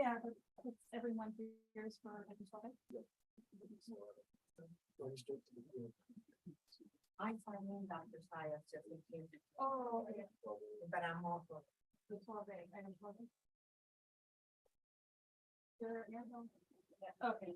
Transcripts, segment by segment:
Yeah, but everyone hears for I'm finding Dr. Sayas just in case. Oh, yeah. But I'm also. The 12A, item 12A. There, yeah, no. Okay.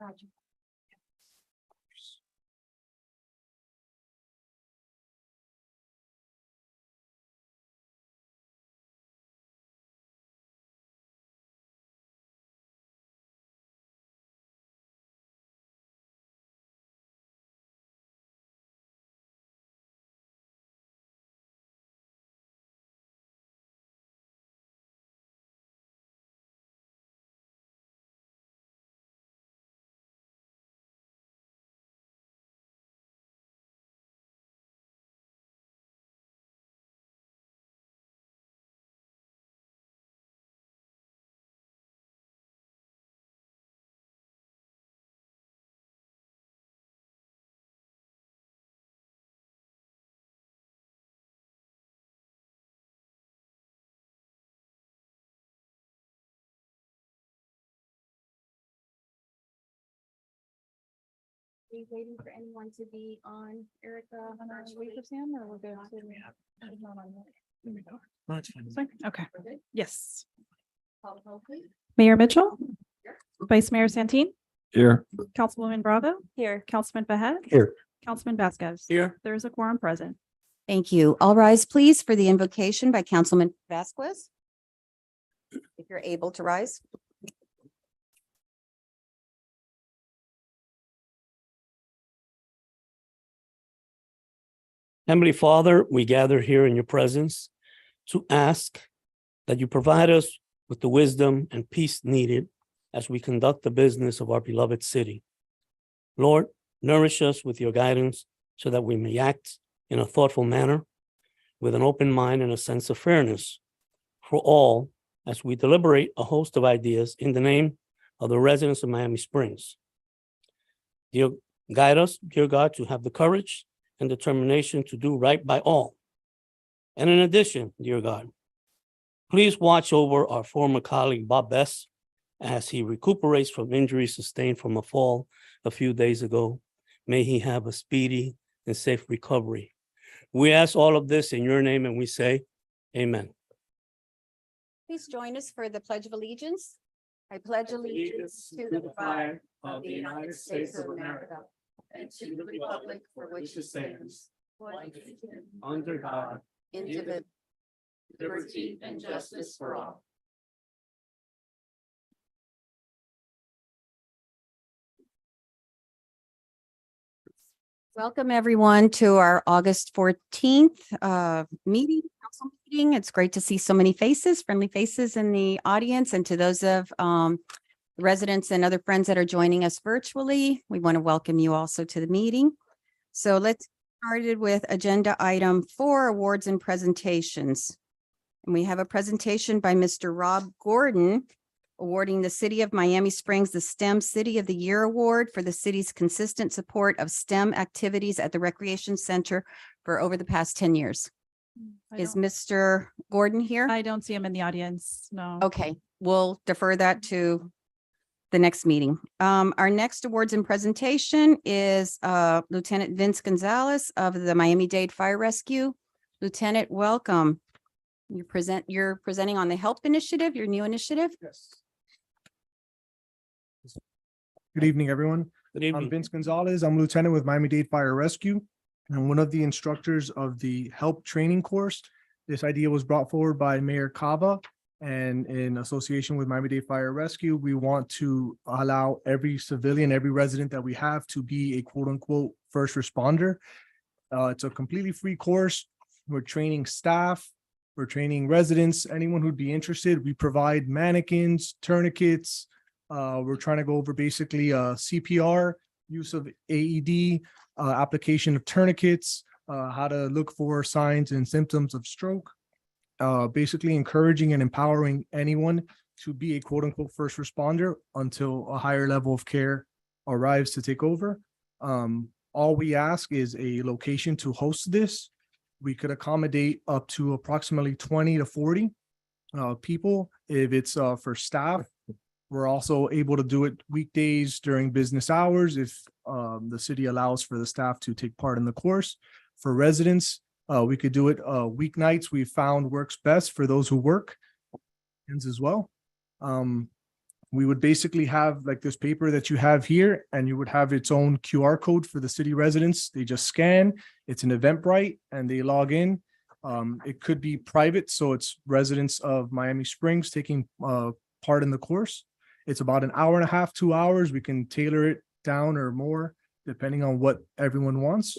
Roger. Are you waiting for anyone to be on, Erica? Wait for Sam, or we're good? Okay, We're good? yes. Call the roll, please. Mayor Mitchell, Vice Mayor Santin, Here. Councilwoman Bravo. Here. Councilman Behet. Here. Councilman Vasquez. Here. There is a quorum present. Thank you. All rise, please, for the invocation by Councilman Vasquez. If you're able to rise. Heavenly Father, we gather here in your presence to ask that you provide us with the wisdom and peace needed as we conduct the business of our beloved city. Lord, nourish us with your guidance so that we may act in a thoughtful manner with an open mind and a sense of fairness for all as we deliberate a host of ideas in the name of the residents of Miami Springs. Dear, guide us, dear God, to have the courage and determination to do right by all. And in addition, dear God, please watch over our former colleague, Bob Best, as he recuperates from injuries sustained from a fall a few days ago. May he have a speedy and safe recovery. We ask all of this in your name and we say, amen. Please join us for the Pledge of Allegiance. I pledge allegiance to the flag of the United States of America and to the republic for which it stands, one nation, Under God, indivisible, liberty and justice for all. Welcome, everyone, to our August 14th meeting, council meeting. It's great to see so many faces, friendly faces in the audience, and to those of residents and other friends that are joining us virtually, we want to welcome you also to the meeting. So let's get started with agenda item 4, awards and presentations. And we have a presentation by Mr. Rob Gordon, awarding the City of Miami Springs the STEM City of the Year Award for the city's consistent support of STEM activities at the Recreation Center for over the past 10 years. Is Mr. Gordon here? I don't see him in the audience. No. Okay, we'll defer that to the next meeting. Our next awards and presentation is Lieutenant Vince Gonzalez of the Miami-Dade Fire Rescue. Lieutenant, welcome. You're presenting on the HELP initiative, your new initiative. Yes. Good evening, everyone. Good I'm evening. Vince Gonzalez. I'm lieutenant with Miami-Dade Fire Rescue and one of the instructors of the HELP training course. This idea was brought forward by Mayor Cava, and in association with Miami-Dade Fire Rescue, we want to allow every civilian, every resident that we have to be a quote unquote first responder. It's a completely free course. We're training staff, we're training residents, anyone who'd be interested. We provide mannequins, tourniquets. We're trying to go over basically CPR, use of AED, application of tourniquets, how to look for signs and symptoms of stroke. Basically encouraging and empowering anyone to be a quote unquote first responder until a higher level of care arrives to take over. All we ask is a location to host this. We could accommodate up to approximately 20 to 40 people. If it's for staff, we're also able to do it weekdays during business hours if the city allows for the staff to take part in the course. For residents, we could do it weeknights. We found works best for those who work as well. We would basically have like this paper that you have here, and you would have its own QR code for the city residents. They just scan, it's an Eventbrite, and they log in. It could be private, so it's residents of Miami Springs taking part in the course. It's about an hour and a half, 2 hours. We can tailor it down or more, depending on what everyone wants.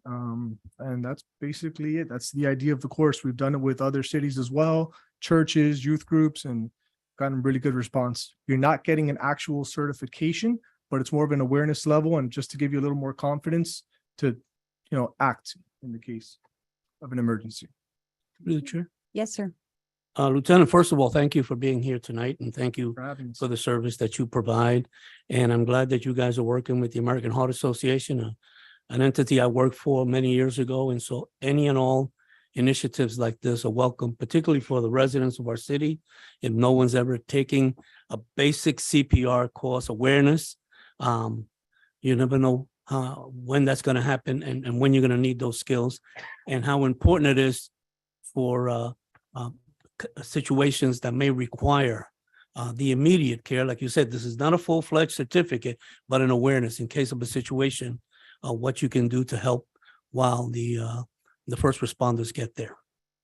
And that's basically it. That's the idea of the course. We've done it with other cities as well, churches, youth groups, and gotten really good response. You're not getting an actual certification, but it's more of an awareness level and just to give you a little more confidence to, act in the case of an emergency. Through the chair. Yes, sir. Lieutenant, first of all, thank you for being here tonight and thank you For having us. for the service that you provide. And I'm glad that you guys are working with the American Heart Association, an entity I worked for many years ago. And so any and all initiatives like this are welcome, particularly for the residents of our city. If no one's ever taking a basic CPR course awareness, you never know when that's going to happen and when you're going to need those skills and how important it is for situations that may require the immediate care. Like you said, this is not a full-fledged certificate, but an awareness in case of a situation, what you can do to help while the first responders get there.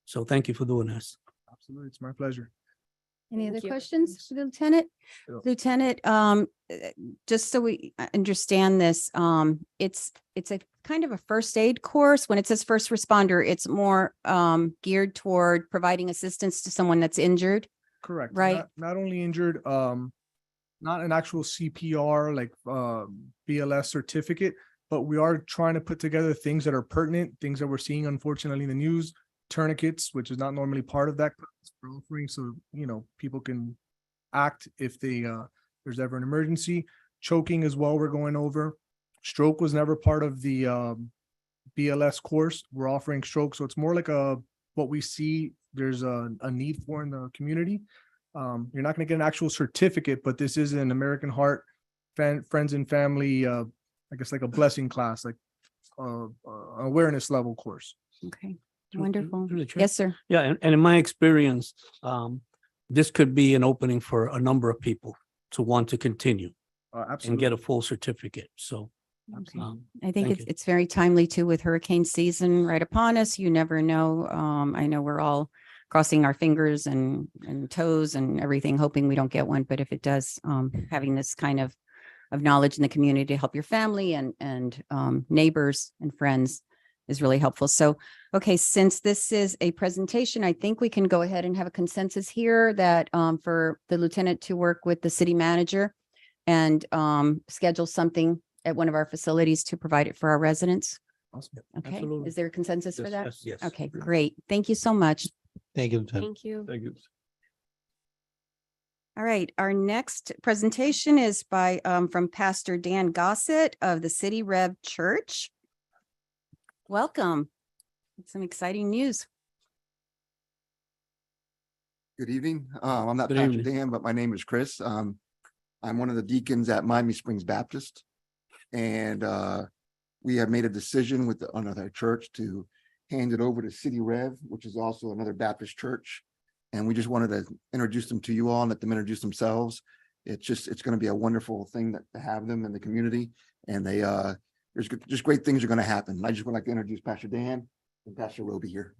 So thank you for doing this. Absolutely. It's my pleasure. Any other Thank you. questions, for the Lieutenant? Sure. Lieutenant, just so we understand this, it's a kind of a first aid course. When it says first responder, it's more geared toward providing assistance to someone that's injured. Correct. Right. Not only injured, not an actual CPR, like BLS certificate, but we are trying to put together things that are pertinent, things that we're seeing unfortunately in the news, tourniquets, which is not normally part of that class we're offering. So, people can act if there's ever an emergency. Choking as well, we're going over. Stroke was never part of the BLS course. We're offering stroke. So it's more like what we see there's a need for in the community. You're not going to get an actual certificate, but this is an American Heart Friends and Family, I guess like a blessing class, like awareness level course. Okay, Through- wonderful. through the chair. Yes, sir. Yeah, and in my experience, this could be an opening for a number of people to want to continue and Absolutely. get a full certificate. So Absolutely. I think Thank it's you. it's very timely too with hurricane season right upon us. You never know. I know we're all crossing our fingers and toes and everything, hoping we don't get one. But if it does, having this kind of knowledge in the community to help your family and neighbors and friends is really helpful. So, okay, since this is a presentation, I think we can go ahead and have a consensus here that for the lieutenant to work with the city manager and schedule something at one of our facilities to provide it for our residents. Awesome. Okay, Absolutely. is there a consensus for yes, that? yes, yes. Okay, great. Thank you so much. Thank you, Lieutenant. Thank you. Thank you. All right, our next presentation is by, from Pastor Dan Gossett of the City Rev Church. Welcome. Some exciting news. Good evening. I'm not Good Pastor evening. Dan, but my name is Chris. I'm one of the deacons at Miami Springs Baptist. And we have made a decision with another church to hand it over to City Rev, which is also another Baptist church. And we just wanted to introduce them to you all and let them introduce themselves. It's going to be a wonderful thing to have them in the community. And there's just great things are going to happen. I just would like to introduce Pastor Dan and Pastor Roby here.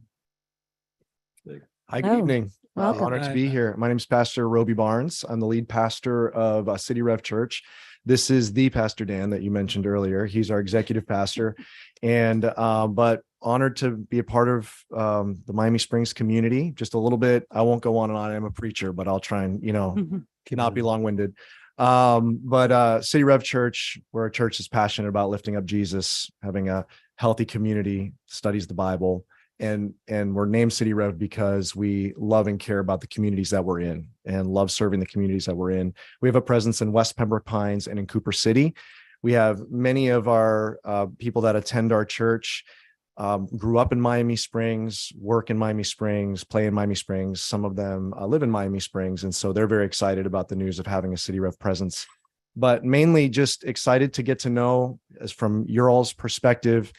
Hi, Hello. good evening. Welcome. Honored to be here. My name is Pastor Roby Barnes. I'm the lead pastor of City Rev Church. This is the Pastor Dan that you mentioned earlier. He's our executive pastor, and but honored to be a part of the Miami Springs community. Just a little bit. I won't go on and on. I'm a preacher, but I'll try and not be long-winded. But City Rev Church, we're a church that's passionate about lifting up Jesus, having a healthy community, studies the Bible. And we're named City Rev because we love and care about the communities that we're in and love serving the communities that we're in. We have a presence in West Pembroke Pines and in Cooper City. We have many of our people that attend our church grew up in Miami Springs, work in Miami Springs, play in Miami Springs. Some of them live in Miami Springs. And so they're very excited about the news of having a City Rev presence, but mainly just excited to get to know, as from your all's perspective,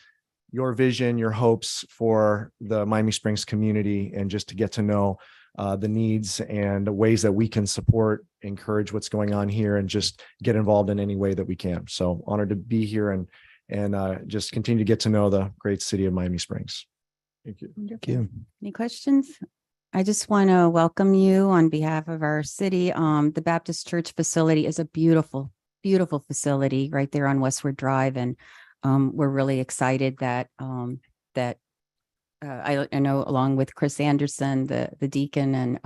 your vision, your hopes for the Miami Springs community, and just to get to know the needs and the ways that we can support, encourage what's going on here, and just get involved in any way that we can. So honored to be here and just continue to get to know the great city of Miami Springs. Thank you. Wonderful. Any questions? I just want to welcome you on behalf of our city. The Baptist Church facility is a beautiful, beautiful facility right there on Westward Drive, and we're really excited that I know, along with Chris Anderson, the deacon,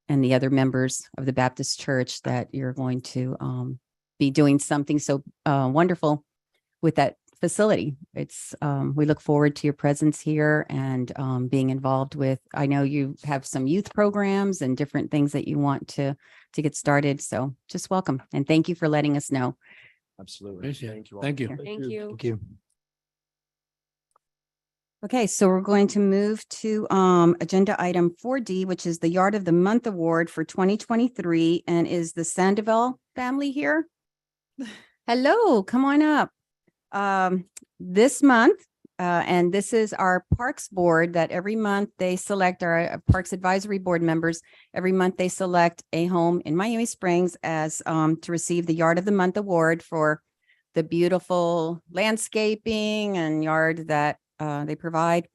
and the other members of the Baptist Church, that you're going to be doing something so wonderful with that facility. It's we look forward to your presence here and being involved with. I know you have some youth programs and different things that you want to get started. So just welcome and thank you for letting us know. Absolutely. Appreciate it. Thank you all. Thank you. Thank you. Thank you. Okay, so we're going to move to agenda item 4D, which is the Yard of the Month Award for 2023. And is the Sandoval family here? Hello, come on up. This month, and this is our Parks Board, that every month they select our Parks Advisory Board members. Every month they select a home in Miami Springs as to receive the Yard of the Month Award for the beautiful landscaping and yard that they provide.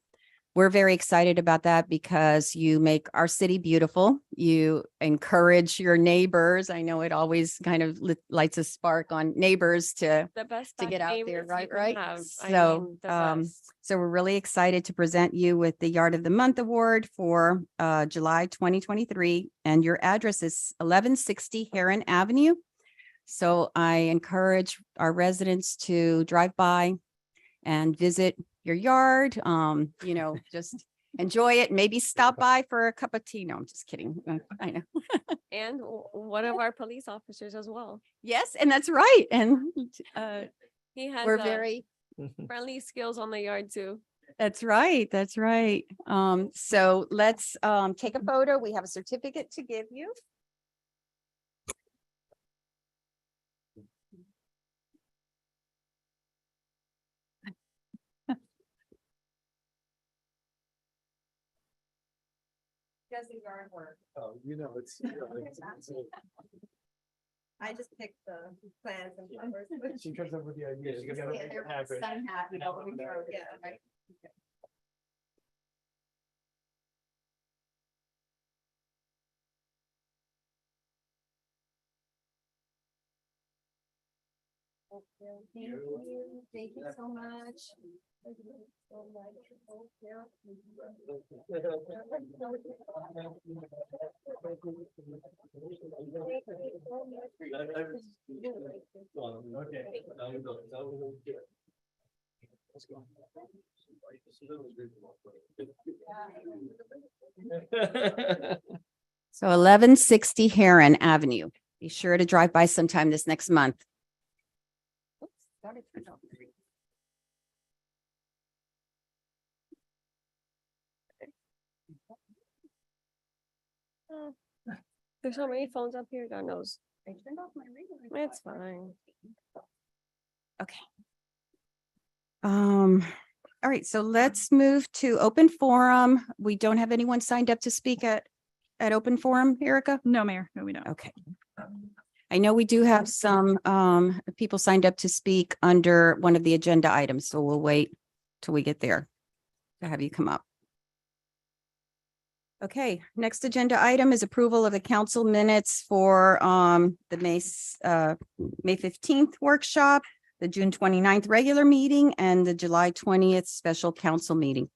We're very excited about that because you make our city beautiful. You encourage your neighbors. I know it always kind of lights a spark on neighbors to The best get out there, neighbors you right? can Right. have. I So, mean, the best. so we're really excited to present you with the Yard of the Month Award for July 2023. And your address is 1160 Heron Avenue. So I encourage our residents to drive by and visit your yard, just enjoy it, maybe stop by for a cup of tea. No, I'm just kidding. I know. And one of our police officers as well. Yes, and that's right. And He has we're very, friendly skills on the yard too. that's right. That's right. So let's take a photo. We have a certificate to give you. Does the yard work? Oh, it's. I just picked the plans and numbers. She comes up with the idea. She's gonna make it happen. Sun hat, you know, when we throw- yeah, right. Thank you. Thank you so much. Thank you so much. So 1160 Heron Avenue. Be sure to drive by sometime this next month. There's so many phones up here, God knows. I turned off my radio. It's fine. All right, so let's move to open forum. We don't have anyone signed up to speak at open forum, Erica? No, Mayor. No, we don't. Okay. I know we do have some people signed up to speak under one of the agenda items, so we'll wait till we get there to have you come up. Okay, next agenda item is approval of the council minutes for the May 15th workshop, the June 29th regular meeting, and the July 20th special council meeting.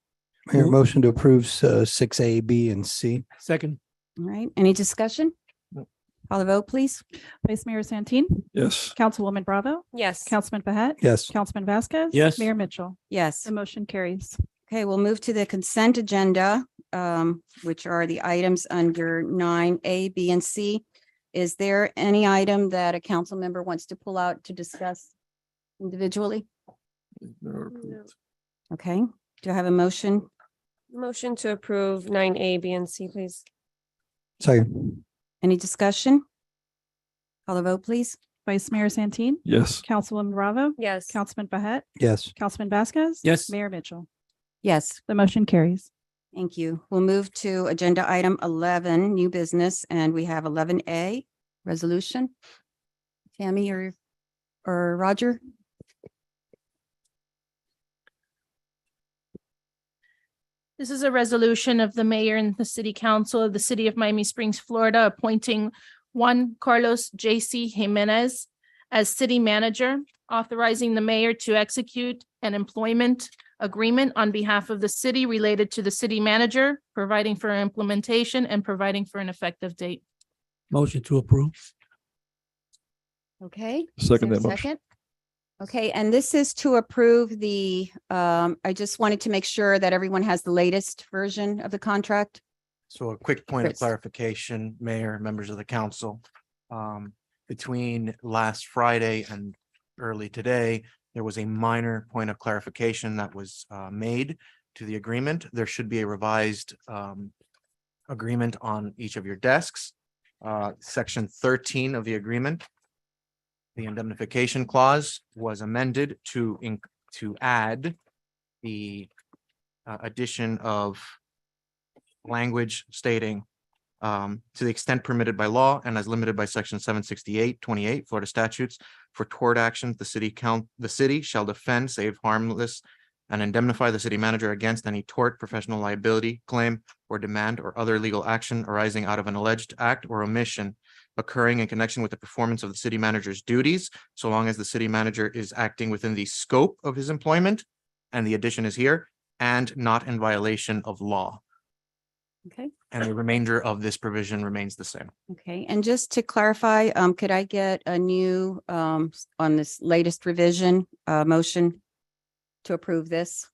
Mayor, motion to approve 6A, B, and C. Second. All right, any discussion? Call the vote, please. Vice Mayor Santin, Yes. Councilwoman Bravo, Yes. Councilman Behet, Yes. Councilman Vasquez. Yes. Mayor Mitchell. Yes. The motion carries. Okay, we'll move to the consent agenda, which are the items under 9A, B, and C. Is there any item that a council member wants to pull out to discuss individually? Okay, do I have a motion? Motion to approve 9A, B, and C, please. Second. Any discussion? Call the vote, please. Vice Mayor Santin, Yes. Councilwoman Bravo, Yes. Councilman Behet, Yes. Councilman Vasquez. Yes. Mayor Mitchell. Yes, The motion carries. thank you. We'll move to agenda item 11, new business, and we have 11A, resolution. Tammy or Roger? This is a resolution of the mayor and the city council of the city of Miami Springs, Florida, appointing one Carlos J.C. Jimenez as city manager, authorizing the mayor to execute an employment agreement on behalf of the city related to the city manager, providing for implementation and providing for an effective date. Motion to approve. Okay. Second Is there that a motion. second? Okay, and this is to approve the, I just wanted to make sure that everyone has the latest version of the contract. So a quick point of Chris. clarification, Mayor, members of the council. Between last Friday and early today, there was a minor point of clarification that was made to the agreement. There should be a revised agreement on each of your desks. Section 13 of the agreement. The indemnification clause was amended to add the addition of language stating to the extent permitted by law and as limited by section 768(28) Florida statutes for tort actions, the city shall defend, save harmless, and indemnify the city manager against any tort, professional liability, claim, or demand or other legal action arising out of an alleged act or omission occurring in connection with the performance of the city manager's duties, so long as the city manager is acting within the scope of his employment, and the addition is here, and not in violation of law. Okay. And the remainder of this provision remains the same. Okay, and just to clarify, could I get a new, on this latest revision, motion to approve this?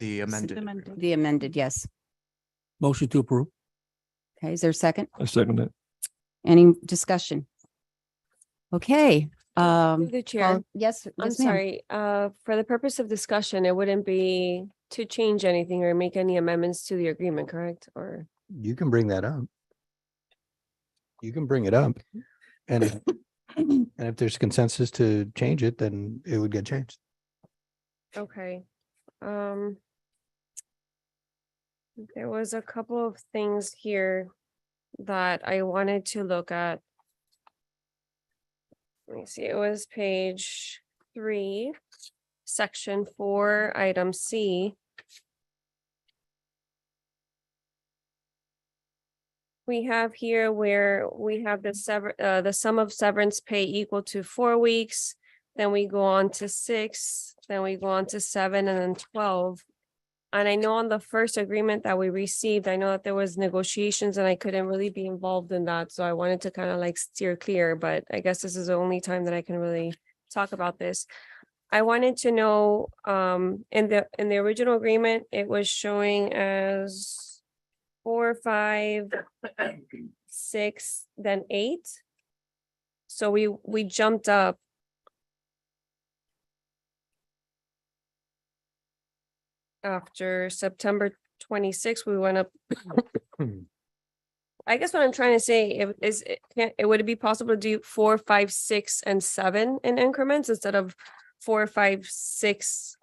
The amended. Amended. The amended, yes. Motion to approve. Okay, is there a second? I second it. Any discussion? Okay, Through the chair, yes. I'm yes, ma'am. sorry, for the purpose of discussion, it wouldn't be to change anything or make any amendments to the agreement, correct? Or, You can bring that up. You can bring it up. And if there's consensus to change it, then it would get changed. okay. There was a couple of things here that I wanted to look at. Let me see, it was page 3, section 4, item C. We have here where we have the sum of severance pay equal to 4 weeks. Then we go on to 6, then we go on to 7, and then 12. And I know on the first agreement that we received, I know that there was negotiations and I couldn't really be involved in that. So I wanted to kind of like steer clear, but I guess this is the only time that I can really talk about this. I wanted to know, in the original agreement, it was showing as 4, 5, 6, then 8. So we jumped up. After September 26th, we went up. I guess what I'm trying to say would it be possible to do 4, 5, 6, and 7 in increments instead of 4, 5, 6?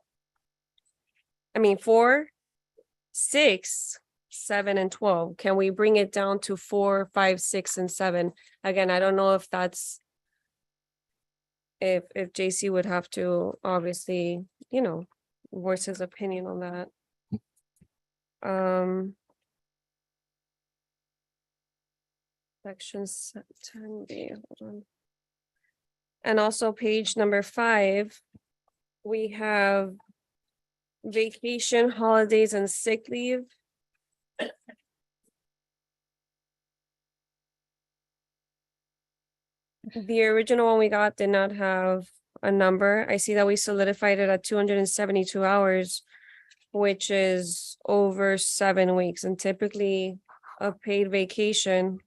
I mean, 4, 6, 7, and 12. Can we bring it down to 4, 5, 6, and 7? Again, I don't know if that's if JC would have to obviously, voice his opinion on that. Section 10B, hold on. And also page number 5, we have vacation, holidays, and sick leave. The original one we got did not have a number. I see that we solidified it at 272 hours, which is over 7 weeks, and typically a paid vacation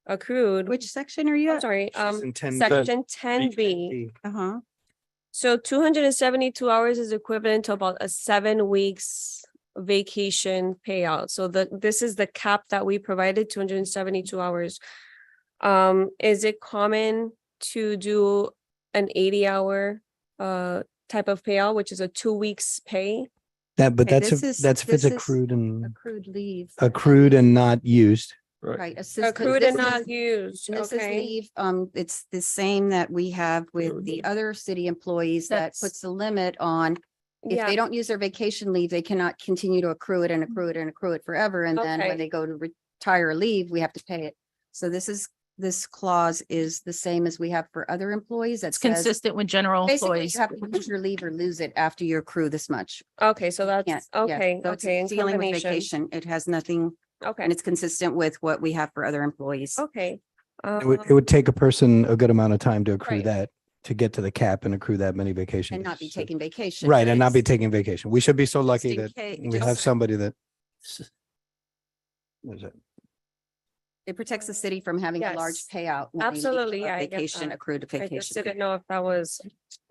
accrued. Which section are you I'm at? sorry, Section 10B. section 10B. Uh-huh. So 272 hours is equivalent to about a 7 weeks vacation payout. So this is the cap that we provided, 272 hours. Is it common to do an 80-hour type of payout, which is a 2 weeks pay? But Okay, that's this if is- that's if it's this is accrued and Accrued leave. not used. Right. Accrued and not used, This is okay? leave, it's the same that we have with the other city employees that That's- puts a limit on. If Yeah, they don't use their vacation leave, they cannot continue to accrue it and accrue it and accrue it forever. And then Okay. when they go to retire or leave, we have to pay it. So this clause is the same as we have for other employees. That It's says consistent with general basically employees. you have to use your leave or lose it after you accrue this much. okay, so Can't- that's, yeah, okay, so it's okay, in dealing with combination. vacation. It has nothing, Okay, and it's consistent with what we have for other employees. okay. It would take a person a good amount of time to accrue Right. that, to get to the cap and accrue that many vacation And not be days. taking vacation. Right, and not be days. taking vacation. We should be so lucky in that case- we just- have somebody that. What is it? It protects the city from having a large Yes. payout. when they leave Absolutely, a yeah, I get Vacation, that. accrued I just vacation. didn't know if that was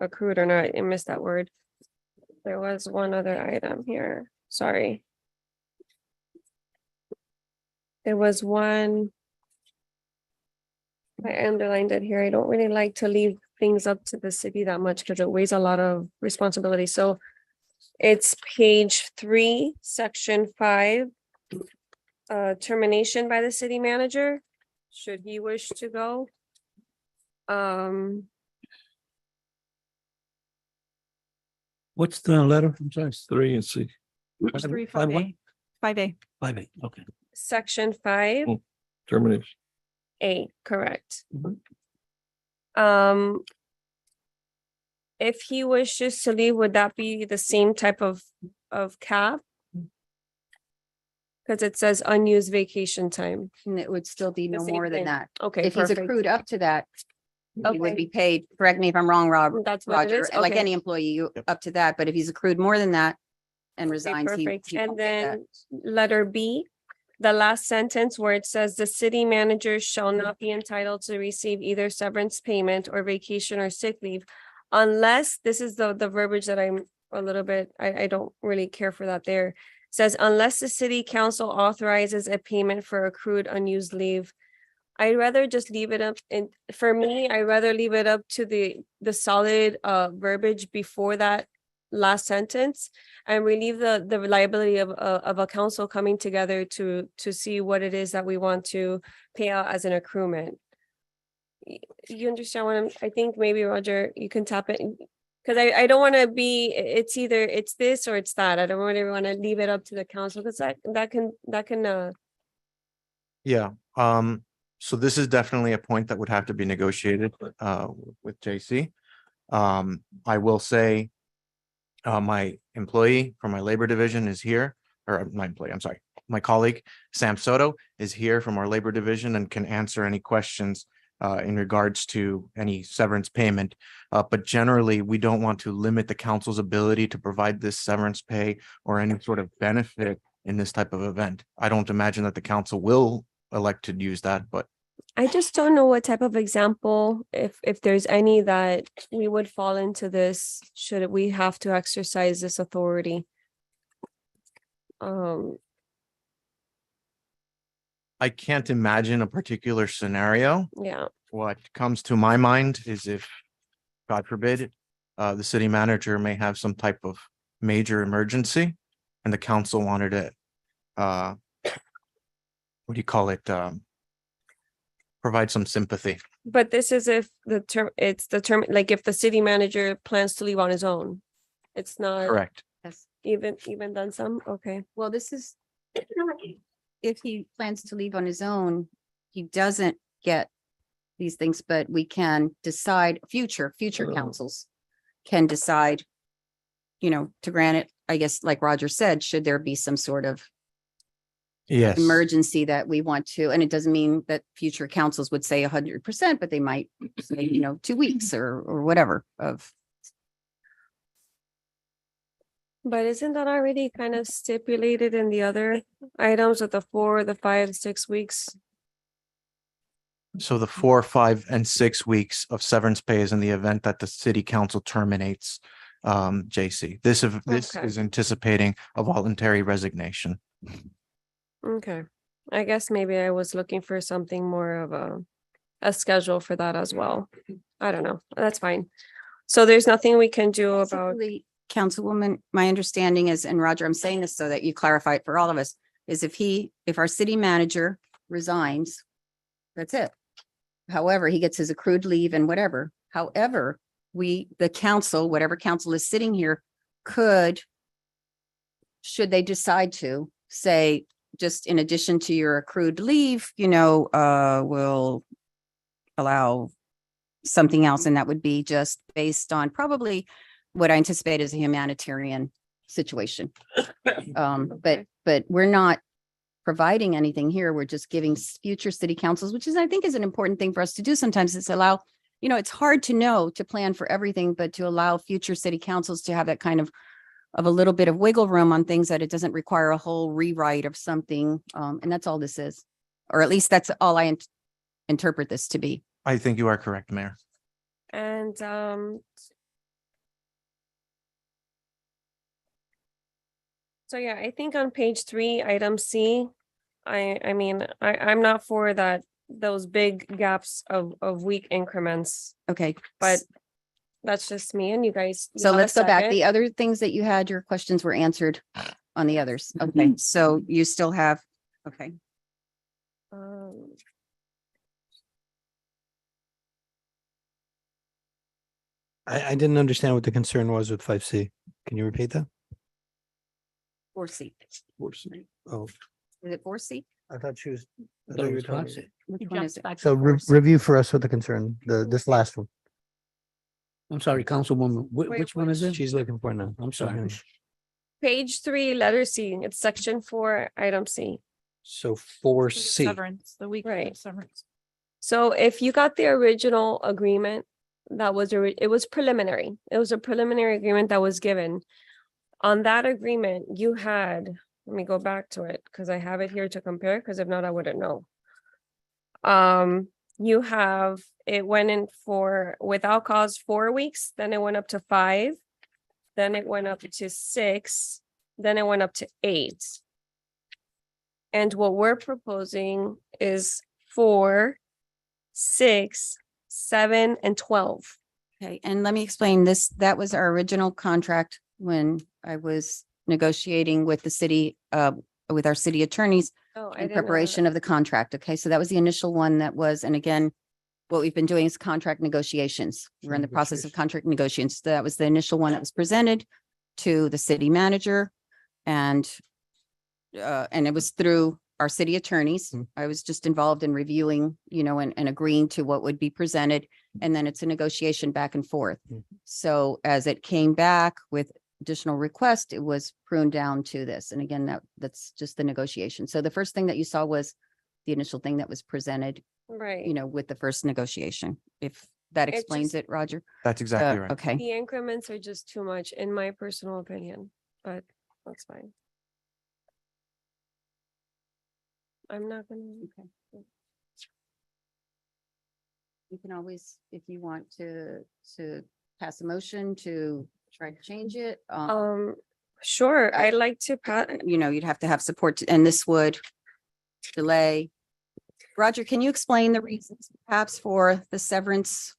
accrued or not. I missed that word. There was one other item here, sorry. There was one. I underlined it here. I don't really like to leave things up to the city that much because it weighs a lot of responsibility. So it's page 3, section 5. Termination by the city manager, should he wish to go. What's the letter? I'm sorry. 3, 5 what? 5A. 5A, okay. Section 5. Termination. A, correct. Mhm. If he wishes to leave, would that be the same type of cap? Because it says unused vacation time. And it would still be The no same more than thing. that. Okay, If he's perfect. accrued up to that, he would Okay. be paid, correct me if I'm wrong, Rob, That's what it Roger, is? like Okay. any employee, you up to that, but if he's accrued more than that and Okay, resigns, he perfect. he And won't get that. then letter B, the last sentence where it says the city manager shall not be entitled to receive either severance payment or vacation or sick leave. Unless, this is the verbiage that I'm a little bit, I don't really care for that there. Says unless the city council authorizes a payment for accrued unused leave. I'd rather just leave it up, and for me, I'd rather leave it up to the solid verbiage before that last sentence and relieve the liability of a council coming together to see what it is that we want to pay out as an accruement. You understand what I think maybe Roger, you can tap it, because I don't want to be, it's either it's this or it's that. I don't really want to leave it up to the council because that can Yeah, so this is definitely a point that would have to be negotiated with JC. I will say my employee from my labor division is here, or my employee, I'm sorry, my colleague, Sam Soto, is here from our labor division and can answer any questions in regards to any severance payment. But generally, we don't want to limit the council's ability to provide this severance pay or any sort of benefit in this type of event. I don't imagine that the council will elect to use that, but I just don't know what type of example, if there's any that we would fall into this, should we have to exercise this authority. I can't imagine a particular scenario. Yeah, What comes to my mind is if, God forbid, the city manager may have some type of major emergency and the council wanted to, what do you call it? Provide some sympathy. but this is if it's the term, like if the city manager plans to leave on his own. It's not Correct. Yes. even done some, okay. Well, this is, if he plans to leave on his own, he doesn't get these things, but we can decide, future councils can decide, to grant it, I guess, like Roger said, should there be some sort of Yes. emergency that we want to, and it doesn't mean that future councils would say 100%, but they might say, 2 weeks or whatever of. But isn't that already kind of stipulated in the other items with the 4, the 5, 6 weeks? So the 4, 5, and 6 weeks of severance pay is in the event that the city council terminates JC. This Okay. is anticipating a voluntary resignation. Okay, I guess maybe I was looking for something more of a schedule for that as well. I don't know, that's fine. So there's nothing we can do about, Basically, Councilwoman, my understanding is, and Roger, I'm saying this so that you clarify it for all of us, is if our city manager resigns, that's it. However, he gets his accrued leave and whatever. However, the council, whatever council is sitting here, could, should they decide to say, just in addition to your accrued leave, we'll allow something else, and that would be just based on probably what I anticipate is a humanitarian situation. But we're not providing anything here. We're just giving future city councils, which is, I think, is an important thing for us to do. Sometimes it's allow, it's hard to plan for everything, but to allow future city councils to have that kind of a little bit of wiggle room on things that it doesn't require a whole rewrite of something. And that's all this is, or at least that's all I interpret this to be. I think you are correct, Mayor. and so yeah, I think on page 3, item C, I'm not for that, those big gaps of week increments, Okay. but that's just me and you guys. you So have a let's go back. second? The other things that you had, your questions were answered on the others. Okay, so you still have, okay. Um, I didn't understand what the concern was with 5C. Can you repeat that? 4C. Oh, Is it 4C? I thought she was. I That thought you were was talking- 5C. Which one is it? So review for us with the concern, this last one. I'm sorry, Councilwoman, Wait, which one is it? She's looking for now. I'm sorry. Page 3, letter C, it's section 4, item C. So 4C. Severance, the week Right. of severance. So if you got the original agreement, that was, it was preliminary. It was a preliminary agreement that was given. On that agreement, you had, let me go back to it, because I have it here to compare, because if not, I wouldn't know. You have, it went in for, without cause, 4 weeks, then it went up to 5, then it went up to 6, then it went up to 8. And what we're proposing is 4, 6, 7, and 12. Okay, and let me explain this. That was our original contract when I was negotiating with the city, with our city attorneys Oh, I in didn't know preparation of the contract. Okay, so that was the initial one that was, and again, what we've been doing is contract negotiations. We're in the process of contract negotiations. That was the initial one that was presented to the city manager. And it was through our city attorneys. I was just involved in reviewing, and agreeing to what would be presented. And then it's a negotiation back and forth. So as it came back with additional request, it was pruned down to this. And again, that's just the negotiation. So the first thing that you saw was the initial thing that was presented, Right. with the first negotiation, if that It explains just- it, Roger. That's exactly right. Okay, The increments are just too much, in my personal opinion, but that's fine. I'm not gonna. Okay. You can always, if you want to pass a motion to try to change it. Sure, I'd like to You know, you'd have to have support and this would delay. Roger, can you explain the reasons perhaps for the severance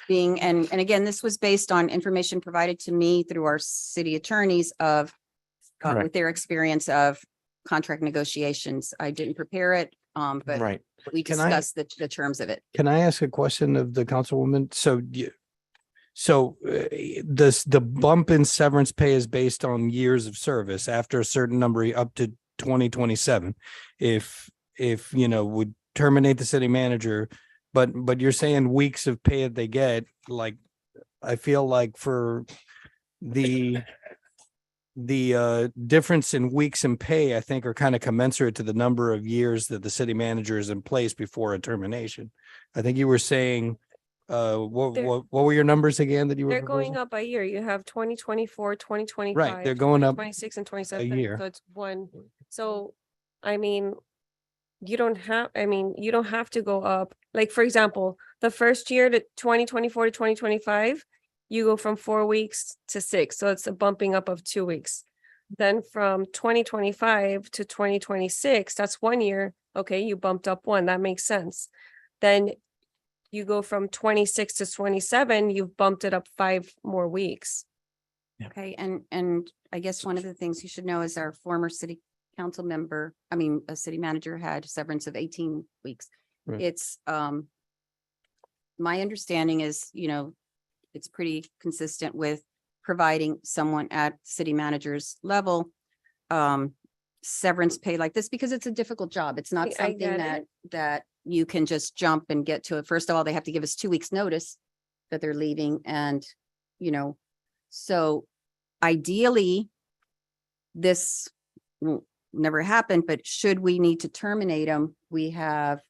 being, and again, this was based on information provided to me through our city attorneys of Correct. with their experience of contract negotiations. I didn't prepare it, but Right. we Can I- discussed the terms of it. Can I ask a question of the councilwoman? The bump in severance pay is based on years of service after a certain number up to 2027. If would terminate the city manager, but you're saying weeks of pay that they get, like, I feel like for the difference in weeks in pay, I think are kind of commensurate to the number of years that the city manager is in place before a termination. I think you were saying, what were your numbers again that you were They're going proposing? up a year. You have 2024, 2025. they're going up 26 and 27. year. So it's one. So, I mean, you don't have to go up. Like, for example, the first year to 2024 to 2025, you go from 4 weeks to 6. So it's a bumping up of 2 weeks. Then from 2025 to 2026, that's 1 year. Okay, you bumped up 1. That makes sense. Then you go from 26 to 27, you've bumped it up 5 more weeks. Okay, and I guess one of the things you should know is our former city council member, a city manager had severance of 18 weeks. Right. It's, my understanding is, it's pretty consistent with providing someone at city manager's level, severance pay like this, because it's a difficult job. It's not I something get that, it. that you can just jump and get to it. First of all, they have to give us 2 weeks notice that they're leaving and, so ideally, this will never happen, but should we need to terminate them, we have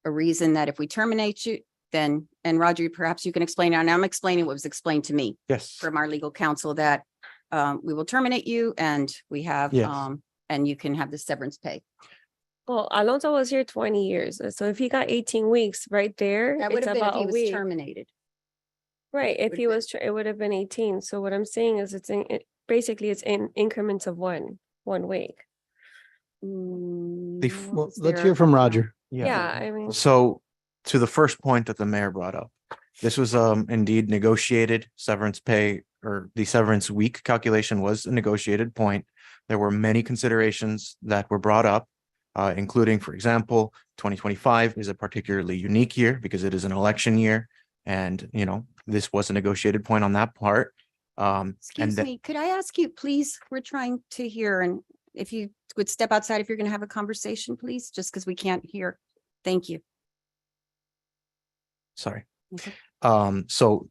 a reason that if we terminate you, then, and Roger, perhaps you can explain, and I'm explaining what was explained to me Yes. from our legal counsel that we will terminate you and we have, Yes. and you can have the severance pay. Well, Alonso was here 20 years. So if he got 18 weeks right there, That would it's have been if about he a was week. terminated. Right, if Would he have been- was, it would have been 18. So what I'm saying is basically it's in increments of 1 week. Well, Is let's there- hear from Roger. Yeah, I mean, So to the first point that the mayor brought up, this was indeed negotiated severance pay, or the severance week calculation was a negotiated point. There were many considerations that were brought up, including, for example, 2025 is a particularly unique year because it is an election year. And, this was a negotiated point on that part. Excuse me, could I ask you, please, we're trying to hear, and if you would step outside, if you're going to have a conversation, please, just because we can't hear. Thank you. Sorry. Okay. So,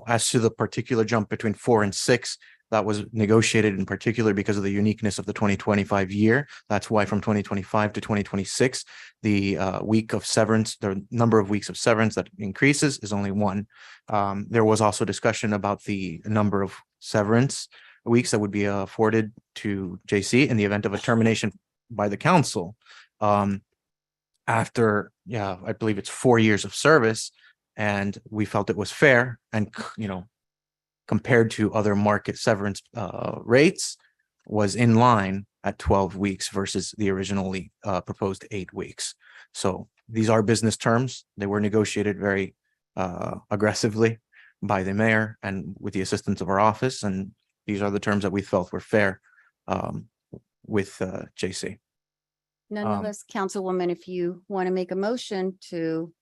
as to the particular jump between 4 and 6, that was negotiated in particular because of the uniqueness of the 2025 year. That's why from 2025 to 2026, the week of severance, the number of weeks of severance that increases is only 1. There was also discussion about the number of severance weeks that would be afforded to JC in the event of a termination by the council. After, I believe it's 4 years of service, and we felt it was fair and, compared to other market severance rates, was in line at 12 weeks versus the originally proposed 8 weeks. So these are business terms. They were negotiated very aggressively by the mayor and with the assistance of our office. And these are the terms that we felt were fair with JC. Nonetheless, Councilwoman, if you want to make a motion to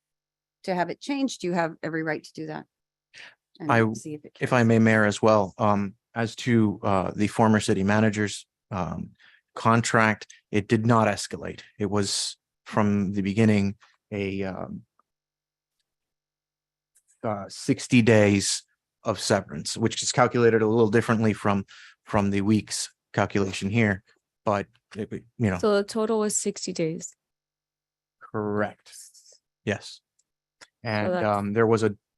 have it changed, you have every right to do that. And see it If I carries. may, Mayor, as well, as to the former city manager's contract, it did not escalate. It was from the beginning a 60 days of severance, which is calculated a little differently from the weeks calculation here, but so the total was 60 days. correct. Yes. And that's-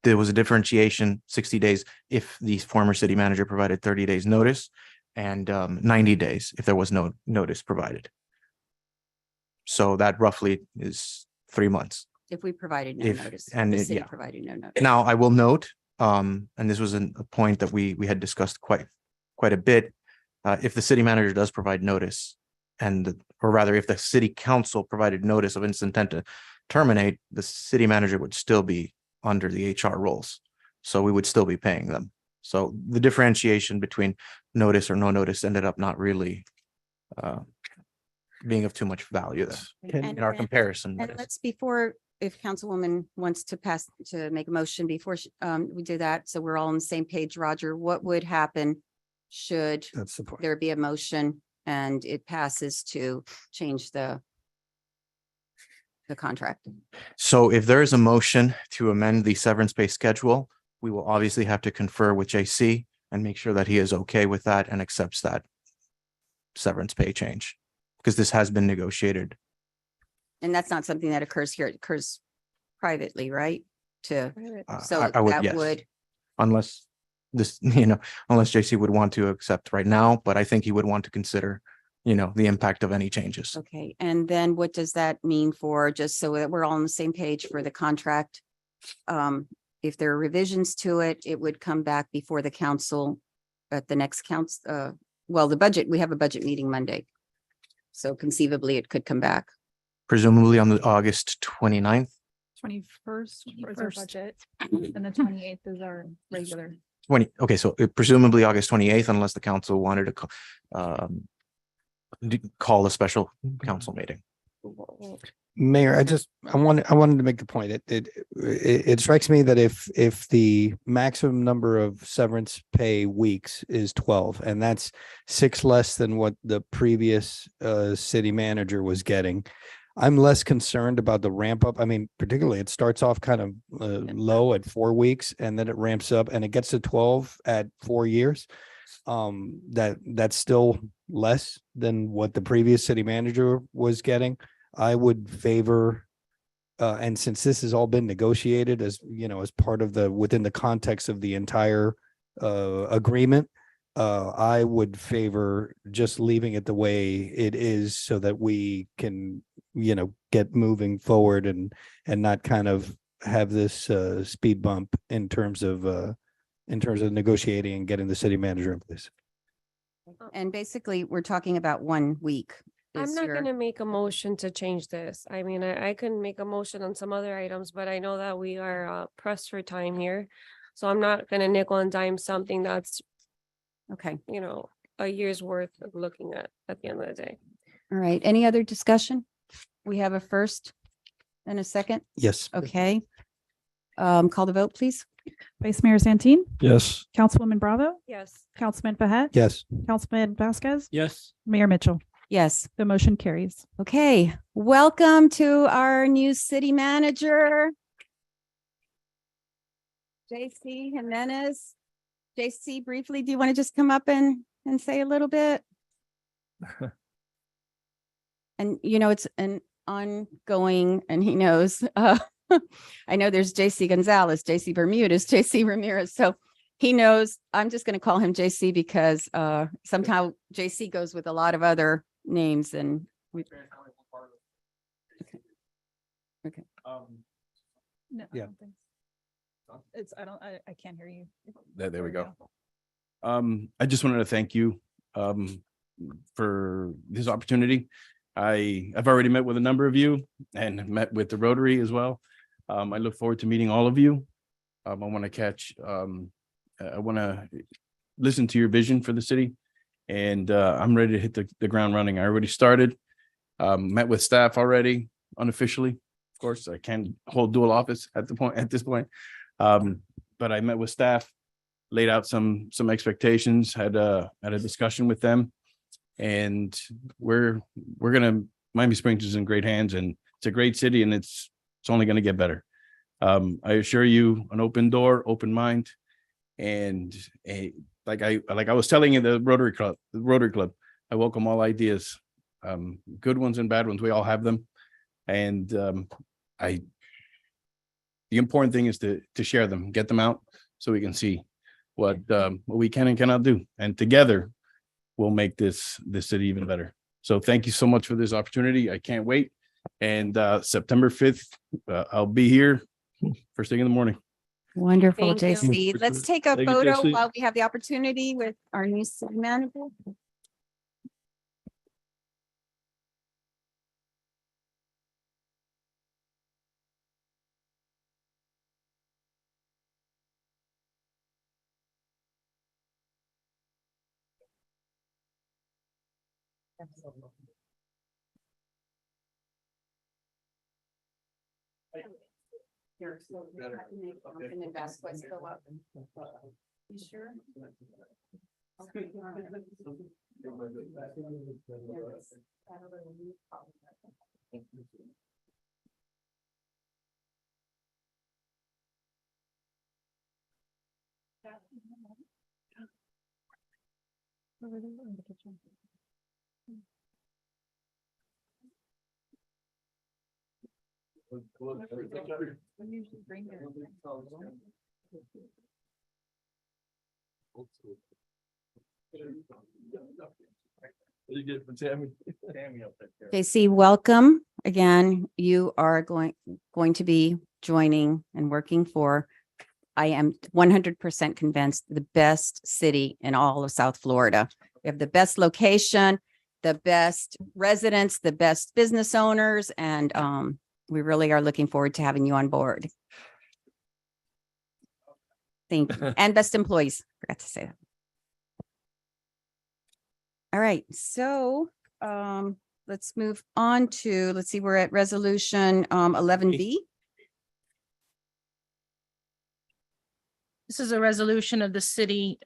there was a differentiation, 60 days if the former city manager provided 30 days notice, and 90 days if there was no notice provided. So that roughly is 3 months. If we provided no If- notice. and The it- city yeah. provided no notice. Now, I will note, and this was a point that we had discussed quite a bit. If the city manager does provide notice or rather, if the city council provided notice of its intent to terminate, the city manager would still be under the HR rules. So we would still be paying them. So the differentiation between notice or no notice ended up not really being of too much value there in our comparison. And let's, before, if Councilwoman wants to make a motion before we do that, so we're all on the same page, Roger, what would happen should That's the point. there be a motion and it passes to change the contract? So if there is a motion to amend the severance pay schedule, we will obviously have to confer with JC and make sure that he is okay with that and accepts that severance pay change, because this has been negotiated. And that's not something that occurs here. It occurs privately, right? So I would, that yes. would, Unless this, unless JC would want to accept right now, but I think he would want to consider, the impact of any changes. okay. And then what does that mean for, just so that we're all on the same page for the contract? If there are revisions to it, it would come back before the council at the next council. Well, we have a budget meeting Monday. So conceivably it could come back. Presumably on the August 29th. 21st is our budget, and the 28th is our regular. Okay, so presumably August 28th, unless the council wanted to call a special council meeting. Mayor, I wanted to make the point. It strikes me that if the maximum number of severance pay weeks is 12, and that's 6 less than what the previous city manager was getting, I'm less concerned about the ramp up. I mean, particularly it starts off kind of low at 4 weeks and then it ramps up and it gets to 12 at 4 years. That's still less than what the previous city manager was getting. I would favor, and since this has all been negotiated as part of within the context of the entire agreement, I would favor just leaving it the way it is so that we can, get moving forward and not kind of have this speed bump in terms of negotiating and getting the city manager in place. And basically, we're talking about 1 week. I'm is not your- gonna make a motion to change this. I mean, I can make a motion on some other items, but I know that we are pressed for time here. So I'm not gonna nickel and dime something that's, Okay, a year's worth of looking at the end of the day. all right. Any other discussion? We have a first and a second. Yes. Okay. Call the vote, please. Vice Mayor Santin, Yes. Councilwoman Bravo, Yes. Councilman Behet. Yes. Councilman Vasquez, Yes. Mayor Mitchell. Yes. The motion carries. Okay, welcome to our new city manager. JC Jimenez. JC, briefly, do you want to just come up and say a little bit? And it's an ongoing, and he knows, I know there's JC Gonzalez, JC Bermudez, JC Ramirez, so he knows. I'm just going to call him JC because somehow JC goes with a lot of other names and we. Okay. No, Yeah. I can't hear you. There we go. I just wanted to thank you for this opportunity. I've already met with a number of you and met with the Rotary as well. I look forward to meeting all of you. I want to listen to your vision for the city, and I'm ready to hit the ground running. I already started, met with staff already unofficially. Of course, I can't hold dual office at this point. But I met with staff, laid out some expectations, had a discussion with them. And Miami Springs is in great hands, and it's a great city, and it's only going to get better. I assure you, an open door, open mind, and like I was telling you, the Rotary Club, I welcome all ideas, good ones and bad ones. We all have them, and the important thing is to share them, get them out, so we can see what we can and cannot do, and together we'll make this city even better. So thank you so much for this opportunity. I can't wait. And September 5th, I'll be here first thing in the morning. Wonderful, Thank you. JC. Let's take a Thank you, photo JC. while we have the opportunity with our new city manager. Here, so we have to make Duncan and Vasquez go up. You sure? Okay. All right. We usually bring their- JC, welcome again. You are going to be joining and working for, I am 100% convinced, the best city in all of South Florida. We have the best location, the best residents, the best business owners, and we really are looking forward to having you on board. Thank you. And best employees. Forgot to say that. All right, so let's move on to, let's see, we're at resolution 11B. This is a resolution of the City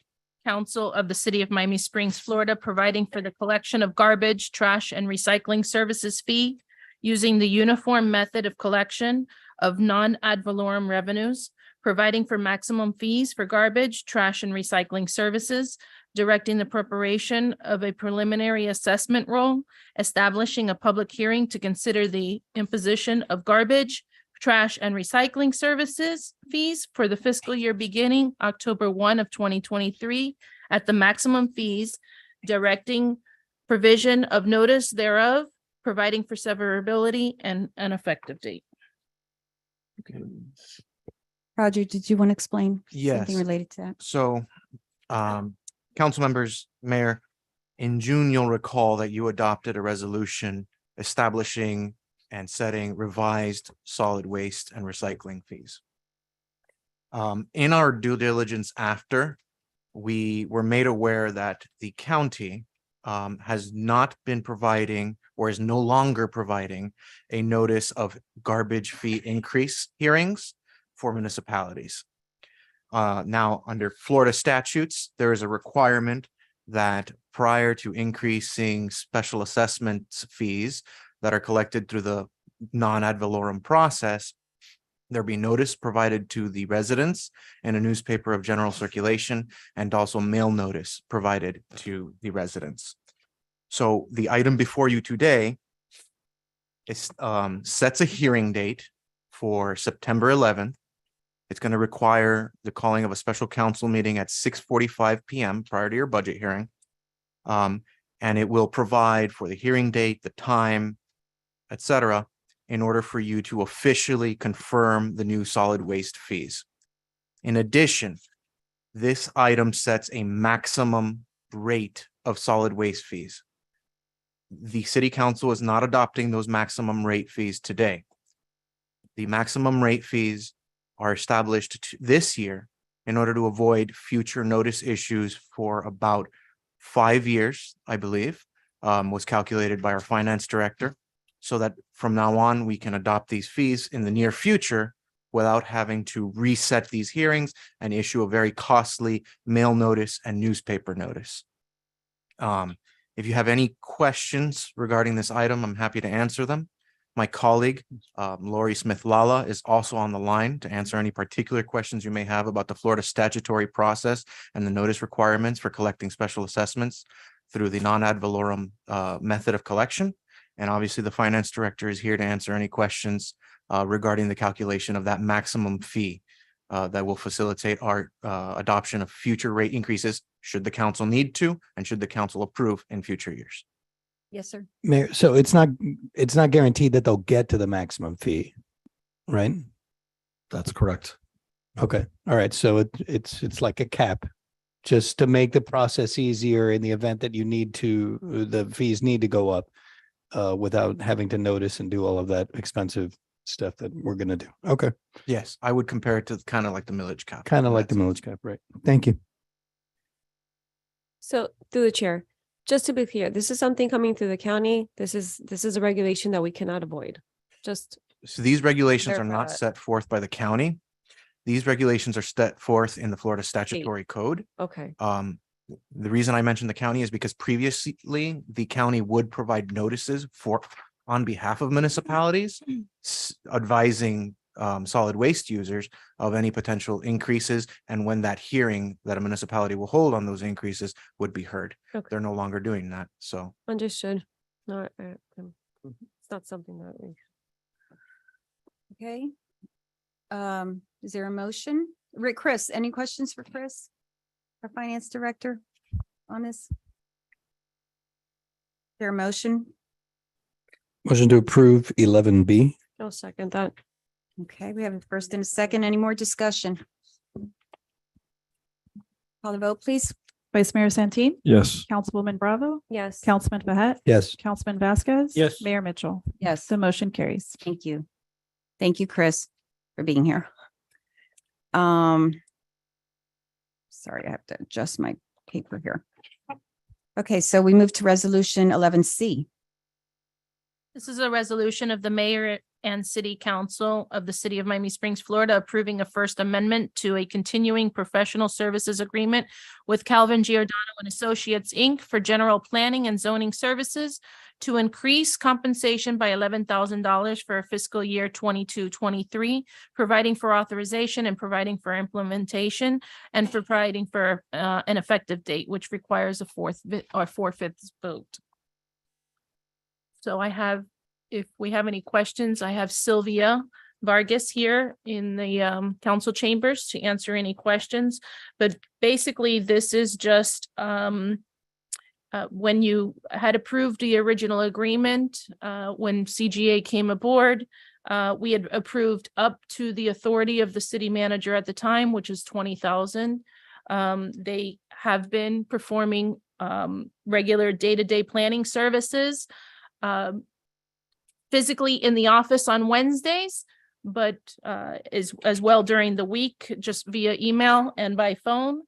Council of the City of Miami Springs, Florida, providing for the collection of garbage, trash, and recycling services fee using the uniform method of collection of non-ad valorem revenues, providing for maximum fees for garbage, trash, and recycling services, directing the preparation of a preliminary assessment roll, establishing a public hearing to consider the imposition of garbage, trash, and recycling services fees for the fiscal year beginning October 1 of 2023 at the maximum fees, directing provision of notice thereof, providing for severability and an effective date. Roger, did you want to explain Yes. something related to that? So, council members, mayor, in June, you'll recall that you adopted a resolution establishing and setting revised solid waste and recycling fees. In our due diligence after, we were made aware that the county has not been providing or is no longer providing a notice of garbage fee increase hearings for municipalities. Now, under Florida statutes, there is a requirement that prior to increasing special assessment fees that are collected through the non-ad valorem process, there be notice provided to the residents in a newspaper of general circulation and also mail notice provided to the residents. So the item before you today is sets a hearing date for September 11th. It's going to require the calling of a special council meeting at 6:45 p.m. prior to your budget hearing. And it will provide for the hearing date, the time, etc., in order for you to officially confirm the new solid waste fees. In addition, this item sets a maximum rate of solid waste fees. The city council is not adopting those maximum rate fees today. The maximum rate fees are established this year in order to avoid future notice issues for about 5 years, I believe, was calculated by our finance director, so that from now on, we can adopt these fees in the near future without having to reset these hearings and issue a very costly mail notice and newspaper notice. If you have any questions regarding this item, I'm happy to answer them. My colleague, Lori Smith-Lala, is also on the line to answer any particular questions you may have about the Florida statutory process and the notice requirements for collecting special assessments through the non-ad valorem method of collection. And obviously, the finance director is here to answer any questions regarding the calculation of that maximum fee that will facilitate our adoption of future rate increases should the council need to, and should the council approve in future years. Yes, sir. Mayor, so it's not guaranteed that they'll get to the maximum fee, right? That's correct. Okay, all right, so it's like a cap, just to make the process easier in the event that the fees need to go up without having to notice and do all of that expensive stuff that we're gonna do. Okay, Yes, I would compare it to kind of like the millage cap. kind of in like that the sense. millage cap, right? Thank you. So through the chair, just to be clear, this is something coming through the county. This is a regulation that we cannot avoid. Just So these regulations are Verify not that. set forth by the county. These regulations are set forth in the Florida statutory code. okay. The reason I mentioned the county is because previously the county would provide notices on behalf of municipalities advising solid waste users of any potential increases and when that hearing that a municipality will hold on those increases would be heard. Okay. They're no longer doing that. So Understood. No, it's not something that we. Okay. Is there a motion? Chris, any questions for Chris? Our finance director on this? Is there a motion? Motion to approve 11B. I'll second that. Okay, we have a first and a second. Any more discussion? Call the vote, please. Vice Mayor Santin, Yes. Councilwoman Bravo, Yes. Councilman Behet, Yes. Councilman Vasquez. Yes. Mayor Mitchell. Yes. The motion carries. Thank you. Thank you, Chris, for being here. Sorry, I have to adjust my paper here. Okay, so we move to resolution 11C. This is a resolution of the mayor and city council of the city of Miami Springs, Florida, approving a first amendment to a continuing professional services agreement with Calvin Giordano and Associates, Inc. for general planning and zoning services to increase compensation by $11,000 for fiscal year 22-23, providing for authorization and providing for implementation and for providing for an effective date, which requires a four-fifths vote. So if we have any questions, I have Sylvia Vargas here in the council chambers to answer any questions. But basically, this is just when you had approved the original agreement, when CGA came aboard, we had approved up to the authority of the city manager at the time, which is 20,000. They have been performing regular day-to-day planning services. Physically in the office on Wednesdays, but as well during the week, just via email and by phone.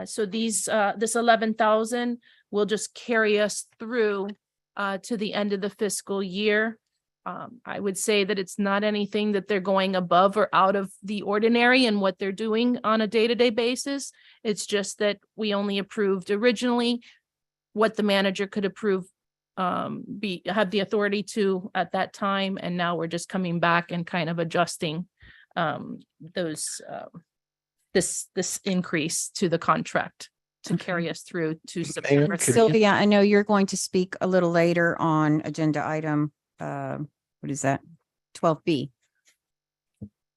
So this 11,000 will just carry us through to the end of the fiscal year. I would say that it's not anything that they're going above or out of the ordinary in what they're doing on a day-to-day basis. It's just that we only approved originally what the manager could approve have the authority to at that time, and now we're just coming back and kind of adjusting this increase to the contract to carry us through to September 30th. Sylvia, I know you're going to speak a little later on agenda item, what is that? 12B.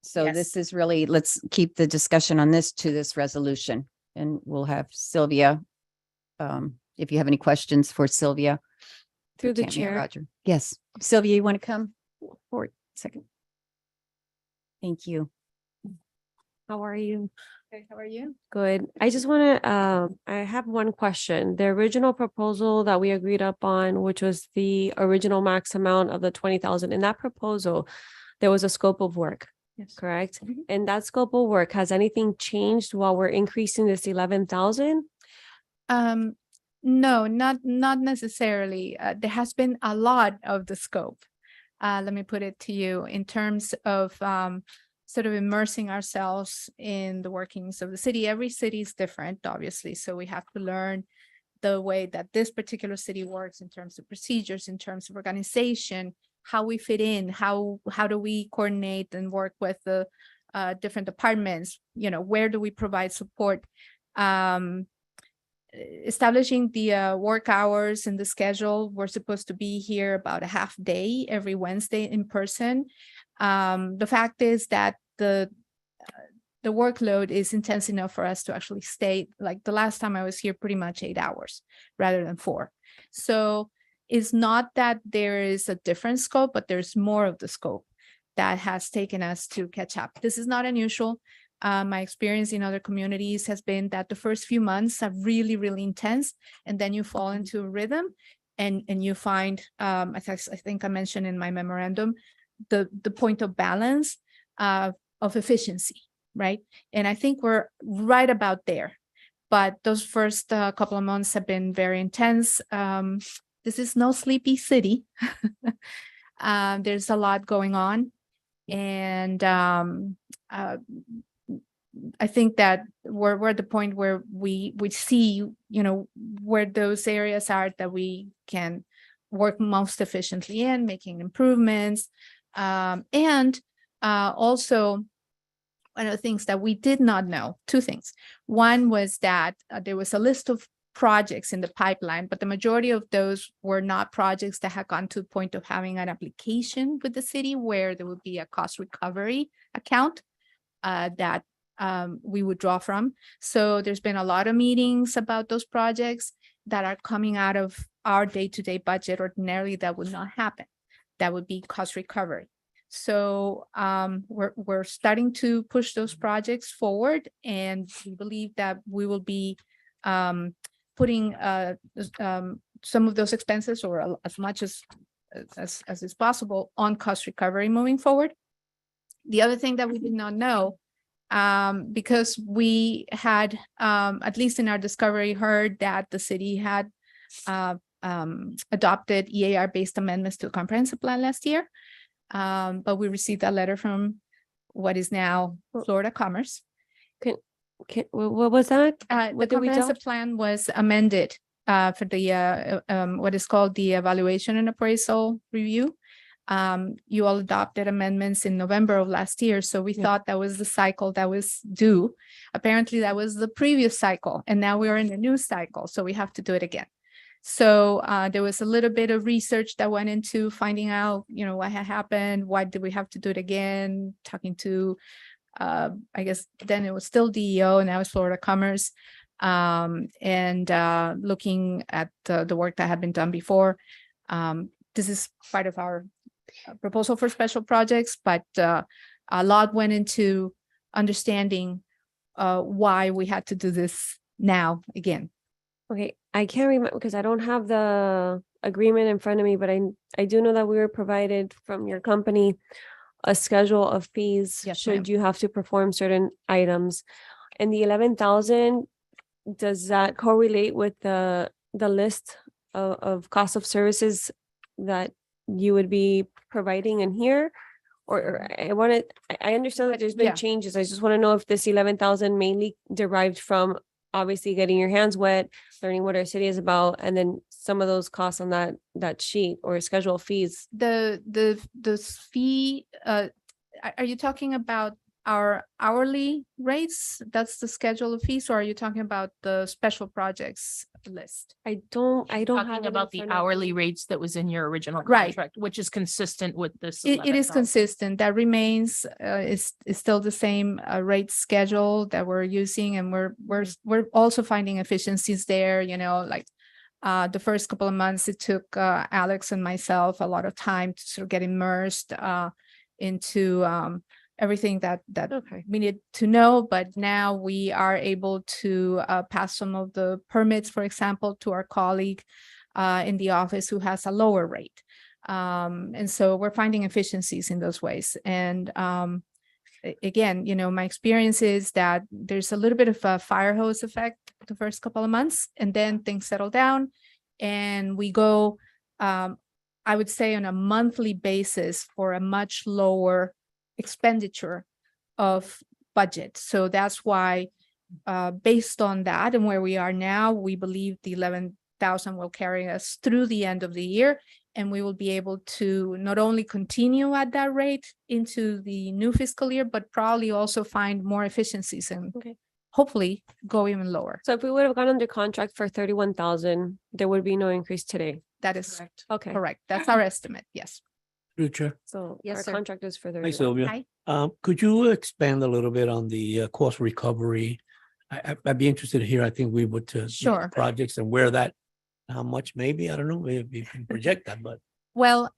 So Yes. this is really, let's keep the discussion on this to this resolution, and we'll have Sylvia. If you have any questions for Sylvia. Through the Tammy or chair. Roger. Yes, Sylvia, you want to come forward a second? Thank you. How are you? Okay, how are you? Good. I just want to, I have one question. The original proposal that we agreed up on, which was the original max amount of the 20,000, in that proposal, there was a scope of work, Yes. correct? And that scope of work, has anything changed while we're increasing this 11,000? No, not necessarily. There has been a lot of the scope. Let me put it to you in terms of sort of immersing ourselves in the workings of the city. Every city is different, obviously, so we have to learn the way that this particular city works in terms of procedures, in terms of organization, how we fit in, how do we coordinate and work with the different departments, where do we provide support. Establishing the work hours and the schedule. We're supposed to be here about a half day every Wednesday in person. The fact is that the workload is intense enough for us to actually stay, like the last time I was here, pretty much 8 hours rather than 4. So is not that there is a different scope, but there's more of the scope that has taken us to catch up. This is not unusual. My experience in other communities has been that the first few months are really, really intense, and then you fall into a rhythm, and you find, I think I mentioned in my memorandum, the point of balance of efficiency, right? And I think we're right about there. But those first couple of months have been very intense. This is no sleepy city. There's a lot going on. And I think that we're at the point where we see, where those areas are that we can work most efficiently in, making improvements. And also, one of the things that we did not know, two things. One was that there was a list of projects in the pipeline, but the majority of those were not projects that had gone to the point of having an application with the city where there would be a cost recovery account that we would draw from. So there's been a lot of meetings about those projects that are coming out of our day-to-day budget. Ordinarily, that would not happen. That would be cost recovery. So we're starting to push those projects forward, and we believe that we will be putting some of those expenses, or as much as is possible, on cost recovery moving forward. The other thing that we did not know, because we had, at least in our discovery, heard that the city had adopted EAR-based amendments to a comprehensive plan last year. But we received a letter from what is now Florida Commerce. What was that? The comprehensive plan was amended for the what is called the evaluation and appraisal review. You all adopted amendments in November of last year, so we thought that was the cycle that was due. Apparently, that was the previous cycle, and now we are in a new cycle, so we have to do it again. So there was a little bit of research that went into finding out, what had happened, why did we have to do it again, talking to, I guess then it was still DEO, and now it's Florida Commerce, and looking at the work that had been done before. This is part of our proposal for special projects, but a lot went into understanding why we had to do this now again. Okay, I can't remember because I don't have the agreement in front of me, but I do know that we were provided from your company a schedule of fees Yes, should ma'am. you have to perform certain items. And the 11,000, does that correlate with the list of cost of services that you would be providing in here? Or I understand that there's Yeah. been changes. I just want to know if this 11,000 mainly derived from obviously getting your hands wet, learning what our city is about, and then some of those costs on that sheet or schedule fees. The fee, are you talking about our hourly rates? That's the schedule of fees, or are you talking about the special projects list? I don't have Talking it in about the front of me. hourly rates that was in your original Right. contract, which is consistent with this. It is 11,000. consistent. That remains, is still the same rate schedule that we're using, and we're also finding efficiencies there, like the first couple of months, it took Alex and myself a lot of time to sort of get immersed into everything that Okay. we need to know, but now we are able to pass some of the permits, for example, to our colleague in the office who has a lower rate. And so we're finding efficiencies in those ways. And again, my experience is that there's a little bit of a fire hose effect the first couple of months, and then things settle down, and we go, I would say, on a monthly basis for a much lower expenditure of budget. So that's why, based on that and where we are now, we believe the 11,000 will carry us through the end of the year, and we will be able to not only continue at that rate into the new fiscal year, but probably also find more efficiencies and Okay. hopefully go even lower. So if we would have gone under contract for 31,000, there would be no increase today. That is Okay. correct. That's our estimate. Yes. Through Chair. So Yes, our sir. contract is for Hi, 31. Sylvia. Hi. Could you expand a little bit on the cost recovery? I'd be interested to hear, I think we would to Sure. projects and where that How much? Maybe, I don't know, maybe you can project that, but Well,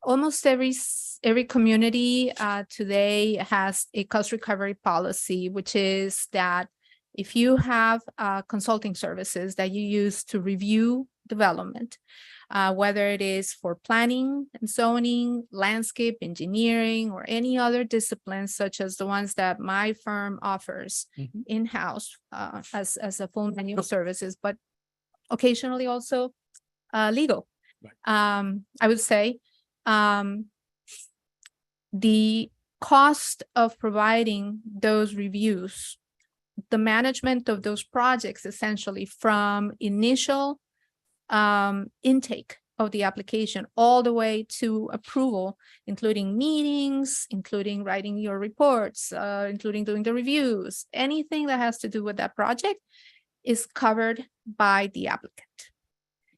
almost every community today has a cost recovery policy, which is that if you have consulting services that you use to review development, whether it is for planning and zoning, landscape engineering, or any other disciplines such as the ones that my firm offers Mhm. in-house as a full menu of services, but occasionally also legal. I would say the cost of providing those reviews, the management of those projects essentially from initial intake of the application all the way to approval, including meetings, including writing your reports, including doing the reviews, anything that has to do with that project is covered by the applicant.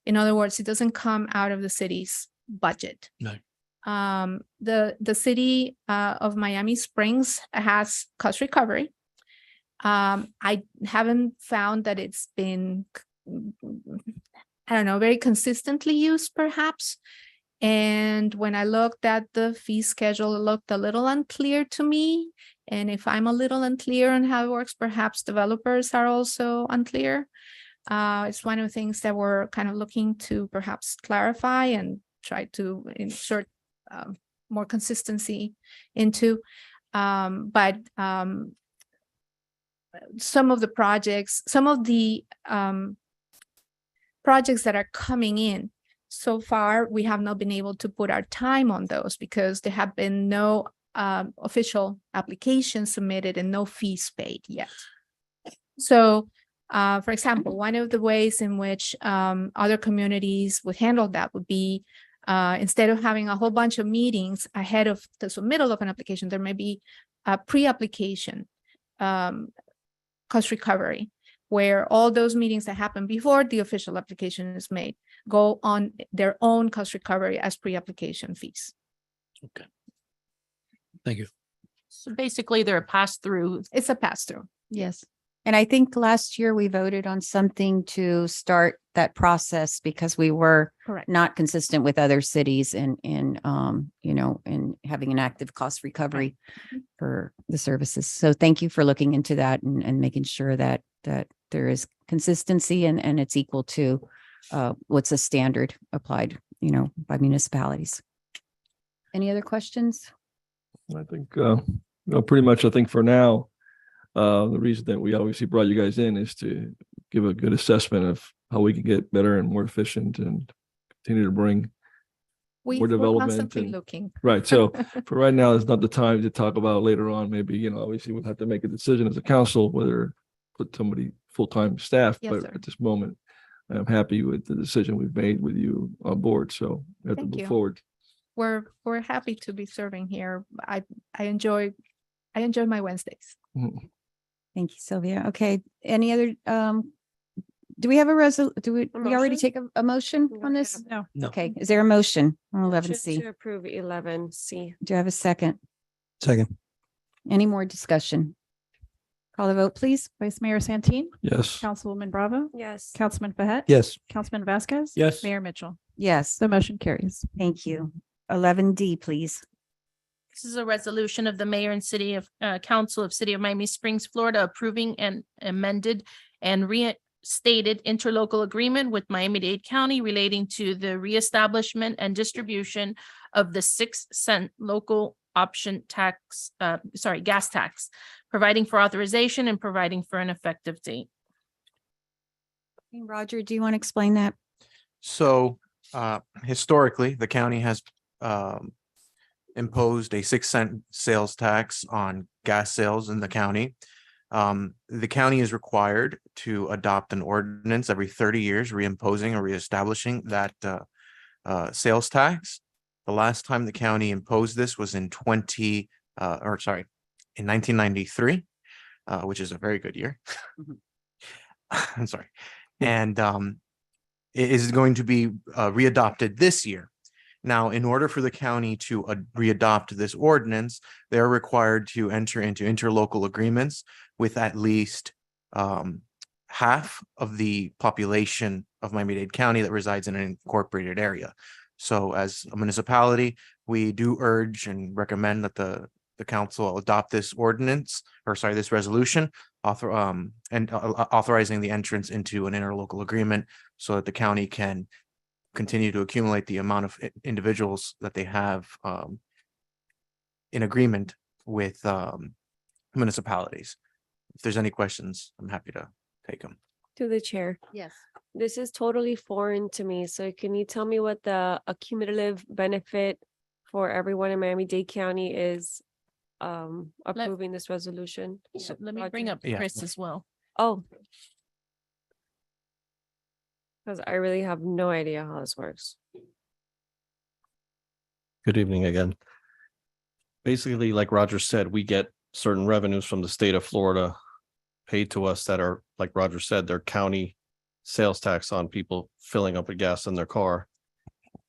In other words, it doesn't come out of the city's budget. No. The city of Miami Springs has cost recovery. I haven't found that it's been, I don't know, very consistently used perhaps. And when I looked at the fee schedule, it looked a little unclear to me. And if I'm a little unclear on how it works, perhaps developers are also unclear. It's one of the things that we're kind of looking to perhaps clarify and try to insert more consistency into. But some of the projects, projects that are coming in, so far, we have not been able to put our time on those because there have been no official applications submitted and no fees paid yet. So, for example, one of the ways in which other communities would handle that would be instead of having a whole bunch of meetings ahead of the submittal of an application, there may be a pre-application cost recovery, where all those meetings that happen before the official application is made go on their own cost recovery as pre-application fees. okay. Thank you. So basically, they're a pass-through. It's a pass-through. Yes. And I think last year we voted on something to start that process because we were Correct. not consistent with other cities in having an active cost recovery for the services. So thank you for looking into that and making sure that there is consistency and it's equal to what's a standard applied, by municipalities. Any other questions? I think, pretty much, I think for now, the reason that we obviously brought you guys in is to give a good assessment of how we can get better and more efficient and continue to bring more We're development. constantly And, looking. right. So for right now, it's not the time to talk about later on. Maybe, obviously we'll have to make a decision as a council, whether put somebody full-time staff, Yes, but sir. at this moment, I'm happy with the decision we've made with you on board. So we have to Thank move you. forward. We're happy to be serving here. I enjoy my Wednesdays. Mhm. Thank you, Sylvia. Okay, any other, do we have we already motion? take a motion We on don't this? have- No. No. Okay, is there a motion on eleven Motion C? To approve 11C. Do I have a second? Second. Any more discussion? Call the vote, please. Vice Mayor Santin, Yes. Councilwoman Bravo, Yes. Councilman Behet. Yes. Councilman Vasquez. Yes. Mayor Mitchell. Yes, The motion carries. thank you. 11D, please. This is a resolution of the mayor and city of council of City of Miami Springs, Florida, approving an amended and reinstated interlocal agreement with Miami-Dade County relating to the reestablishment and distribution of the 6-cent local option tax, gas tax, providing for authorization and providing for an effective date. Roger, do you want to explain that? So historically, the county has imposed a 6-cent sales tax on gas sales in the county. The county is required to adopt an ordinance every 30 years, reimposing or reestablishing that sales tax. The last time the county imposed this was in 1993, which is a very good year. I'm sorry. And it is going to be readopted this year. Now, in order for the county to readopt this ordinance, they're required to enter into interlocal agreements with at least half of the population of Miami-Dade County that resides in an incorporated area. So as a municipality, we do urge and recommend that the council adopt this ordinance, or sorry, this resolution, authorizing the entrance into an interlocal agreement so that the county can continue to accumulate the amount of individuals that they have in agreement with municipalities. If there's any questions, I'm happy to take them. To the chair. Yes. This is totally foreign to me. So can you tell me what the accumulative benefit for everyone in Miami-Dade County is approving this resolution? Let me bring up Yeah. Chris as well. Oh. Because I really have no idea how this works. Good evening again. Basically, like Roger said, we get certain revenues from the state of Florida paid to us that are, like Roger said, they're county sales tax on people filling up with gas in their car.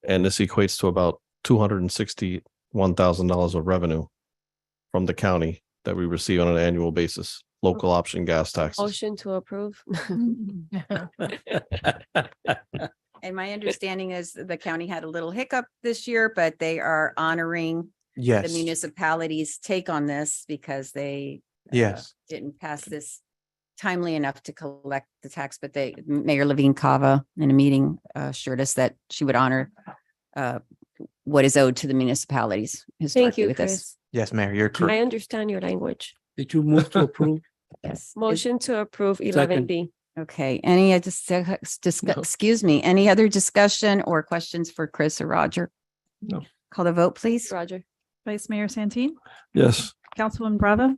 And this equates to about $261,000 of revenue from the county that we receive on an annual basis, local option gas taxes. Motion to approve. And my understanding is the county had a little hiccup this year, but they are honoring the Yes, municipalities' take on this because they yes. didn't pass this timely enough to collect the tax, but Mayor Levine Cava in a meeting assured us that she would honor what is owed to the municipalities Thank historically you, with this. Chris. Yes, Mayor, you're correct. I understand your language. Did you move to approve? Yes. Motion to approve 11B. Okay, any, excuse me, any other discussion or questions for Chris or Roger? No. Call the vote, please. Roger. Vice Mayor Santin, Yes. Councilwoman Bravo,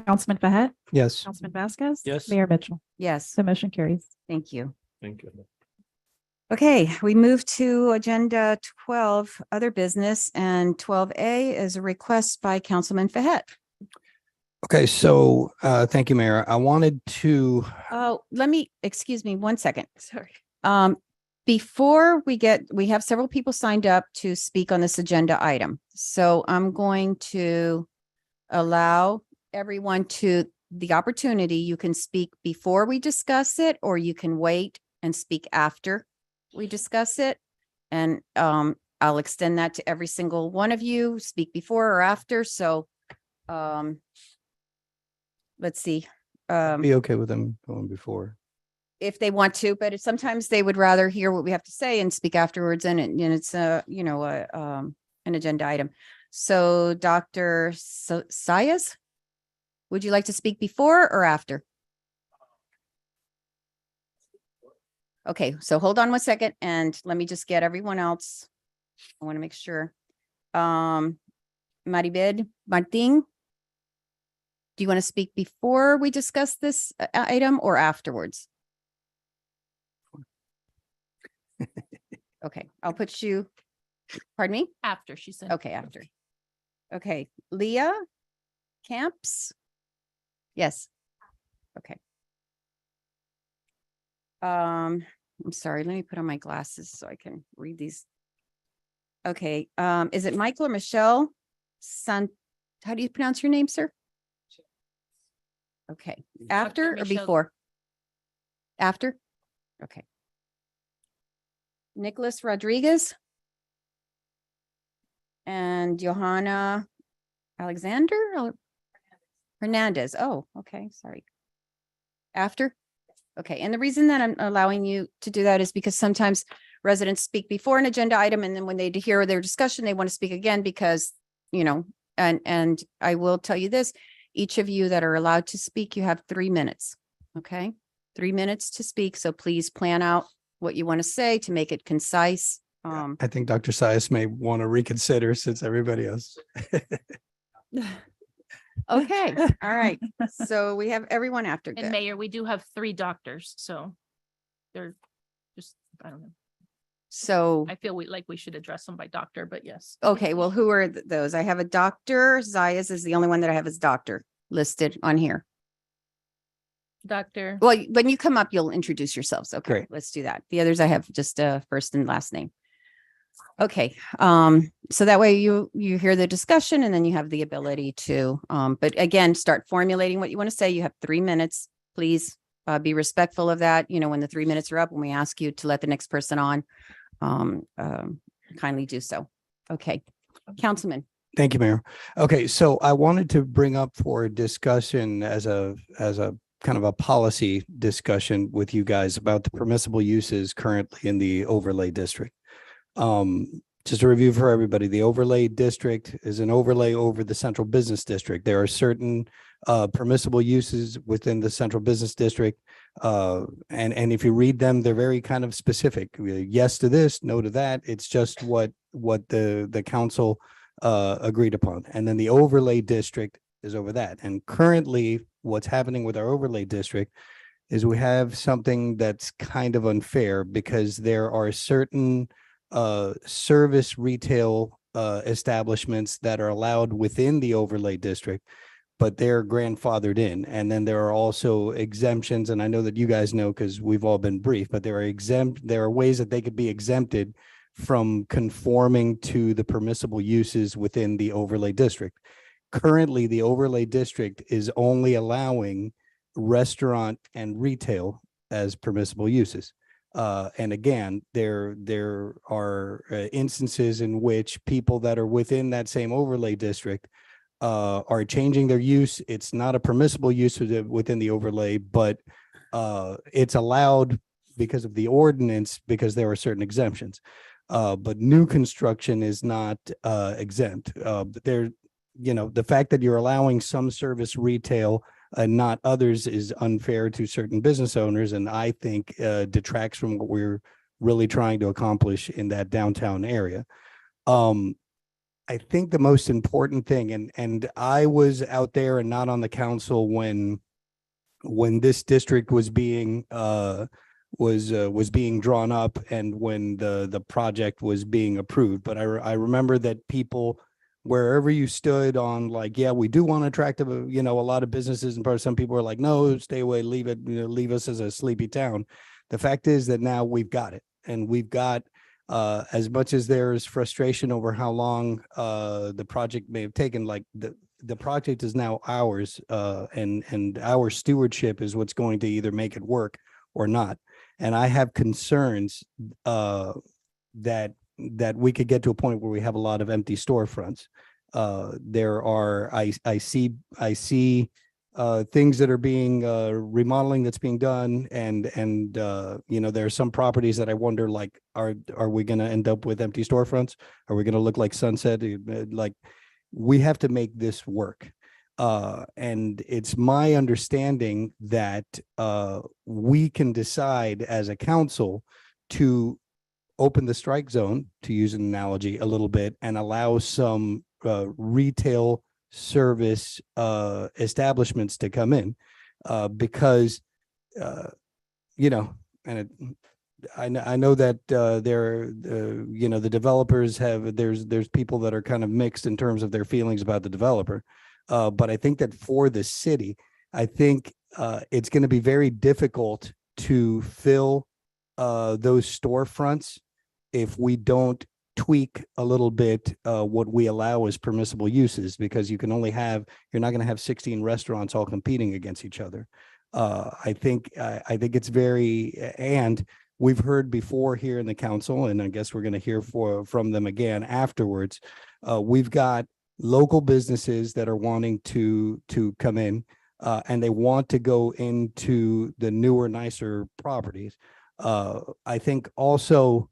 Councilman Behet, Yes. Councilman Vasquez. Yes. Mayor Mitchell. Yes, The motion carries. thank you. Thank you. Okay, we move to agenda 12, other business, and 12A is a request by Councilman Fahet. Okay, so thank you, Mayor. I wanted to, Oh, excuse me, 1 second. Sorry. Before we have several people signed up to speak on this agenda item. So I'm going to allow everyone the opportunity. You can speak before we discuss it, or you can wait and speak after we discuss it. And I'll extend that to every single one of you, speak before or after. So let's see. be okay with them going before. If they want to, but sometimes they would rather hear what we have to say and speak afterwards. And it's an agenda item. So Dr. Sayas, would you like to speak before or after? Okay, so hold on 1 second and let me just get everyone else. I want to make sure. Maribel Martin, do you want to speak before we discuss this item or afterwards? Okay, I'll put you, pardon me? After, she said. Okay, after. Okay, Leah Camps? Yes. Okay. I'm sorry, let me put on my glasses so I can read these. Okay, is it Michael or Michelle? How do you pronounce your name, sir? Okay, after or Michelle. before? After? Okay. Nicholas Rodriguez. And Johanna Alexander or Hernandez. Oh, okay, sorry. After? Okay, and the reason that I'm allowing you to do that is because sometimes residents speak before an agenda item, and then when they hear their discussion, they want to speak again because, and I will tell you this, each of you that are allowed to speak, you have 3 minutes, okay? 3 minutes to speak, so please plan out what you want to say to make it concise. I think Dr. Sayas may want to reconsider since everybody else. Okay, all right. So we have everyone after. And Good. Mayor, we do have 3 doctors, so they're just, I don't know. So, I feel we should address them by doctor, but yes. okay, well, who are those? I have a doctor. Zayas is the only one that I have as doctor listed on here. Doctor, Well, when you come up, you'll introduce yourselves. Okay, Great. let's do that. The others I have just a first and last name. Okay, so that way you hear the discussion and then you have the ability to, but again, start formulating what you want to say. You have 3 minutes. Please be respectful of that. You know, when the 3 minutes are up, when we ask you to let the next person on, kindly do so. Okay, Councilman. Thank you, Mayor. Okay, so I wanted to bring up for discussion as a kind of a policy discussion with you guys about the permissible uses currently in the overlay district. Just a review for everybody, the overlay district is an overlay over the central business district. There are certain permissible uses within the central business district. And if you read them, they're very kind of specific. Yes to this, no to that. It's just what the council agreed upon. And then the overlay district is over that. And currently what's happening with our overlay district is we have something that's kind of unfair because there are certain service retail establishments that are allowed within the overlay district, but they're grandfathered in. And then there are also exemptions. And I know that you guys know because we've all been briefed, but there are ways that they could be exempted from conforming to the permissible uses within the overlay district. Currently, the overlay district is only allowing restaurant and retail as permissible uses. And again, there are instances in which people that are within that same overlay district are changing their use. It's not a permissible use within the overlay, but it's allowed because of the ordinance because there are certain exemptions. But new construction is not exempt. The fact that you're allowing some service retail and not others is unfair to certain business owners, and I think detracts from what we're really trying to accomplish in that downtown area. I think the most important thing, and I was out there and not on the council when this district was being drawn up and when the project was being approved, but I remember that people, wherever you stood on like, yeah, we do want to attract a lot of businesses, and some people are like, no, stay away, leave it, leave us as a sleepy town. The fact is that now we've got it, and we've got as much as there's frustration over how long the project may have taken, like the project is now ours, and our stewardship is what's going to either make it work or not. And I have concerns that we could get to a point where we have a lot of empty storefronts. I see things that are being remodeling that's being done, and there are some properties that I wonder, like, are we going to end up with empty storefronts? Are we going to look like Sunset? Like, we have to make this work. And it's my understanding that we can decide as a council to open the strike zone, to use an analogy a little bit, and allow some retail service establishments to come in because I know that the developers there's people that are kind of mixed in terms of their feelings about the developer, but I think that for the city, I think it's going to be very difficult to fill those storefronts if we don't tweak a little bit what we allow as permissible uses, because you're not going to have 16 restaurants all competing against each other. I think it's and we've heard before here in the council, and I guess we're going to hear from them again afterwards. We've got local businesses that are wanting to come in, and they want to go into the newer, nicer properties. I think also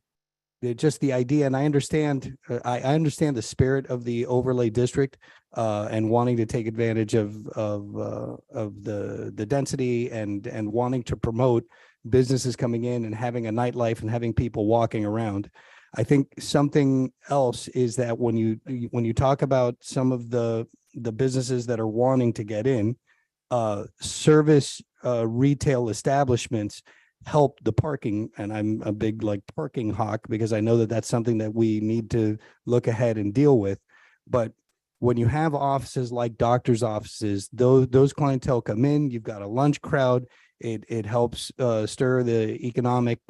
just the idea, and I understand the spirit of the overlay district and wanting to take advantage of the density and wanting to promote businesses coming in and having a nightlife and having people walking around. I think something else is that when you talk about some of the businesses that are wanting to get in, service retail establishments help the parking, and I'm a big parking hawk because I know that that's something that we need to look ahead and deal with. But when you have offices like doctors' offices, those clientele come in, you've got a lunch crowd, it helps stir the economic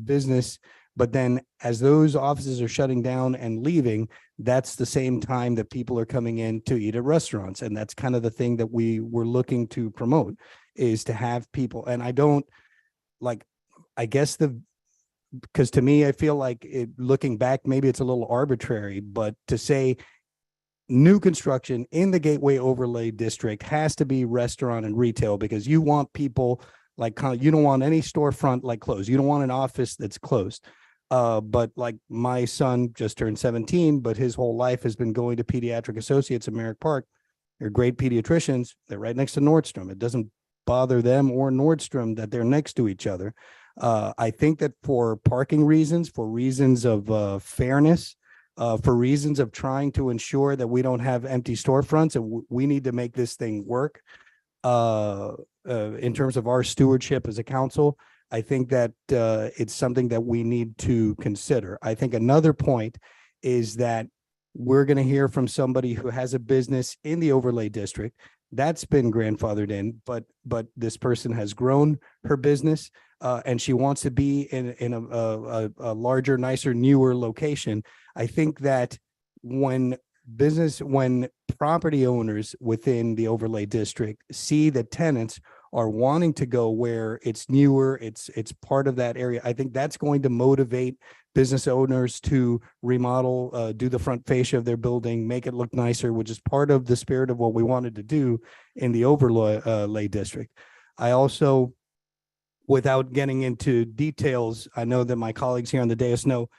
business. But then as those offices are shutting down and leaving, that's the same time that people are coming in to eat at restaurants. And that's kind of the thing that we were looking to promote. is to have people, and I don't like, I guess because to me, I feel like looking back, maybe it's a little arbitrary, but to say new construction in the Gateway Overlay District has to be restaurant and retail, because you want people like, you don't want any storefront like closed. You don't want an office that's closed. But like my son just turned 17, but his whole life has been going to Pediatric Associates in Merrick Park. They're great pediatricians. They're right next to Nordstrom. It doesn't bother them or Nordstrom that they're next to each other. I think that for parking reasons, for reasons of fairness, for reasons of trying to ensure that we don't have empty storefronts, and we need to make this thing work in terms of our stewardship as a council. I think that it's something that we need to consider. I think another point is that we're going to hear from somebody who has a business in the overlay district that's been grandfathered in, but this person has grown her business and she wants to be in a larger, nicer, newer location. I think that when property owners within the overlay district see that tenants are wanting to go where it's newer, it's part of that area, I think that's going to motivate business owners to remodel, do the front fascia of their building, make it look nicer, which is part of the spirit of what we wanted to do in the overlay district. I also, without getting into details, I know that my colleagues here on the dais know,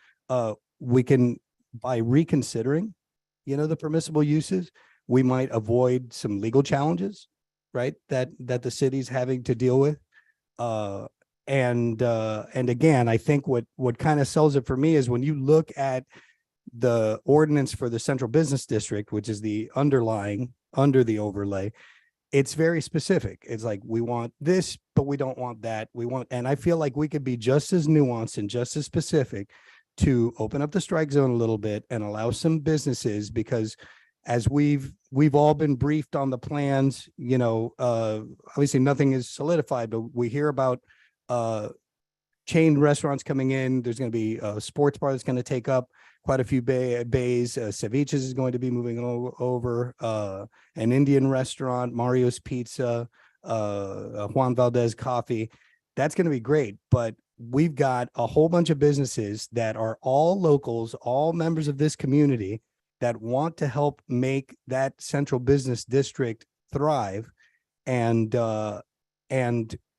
we can, by reconsidering, the permissible uses, we might avoid some legal challenges, right? That the city's having to deal with. And again, I think what kind of sells it for me is when you look at the ordinance for the central business district, which is the underlying under the overlay, it's very specific. It's like, we want this, but we don't want that. And I feel like we could be just as nuanced and just as specific to open up the strike zone a little bit and allow some businesses, because as we've all been briefed on the plans, obviously nothing is solidified, but we hear about chain restaurants coming in. There's going to be a sports bar that's going to take up quite a few bays. Ceviches is going to be moving over, an Indian restaurant, Mario's Pizza, Juan Valdez Coffee. That's going to be great. But we've got a whole bunch of businesses that are all locals, all members of this community that want to help make that central business district thrive. And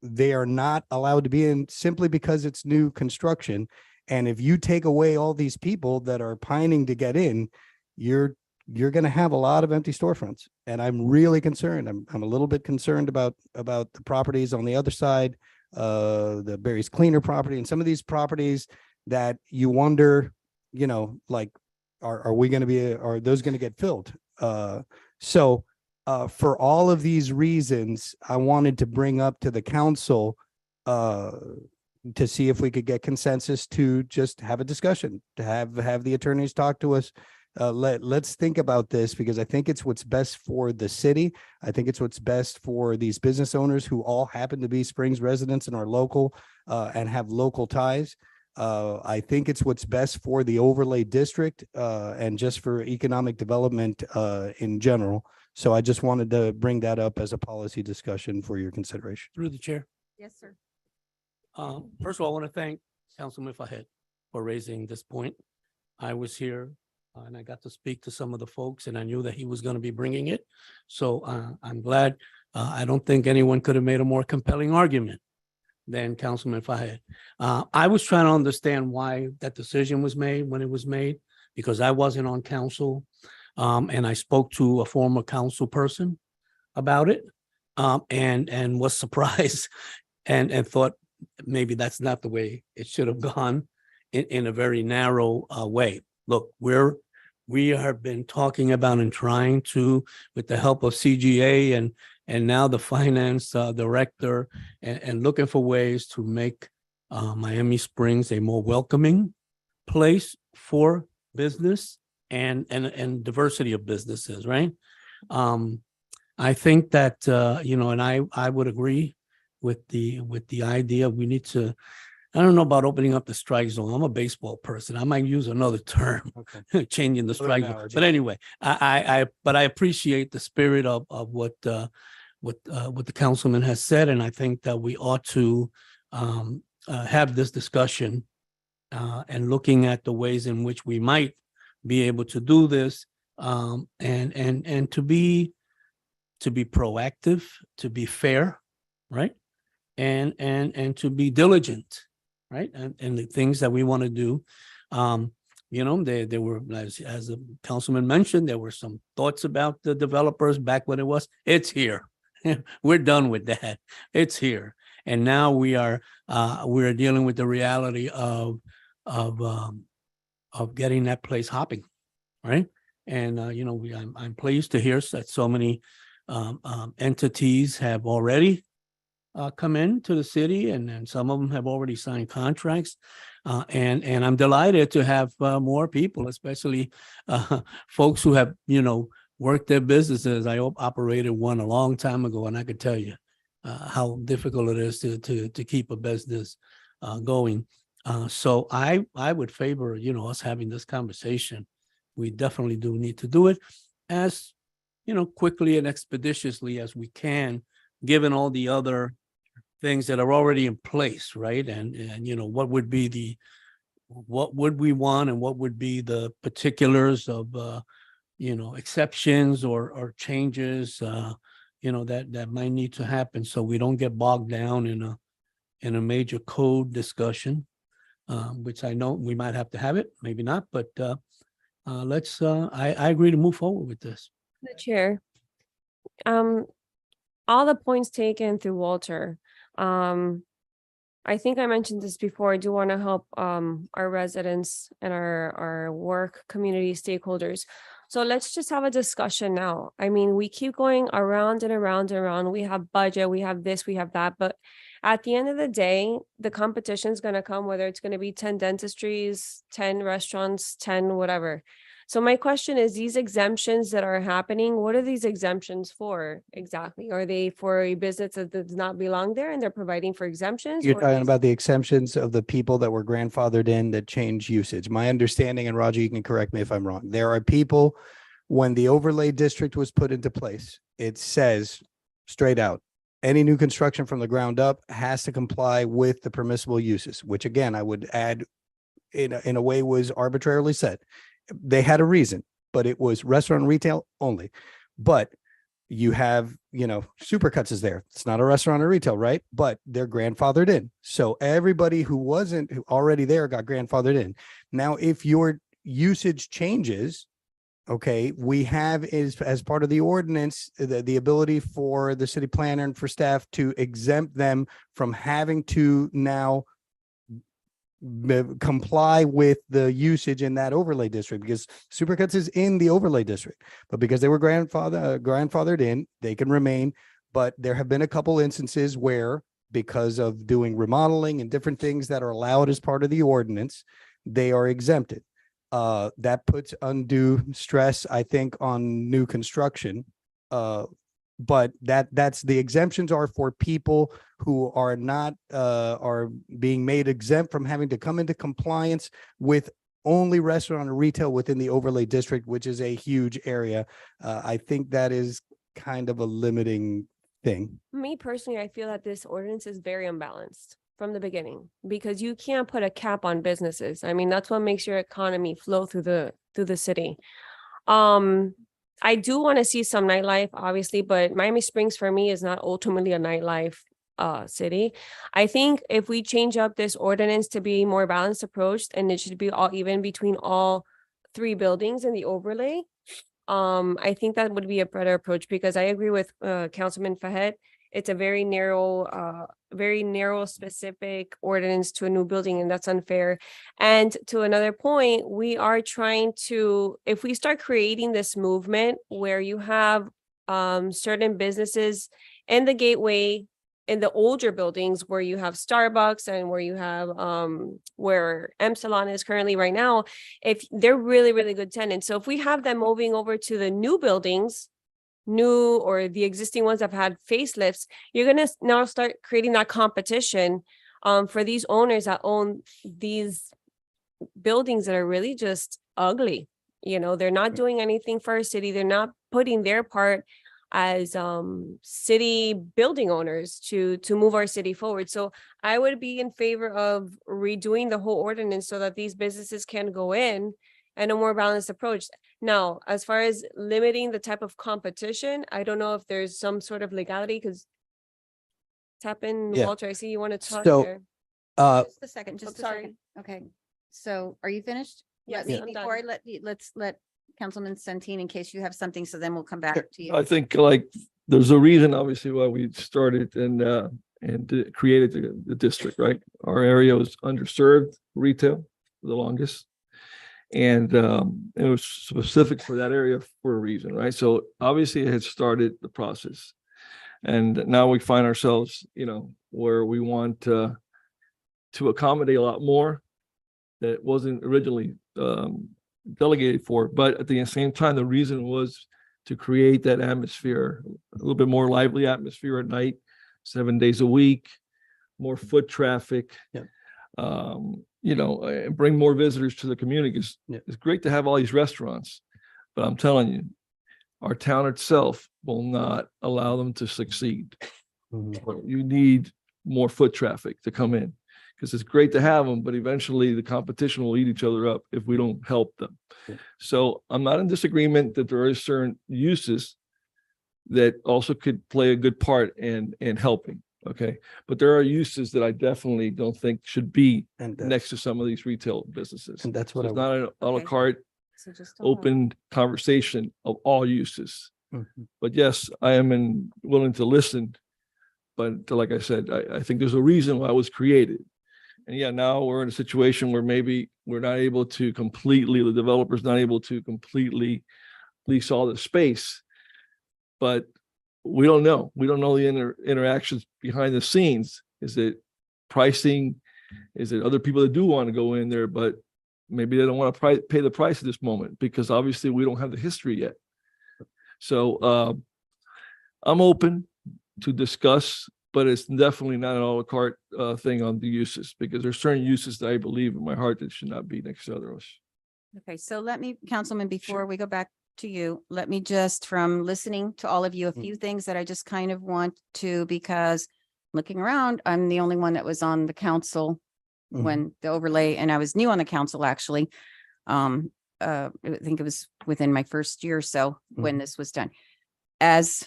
they are not allowed to be in simply because it's new construction. And if you take away all these people that are pining to get in, you're going to have a lot of empty storefronts. And I'm really concerned. I'm a little bit concerned about the properties on the other side, the Barry's Cleaner property, and some of these properties that you wonder, like, are those going to get filled? So for all of these reasons, I wanted to bring up to the council to see if we could get consensus to just have a discussion, to have the attorneys talk to us. Let's think about this, because I think it's what's best for the city. I think it's what's best for these business owners who all happen to be Springs residents and are local and have local ties. I think it's what's best for the overlay district and just for economic development in general. So I just wanted to bring that up as a policy discussion for your consideration. Through the chair. Yes, sir. First of all, I want to thank Councilman Fahed for raising this point. I was here and I got to speak to some of the folks, and I knew that he was going to be bringing it. So I'm glad. I don't think anyone could have made a more compelling argument than Councilman Fahed. I was trying to understand why that decision was made when it was made, because I wasn't on council. And I spoke to a former council person about it and was surprised and thought maybe that's not the way it should have gone in a very narrow way. Look, we have been talking about and trying to, with the help of CGA and now the finance director, and looking for ways to make Miami Springs a more welcoming place for business and diversity of businesses, right? I think that and I would agree with the idea we need to. I don't know about opening up the strike zone. I'm a baseball person. I might use another term, changing the strike zone. But anyway, I appreciate the spirit of what what the councilman has said, and I think that we ought to have this discussion and looking at the ways in which we might be able to do this, and to be proactive, to be fair, right? And to be diligent, right? And the things that we want to do. There were, as the councilman mentioned, there were some thoughts about the developers back when it's here. We're done with that. It's here. And now we're dealing with the reality of getting that place hopping, right? And I'm pleased to hear that so many entities have already come into the city, and some of them have already signed contracts. And I'm delighted to have more people, especially folks who have, worked their businesses. I operated one a long time ago, and I could tell you how difficult it is to keep a business going. So I would favor, us having this conversation. We definitely do need to do it as, quickly and expeditiously as we can, given all the other things that are already in place, right? And what would we want, and what would be the particulars of exceptions or changes that might need to happen, so we don't get bogged down in a major code discussion, which I know we might have to have it, maybe not, but I agree to move forward with this. The chair. All the points taken through Walter. I think I mentioned this before. I do want to help our residents and our work community stakeholders. So let's just have a discussion now. I mean, we keep going around and around and around. We have budget, we have this, we have that. But at the end of the day, the competition is going to come, whether it's going to be 10 dentistries, 10 restaurants, 10 whatever. So my question is, these exemptions that are happening, what are these exemptions for exactly? Are they for a business that does not belong there and they're providing for exemptions? You're Or talking is- about the exemptions of the people that were grandfathered in that change usage. My understanding, and Roger, you can correct me if I'm wrong. There are people, when the overlay district was put into place, it says straight out, any new construction from the ground up has to comply with the permissible uses, which again, I would add in a way was arbitrarily set. They had a reason, but it was restaurant and retail only. But you have, Supercuts is there. It's not a restaurant or retail, right? But they're grandfathered in. So everybody who wasn't already there got grandfathered in. Now, if your usage changes, okay, we have as part of the ordinance, the ability for the city planner and for staff to exempt them from having to now comply with the usage in that overlay district, because Supercuts is in the overlay district, but because they were grandfathered in, they can remain. But there have been a couple instances where, because of doing remodeling and different things that are allowed as part of the ordinance, they are exempted. That puts undue stress, I think, on new construction. But that's the exemptions are for people who are not are being made exempt from having to come into compliance with only restaurant or retail within the overlay district, which is a huge area. I think that is kind of a limiting thing. Me personally, I feel that this ordinance is very unbalanced from the beginning, because you can't put a cap on businesses. I mean, that's what makes your economy flow through the city. I do want to see some nightlife, obviously, but Miami Springs for me is not ultimately a nightlife city. I think if we change up this ordinance to be more balanced approach, and it should be all even between all three buildings in the overlay, I think that would be a better approach, because I agree with Councilman Fahet. It's a very narrow specific ordinance to a new building, and that's unfair. And to another point, we are trying to, if we start creating this movement where you have certain businesses in the gateway, in the older buildings where you have Starbucks and where you have where M Salon is currently right now, if they're really, really good tenants. So if we have them moving over to the new buildings, or the existing ones that have had facelifts, you're going to now start creating that competition for these owners that own these buildings that are really just ugly. They're not doing anything for our city. They're not putting their part. as city building owners to move our city forward. So I would be in favor of redoing the whole ordinance so that these businesses can go in and a more balanced approach. Now, as far as limiting the type of competition, I don't know if there's some sort of legality, because tap in, Yeah. Walter, I see you want to talk So, there. Just a second, just a sorry. second. Okay, so are you finished? Yes, Let me- I'm Before I done. let's let Councilman Santeen, in case you have something, so then we'll come back to you. I think like there's a reason obviously why we started and created the district, right? Our area was underserved retail for the longest. And it was specific for that area for a reason, right? So obviously it had started the process. And now we find ourselves, where we want to accommodate a lot more that wasn't originally delegated for. But at the same time, the reason was to create that atmosphere, a little bit more lively atmosphere at night, 7 days a week, more foot traffic. Yeah. And bring more visitors to the community. It's great to have all these restaurants, but I'm telling you, our town itself will not allow them to succeed. You need more foot traffic to come in, because it's great to have them, but eventually the competition will eat each other up if we don't help them. Yeah. So I'm not in disagreement that there are certain uses that also could play a good part in helping. Okay, but there are uses that I definitely don't think should be And next to some of these retail businesses. and that's So what I it's not an a la Okay. carte, So just hold on. open conversation of all uses. Mhm. But yes, I am willing to listen. But like I said, I think there's a reason why it was created. And yeah, now we're in a situation where maybe we're not able to completely, the developer's not able to completely lease all the space. But we don't know. We don't know the interactions behind the scenes. Is it pricing? Is it other people that do want to go in there, but maybe they don't want to pay the price at this moment because obviously we don't have the history yet. So I'm open to discuss, but it's definitely not an a la carte thing on the uses, because there's certain uses that I believe in my heart that should not be next to others. Okay, so let me, Councilman, before we go back to you, let me just, from listening to all of you, a few things that I just kind of want to, because looking around, I'm the only one that was on the council when the overlay, and I was new on the council, actually. I think it was within my first year or so when this was done. And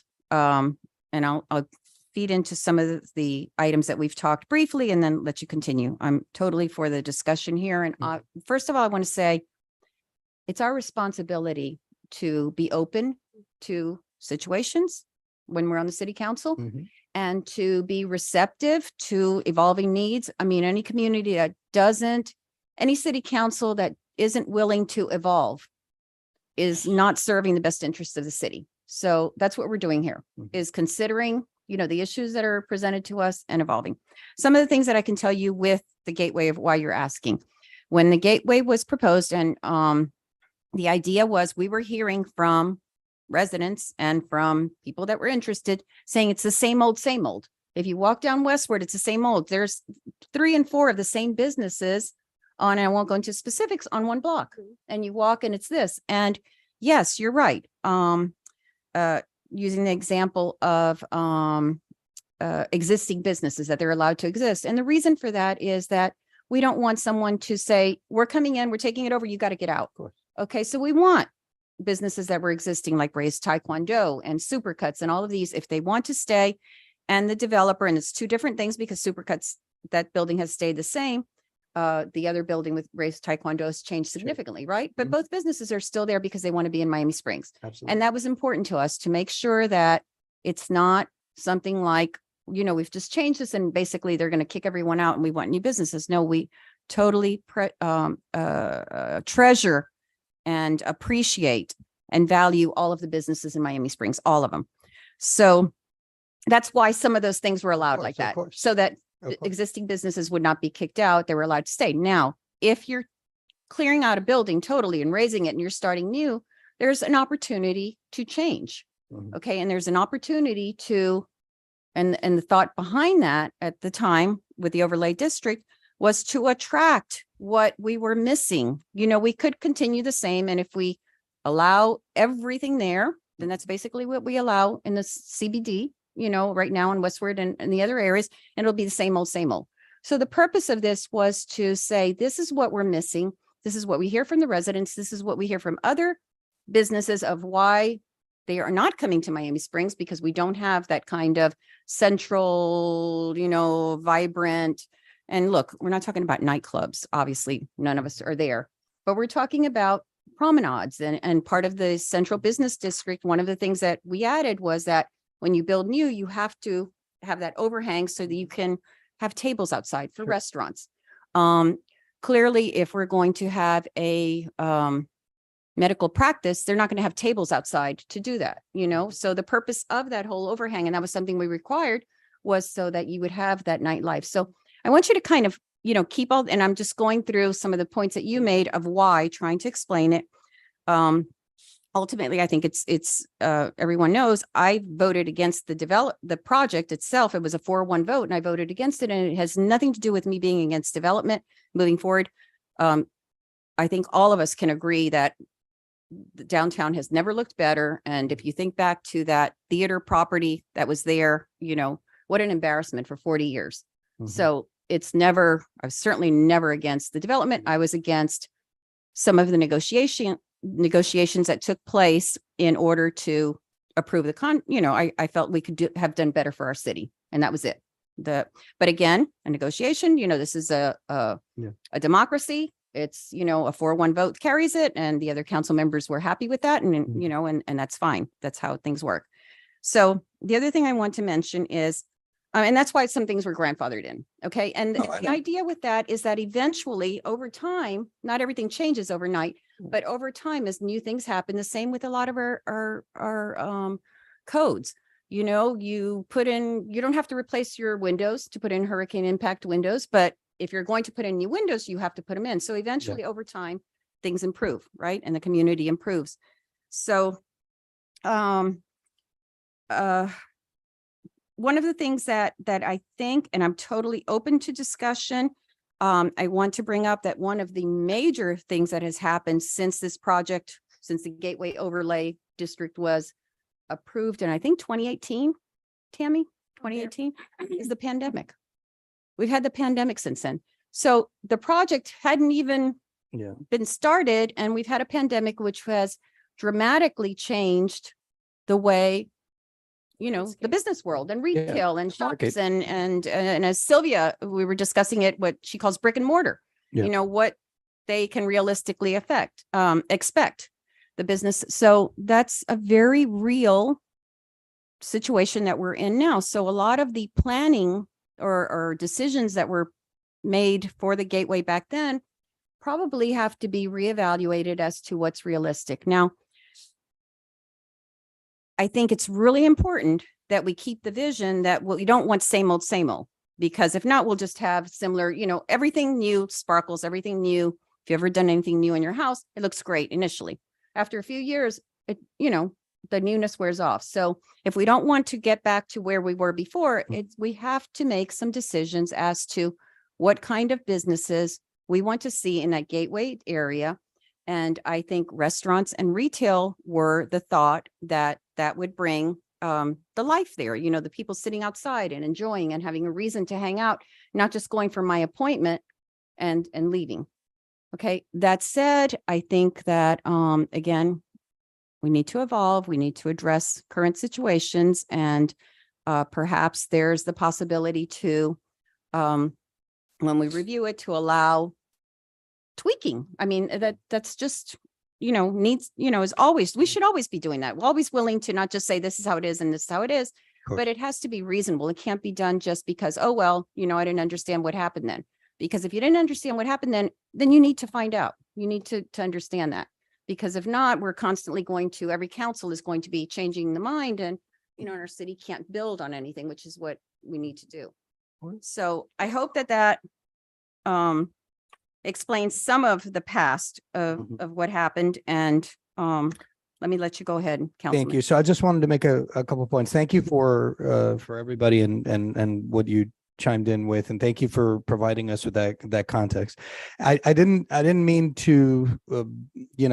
I'll feed into some of the items that we've talked briefly and then let you continue. I'm totally for the discussion here. And first of all, I want to say it's our responsibility to be open to situations when we're on the city council and to be receptive to evolving needs. I mean, any community that doesn't, any city council that isn't willing to evolve is not serving the best interests of the city. So that's what we're doing here, is considering, the issues that are presented to us and evolving. Some of the things that I can tell you with the gateway of why you're asking. When the gateway was proposed, and the idea was, we were hearing from residents and from people that were interested saying it's the same old, same old. If you walk down Westward, it's the same old. There's 3 and 4 of the same businesses on, and I won't go into specifics, on one block. And you walk and it's this. And yes, you're right. Using the example of existing businesses, that they're allowed to exist. And the reason for that is that we don't want someone to say, we're coming in, we're taking it over, you got to get out. Okay, so we want businesses that were existing, like Ray's Taekwondo and Supercuts and all of these, if they want to stay, and the developer, and it's 2 different things, because Supercuts, that building has stayed the same. The other building with Ray's Taekwondo has changed significantly, right? But both businesses are still there because they want to be in Miami Springs. Absolutely. And that was important to us, to make sure that it's not something like, we've just changed this and basically they're going to kick everyone out and we want new businesses. No, we totally treasure and appreciate and value all of the businesses in Miami Springs, all of them. So that's why some of those things were allowed like that, so that existing businesses would not be kicked out. They were allowed to stay. Now, if you're clearing out a building totally and raising it and you're starting new, there's an opportunity to change. Okay. And there's an opportunity to, and the thought behind that at the time with the overlay district was to attract what we were missing. We could continue the same. And if we allow everything there, then that's basically what we allow in the CBD, you know, right now in Westward and the other areas, and it'll be the same old, same old. So the purpose of this was to say, this is what we're missing. This is what we hear from the residents. This is what we hear from other businesses of why they are not coming to Miami Springs, because we don't have that kind of central, you know, vibrant. And look, we're not talking about nightclubs. Obviously, none of us are there, but we're talking about promenades and part of the central business district. One of the things that we added was that when you build new, you have to have that overhang so that you can have tables outside for restaurants. Clearly, if we're going to have a medical practice, they're not going to have tables outside to do that, you know? So the purpose of that whole overhang, and that was something we required, was so that you would have that nightlife. So I want you to kind of, you know, keep all, and I'm just going through some of the points that you made of why, trying to explain it. Ultimately, I think it's everyone knows I voted against the project itself. It was a 4-1 vote, and I voted against it, and it has nothing to do with me being against development moving forward. I think all of us can agree that the downtown has never looked better. And if you think back to that theater property that was there, you know, what an embarrassment for 40 years. So it's never, I was certainly never against the development. I was against some of the negotiations that took place in order to approve the you know, I felt we could have done better for our city, and that was it. But again, a negotiation, you know, this is a democracy. It's, you know, a 4-1 vote carries it, and the other council members were happy with that. And, you know, and that's fine. That's how things work. So the other thing I want to mention is, and that's why some things were grandfathered in. Okay. And the idea with that is that eventually over time, not everything changes overnight, but over time, as new things happen, the same with a lot of our codes. You know, you don't have to replace your windows to put in hurricane impact windows, but if you're going to put in new windows, you have to put them in. So eventually over time, things improve, right? And the community improves. So, one of the things that I think, and I'm totally open to discussion, I want to bring up that one of the major things that has happened since this project, since the Gateway Overlay District was approved in, I think, 2018, Tammy, 2018, is the pandemic. We've had the pandemic since then. So the project hadn't even been started, and we've had a pandemic, which has dramatically changed the way, you know, the business world and retail and shops and as Sylvia, we were discussing it, what she calls brick and mortar, you know, what they can realistically expect the business. So that's a very real situation that we're in now. So a lot of the planning or decisions that were made for the Gateway back then probably have to be reevaluated as to what's realistic. Now, I think it's really important that we keep the vision that we don't want same old, because if not, we'll just have similar, you know, everything new sparkles, everything new. If you've ever done anything new in your house, it looks great initially. After a few years, you know, the newness wears off. So if we don't want to get back to where we were before, we have to make some decisions as to what kind of businesses we want to see in that Gateway area. And I think restaurants and retail were the thought that would bring the life there, you know, the people sitting outside and enjoying and having a reason to hang out, not just going for my appointment and leaving. Okay. That said, I think that, again, we need to evolve. We need to address current situations, and perhaps there's the possibility to, when we review it, to allow tweaking. I mean, that's just, you know, needs, you know, we should always be doing that. We're always willing to not just say this is how it is and this is how it is, but it has to be reasonable. It can't be done just because, oh, well, you know, I didn't understand what happened then. Because if you didn't understand what happened then you need to find out. You need to understand that. Because if not, we're constantly every council is going to be changing the mind, and, you know, our city can't build on anything, which is what we need to do. So I hope that explains some of the past of what happened. And let me let you go ahead, Councilman. Thank you. So I just wanted to make a couple points. Thank you for everybody and what you chimed in with, and thank you for providing us with that context. I didn't mean to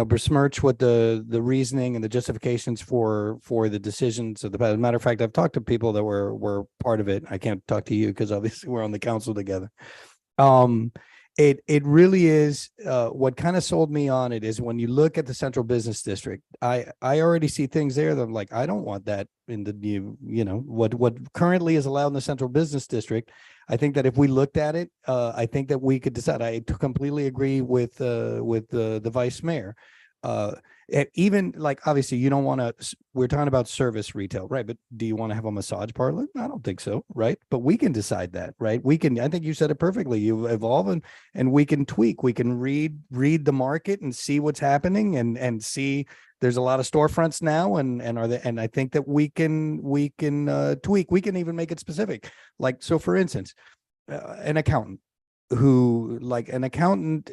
besmirch what the reasoning and the justifications for the decisions of the past. As a matter of fact, I've talked to people that were part of it. I can't talk to you because obviously we're on the council together. It really is what kind of sold me on it is when you look at the central business district, I already see things there that I'm like, I don't want that in the new, what currently is allowed in the central business district. I think that if we looked at it, I think that we could decide. I completely agree with the vice mayor. Even like, obviously you don't want to, we're talking about service retail, right? But do you want to have a massage parlor? I don't think so. Right. But we can decide that, right? We can, I think you said it perfectly. You evolve and we can tweak, we can read the market and see what's happening and see there's a lot of storefronts now and I think that we can tweak, we can even make it specific. Like, so for instance, an accountant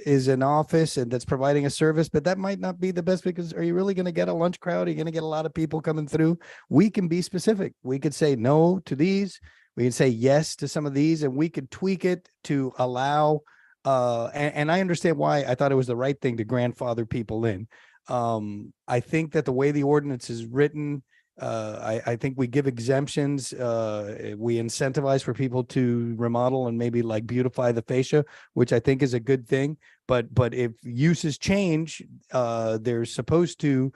is an office and that's providing a service, but that might not be the best because are you really going to get a lunch crowd? Are you going to get a lot of people coming through? We can be specific. We could say no to these. We can say yes to some of these, and we could tweak it to allow, and I understand why I thought it was the right thing to grandfather people in. I think that the way the ordinance is written, I think we give exemptions, we incentivize for people to remodel and maybe like beautify the fascia, which I think is a good thing. But if uses change, they're supposed to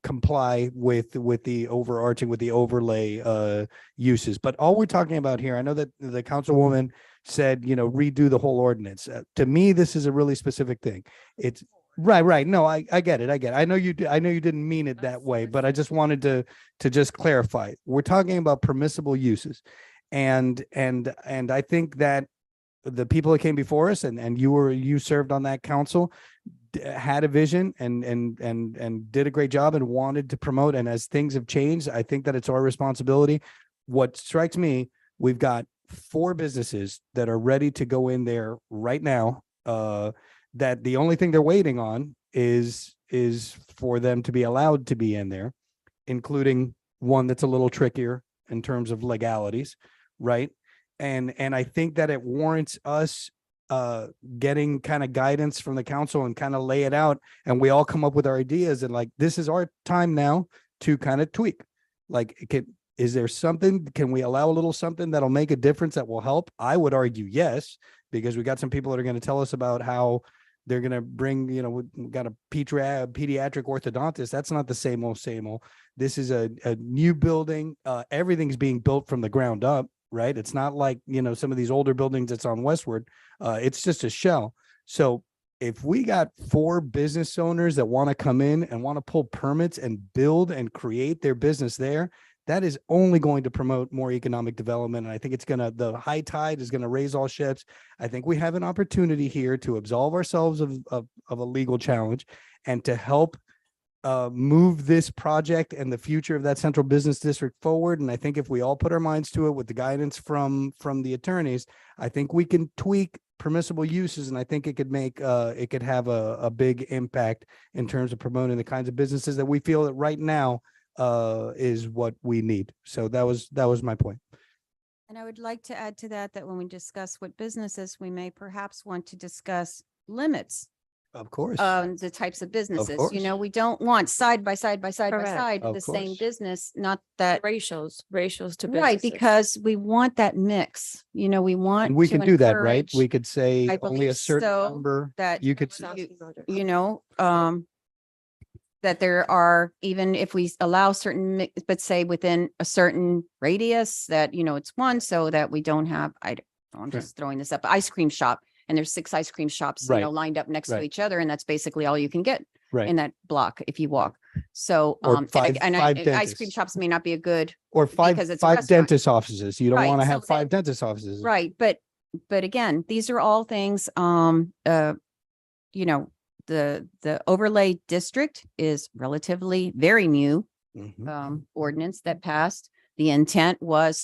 comply with the overarching, with the overlay uses. But all we're talking about here, I know that the councilwoman said, redo the whole ordinance. To me, this is a really specific thing. It's right. No, I get it. I know you didn't mean it that way, but I just wanted to just clarify. We're talking about permissible uses. And I think that the people that came before us and you served on that council had a vision and did a great job and wanted to promote. And as things have changed, I think that it's our responsibility. What strikes me, we've got 4 businesses that are ready to go in there right now. That the only thing they're waiting on is for them to be allowed to be in there, including one that's a little trickier in terms of legalities, right? And I think that it warrants us getting kind of guidance from the council and kind of lay it out, and we all come up with our ideas and like, this is our time now to kind of tweak. Like, is there something, can we allow a little something that'll make a difference that will help? I would argue yes, because we got some people that are going to tell us about how they're going to bring, we got a pediatric orthodontist. That's not the same old. This is a new building. Everything's being built from the ground up, right? It's not like, some of these older buildings that's on Westward. It's just a shell. So if we got 4 business owners that want to come in and want to pull permits and build and create their business there, that is only going to promote more economic development. And I think the high tide is going to raise all ships. I think we have an opportunity here to absolve ourselves of a legal challenge and to help move this project and the future of that central business district forward. And I think if we all put our minds to it with the guidance from the attorneys, I think we can tweak permissible uses. And I think it could make, it could have a big impact in terms of promoting the kinds of businesses that we feel that right now is what we need. So that was my point. And I would like to add to that when we discuss what businesses, we may perhaps want to discuss limits Of course. on the types of businesses. course. We don't want side by side Correct. Of the same course. business, not that. Ratios to businesses. Right, because we want that mix, we want. And we to can do that, right? encourage- We could say I only a believe certain so, number. that You could, that there are, even if we allow certain, but say within a certain radius that, it's one, so that we don't have, I'm just throwing this up, ice cream shop, and there's 6 ice cream shops, Right. lined up next to Right. each other, and that's basically all you can get right. in that block if you walk. So, Or and five ice cream dentists. shops may not be a good, Or five because it's a five restaurant. dentist offices. You don't Right, want to so have that- 5 dentist offices. right, but again, these are all things, the overlay district is relatively very new Mhm. ordinance that passed. The intent really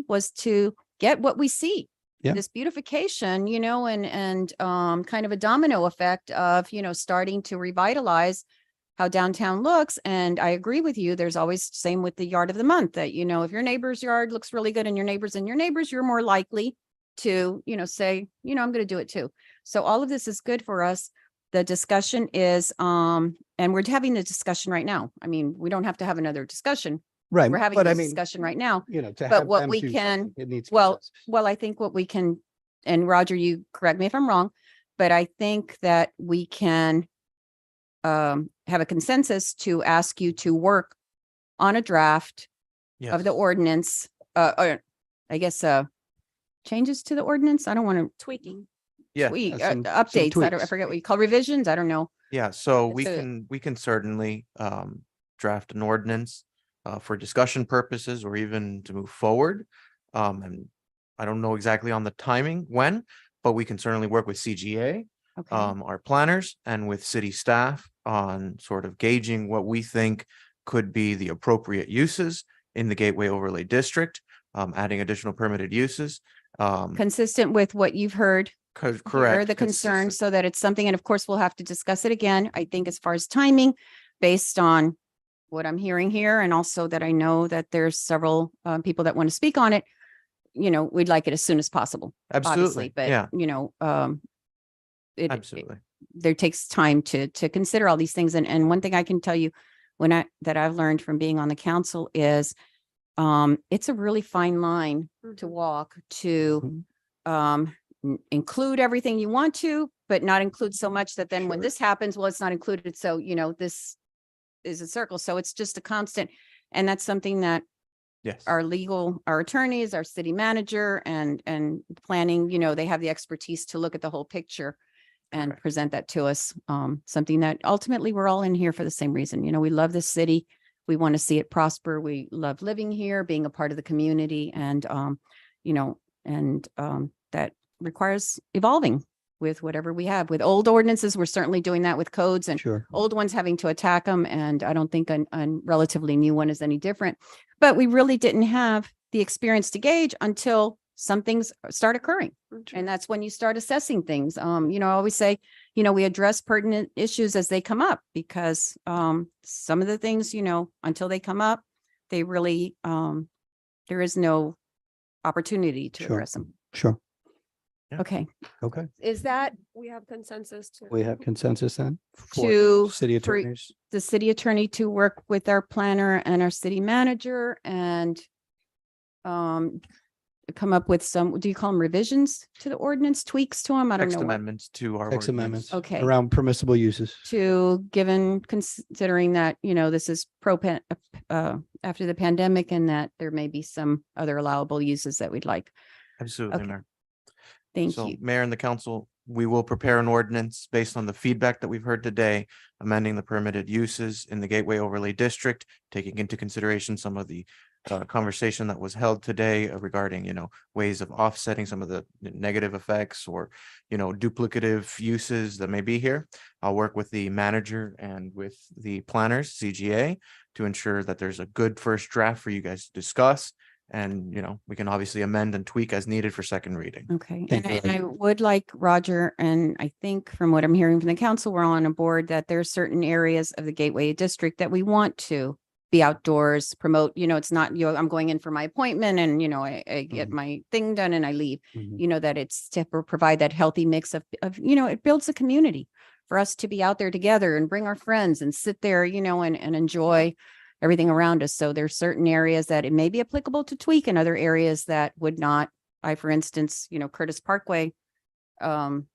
was to get what we see. Yeah. This beautification, and kind of a domino effect of, starting to revitalize how downtown looks. And I agree with you. There's always same with the yard of the month that, you know, if your neighbor's yard looks really good and your neighbors, you're more likely to, you know, say, you know, I'm going to do it too. So all of this is good for us. The discussion is, and we're having the discussion right now. I mean, we don't have to have another discussion. Right. We're having but I this mean, discussion right now. you know, to But have what them we do can, something, it needs. well, consensus. I think what we can, and Roger, you correct me if I'm wrong, but I think that we can have a consensus to ask you to work on a draft of the Yes. ordinance, or I guess, changes to the ordinance. I don't want to Tweaking. Yeah. tweak, some updates. I tweaks. forget what you call revisions. I don't know. Yeah, so So- we can certainly draft an ordinance for discussion purposes or even to move forward. And I don't know exactly on the timing when, but we can certainly work with CGA, Okay. our planners, and with city staff on sort of gauging what we think could be the appropriate uses in the Gateway Overlay District, adding additional permitted uses. Consistent with what you've heard. Correct. Hear the concerns consistent. so that it's something, and of course, we'll have to discuss it again. I think as far as timing, based on what I'm hearing here, and also that I know that there's several people that want to speak on it, you know, we'd like it as soon as possible. Absolutely, Obviously, but yeah. you know, Absolutely. there takes time to consider all these things. And one thing I can tell you that I've learned from being on the council is it's a really fine line to walk to include everything you want to, but not include so much that then when this happens, well, it's not included. So, you know, this is a circle. So it's just a constant. And that's something that Yes. our attorneys, our city manager and planning, you know, they have the expertise to look at the whole picture and Correct. present that to us. Something that ultimately we're all in here for the same reason. You know, we love this city. We want to see it prosper. We love living here, being a part of the community and, you know, and that requires evolving with whatever we have. With old ordinances, we're certainly doing that with codes and Sure. old ones having to attack them. And I don't think a relatively new one is any different. But we really didn't have the experience to gauge until some things start occurring. And that's when you start assessing things. You know, I always say, you know, we address pertinent issues as they come up because some of the things, you know, until they come up, they really, there is no opportunity to Sure. address them. Sure. Yeah. Okay. Okay. Is that We have consensus to. We have consensus then? to City for attorneys. the city attorney to work with our planner and our city manager and come up with some, do you call them revisions to the ordinance, tweaks to them? I don't Text know. what- amendments to our Text ordinance. amendments. Okay. Around permissible uses. To given considering that, you know, this is after the pandemic and that there may be some other allowable uses that we'd like. Absolutely, Okay. Mayor. Thank So you. Mayor and the council, we will prepare an ordinance based on the feedback that we've heard today, amending the permitted uses in the Gateway Overlay District, taking into consideration some of the conversation that was held today regarding, you know, ways of offsetting some of the negative effects or, you know, duplicative uses that may be here. I'll work with the manager and with the planners, CGA, to ensure that there's a good first draft for you guys to discuss. And, you know, we can obviously amend and tweak as needed for second reading. Okay, Thank and you, I would like Roger, and I think from what I'm hearing from the council, we're all on a board that there are certain areas of the Gateway District that we want to be outdoors, promote, you know, it's not, you know, I'm going in for my appointment and, you know, I get my thing done and I leave, Mhm. you know, that it's to provide that healthy mix of, you know, it builds a community for us to be out there together and bring our friends and sit there, you know, and enjoy everything around us. So there's certain areas that it may be applicable to tweak and other areas that would not. For instance, you know, Curtis Parkway, and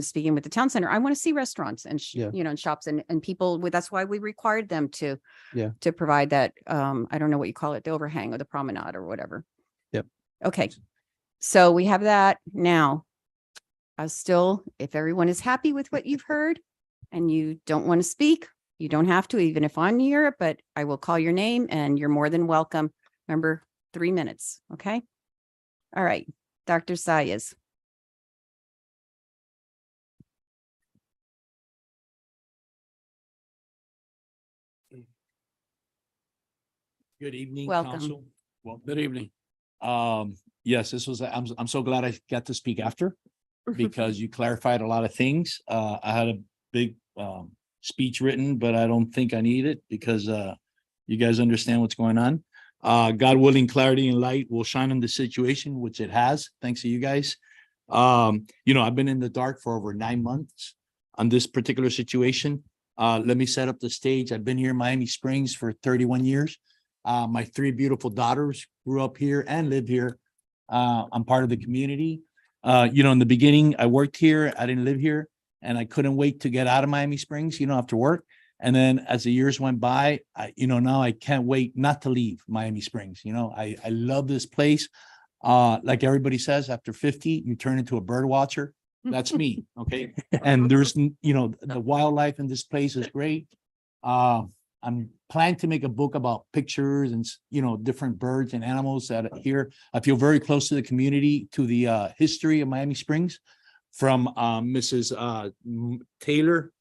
speaking with the town center, I want to see restaurants and, Yeah. you know, and shops and people with, that's why we required them to, Yeah. to provide that, I don't know what you call it, the overhang or the promenade or whatever. Yep. Okay. So we have that now. If everyone is happy with what you've heard and you don't want to speak, you don't have to, even if I'm here, but I will call your name and you're more than welcome. Remember, 3 minutes. Okay. All right. Dr. Sayas. Good evening, Welcome. council. Well, good evening. Yes, this was, I'm so glad I got to speak after because you clarified a lot of things. I had a big speech written, but I don't think I need it because you guys understand what's going on. God willing, clarity and light will shine on the situation, which it has, thanks to you guys. I've been in the dark for over 9 months on this particular situation. Let me set up the stage. I've been here in Miami Springs for 31 years. My 3 beautiful daughters grew up here and live here. I'm part of the community. In the beginning, I worked here. I didn't live here, and I couldn't wait to get out of Miami Springs, after work. And then as the years went by, now I can't wait not to leave Miami Springs. I love this place. Like everybody says, after 50, you turn into a bird watcher. That's me. Okay. And there's, the wildlife in this place is great. I'm planning to make a book about pictures and, different birds and animals that are here. I feel very close to the community, to the history of Miami Springs, from Mrs. Taylor,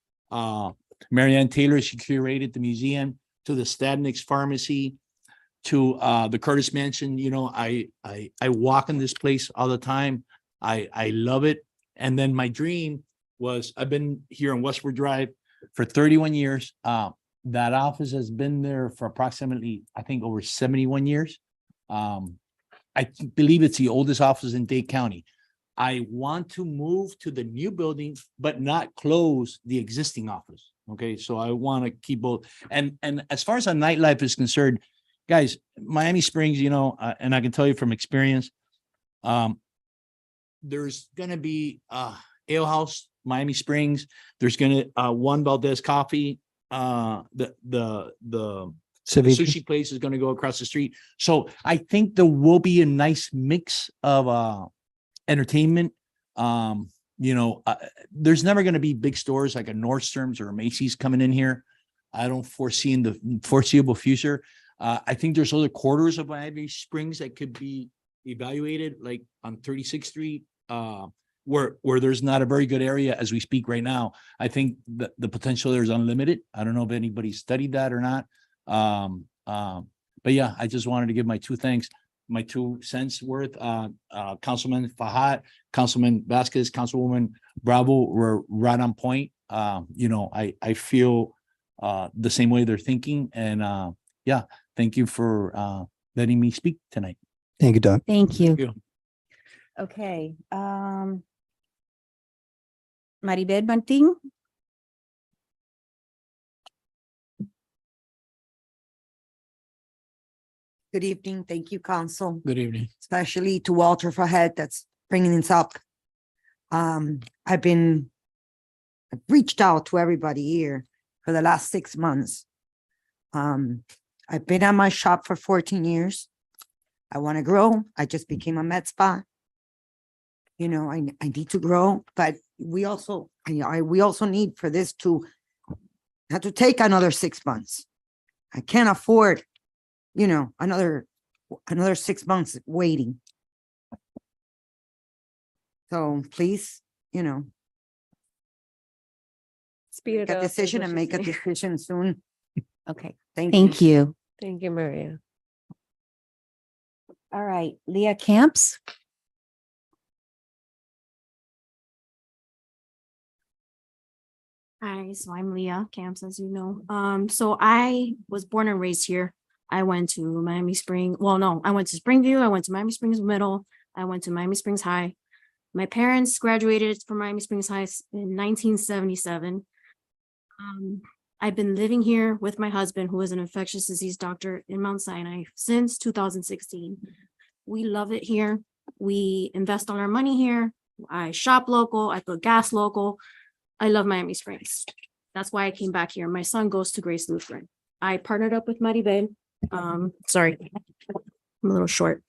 Marianne Taylor. She curated the museum, to the Stadnick's Pharmacy, to the Curtis Mansion. I walk in this place all the time. I love it. And then my dream was, I've been here on Westward Drive for 31 years. That office has been there for approximately, I think, over 71 years. I believe it's the oldest office in Dade County. I want to move to the new building, but not close the existing office. Okay, so I want to keep both. And as far as our nightlife is concerned, guys, Miami Springs, and I can tell you from experience, there's gonna be Ale House, Miami Springs. There's gonna Juan Valdez Coffee. The sushi place is going to go across the street. So I think there will be a nice mix of entertainment. There's never going to be big stores like a Nordstrom's or a Macy's coming in here. I don't foresee in the foreseeable future. I think there's other quarters of Miami Springs that could be evaluated, like on 36th Street, where there's not a very good area as we speak right now. I think the potential there is unlimited. I don't know if anybody studied that or not. But yeah, I just wanted to give my 2 cents worth. Councilman Fahad, Councilman Vasquez, Councilwoman Bravo were right on point. I feel the same way they're thinking. And yeah, thank you for letting me speak tonight. Thank you, Doug. Thank you. Thank you. Okay. Maribel Martin. Good evening. Thank you, Council, Good evening. especially to Walter Fahed that's bringing this up. I've reached out to everybody here for the last 6 months. I've been at my shop for 14 years. I want to grow. I just became a med spa. I need to grow, but we also need for this to have to take another 6 months. I can't afford, another 6 months waiting. So please, Speed it make a up. is decision what and she's make a saying. decision soon. Okay. Thank Thank you. Thank you, Maria. All right, Leah Camps. Hi, so I'm Leah Camps, as you know. So I was born and raised here. I went to Miami Springs. Well, no, I went to Springview. I went to Miami Springs Middle. I went to Miami Springs High. My parents graduated from Miami Springs High in 1977. I've been living here with my husband, who is an infectious disease doctor in Mount Sinai, since 2016. We love it here. We invest all our money here. I shop local. I put gas local. I love Miami Springs. That's why I came back here. My son goes to Grace Lutheran. I partnered up with Maribel. Sorry, I'm a little short.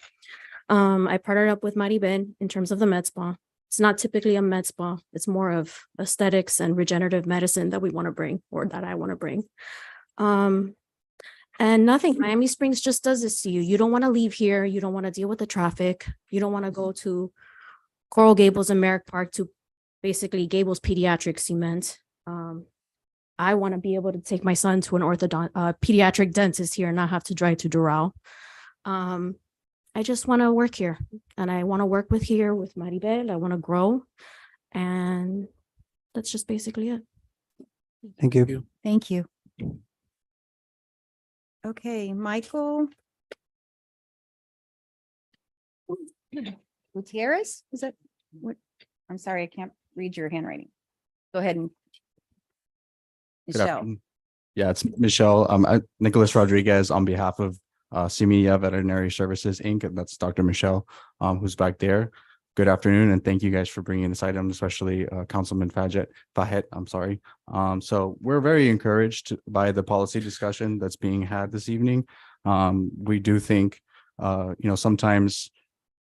I partnered up with Maribel in terms of the med spa. It's not typically a med spa. It's more of aesthetics and regenerative medicine that we want to bring, or that I want to bring. And nothing, Miami Springs just does this to you. You don't want to leave here. You don't want to deal with the traffic. You don't want to go to Coral Gables and Merrick Park to basically Gables Pediatric Cement. I want to be able to take my son to an pediatric dentist here and not have to drive to Doral. I just want to work here, and I want to work with Maribel. I want to grow, and that's just basically it. Thank you. Thank you. Okay, Michael. Gutierrez, is that what? I'm sorry, I can't read your handwriting. Go ahead and. Good Michelle. afternoon. Yeah, it's Michelle, Nicholas Rodriguez on behalf of Semilla Veterinary Services, Inc. That's Dr. Michelle, who's back there. Good afternoon, and thank you guys for bringing this item, especially Councilman Fahet, I'm sorry. So we're very encouraged by the policy discussion that's being had this evening. We do think, sometimes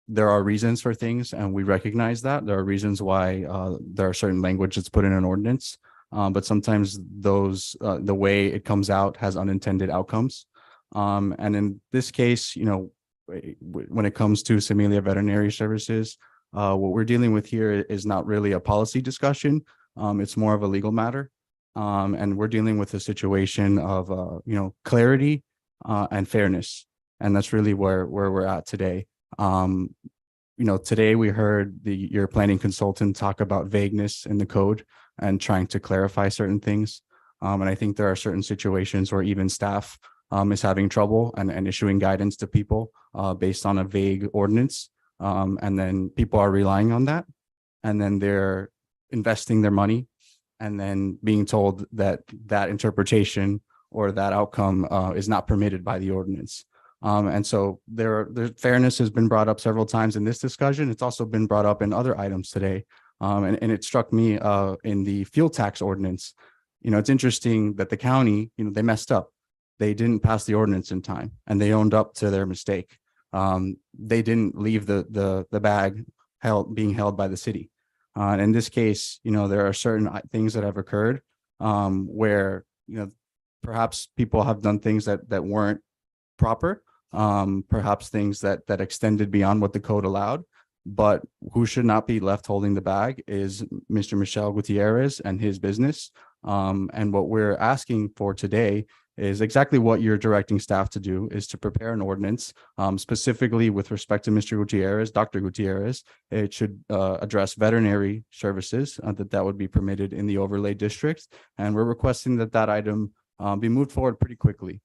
there are reasons for things, and we recognize that. There are reasons why there are certain language that's put in an ordinance. But sometimes those, the way it comes out has unintended outcomes. And in this case, when it comes to Semilla Veterinary Services, what we're dealing with here is not really a policy discussion. It's more of a legal matter. And we're dealing with a situation of, clarity and fairness. And that's really where we're at today. Today we heard your planning consultant talk about vagueness in the code and trying to clarify certain things. And I think there are certain situations where even staff is having trouble and issuing guidance to people based on a vague ordinance. And then people are relying on that. And then they're investing their money and then being told that that interpretation or that outcome is not permitted by the ordinance. And so the fairness has been brought up several times in this discussion. It's also been brought up in other items today. And it struck me in the fuel tax ordinance. It's interesting that the county, they messed up. They didn't pass the ordinance in time and they owned up to their mistake. They didn't leave the bag being held by the city. And in this case, there are certain things that have occurred where, perhaps people have done things that weren't proper, perhaps things that extended beyond what the code allowed. But who should not be left holding the bag is Mr. Michel Gutierrez and his business. And what we're asking for today is exactly what you're directing staff to do, is to prepare an ordinance specifically with respect to Mr. Gutierrez, Dr. Gutierrez. It should address veterinary services that would be permitted in the overlay districts. And we're requesting that item be moved forward pretty quickly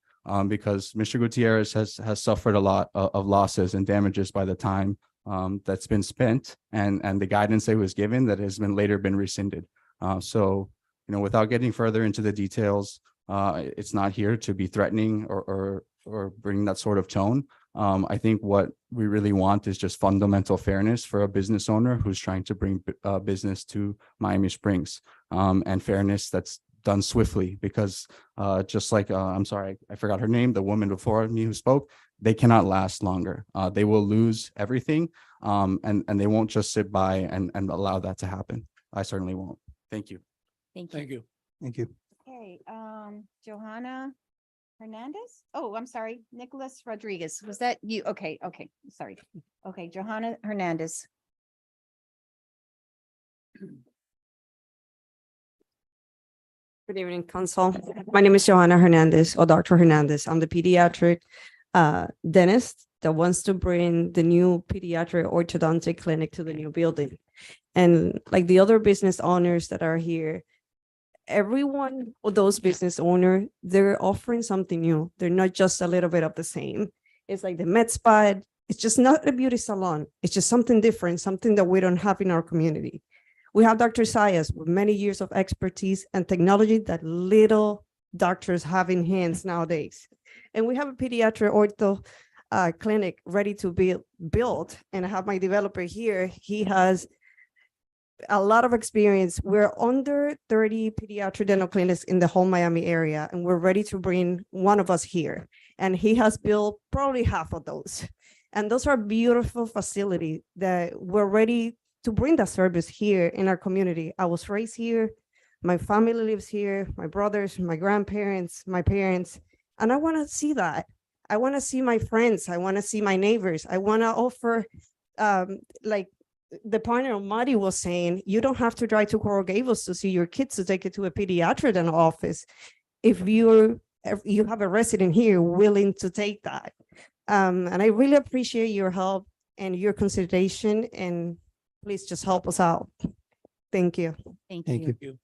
because Mr. Gutierrez has suffered a lot of losses and damages by the time that's been spent and the guidance that was given that has been later been rescinded. So, without getting further into the details, it's not here to be threatening or bring that sort of tone. I think what we really want is just fundamental fairness for a business owner who's trying to bring business to Miami Springs, and fairness that's done swiftly because just like, I'm sorry, I forgot her name, the woman before me who spoke, they cannot last longer. They will lose everything and they won't just sit by and allow that to happen. I certainly won't. Thank you. Thank you. Thank you. Thank you. Okay, Johanna Hernandez? Oh, I'm sorry, Nicholas Rodriguez. Was that you? Okay, sorry. Okay, Johanna Hernandez. Good evening, Council. My name is Johanna Hernandez or Dr. Hernandez. I'm the pediatric dentist that wants to bring the new pediatric orthodontic clinic to the new building. And like the other business owners that are here, every one of those business owners, they're offering something new. They're not just a little bit of the same. It's like the med spa. It's just not a beauty salon. It's just something different, something that we don't have in our community. We have Dr. Sayas with many years of expertise and technology that little doctors have in hands nowadays. And we have a pediatric ortho clinic ready to be built. And I have my developer here. He has a lot of experience. We're under 30 pediatric dental clinics in the whole Miami area, and we're ready to bring one of us here. And he has built probably half of those. And those are beautiful facilities that we're ready to bring that service here in our community. I was raised here. My family lives here, my brothers, my grandparents, my parents, and I want to see that. I want to see my friends. I want to see my neighbors. I want to offer, like the partner Marty was saying, you don't have to drive to Coral Gables to see your kids to take it to a pediatric dental office. If you have a resident here willing to take that. And I really appreciate your help and your consideration, and please just help us out. Thank you. Thank Thank you.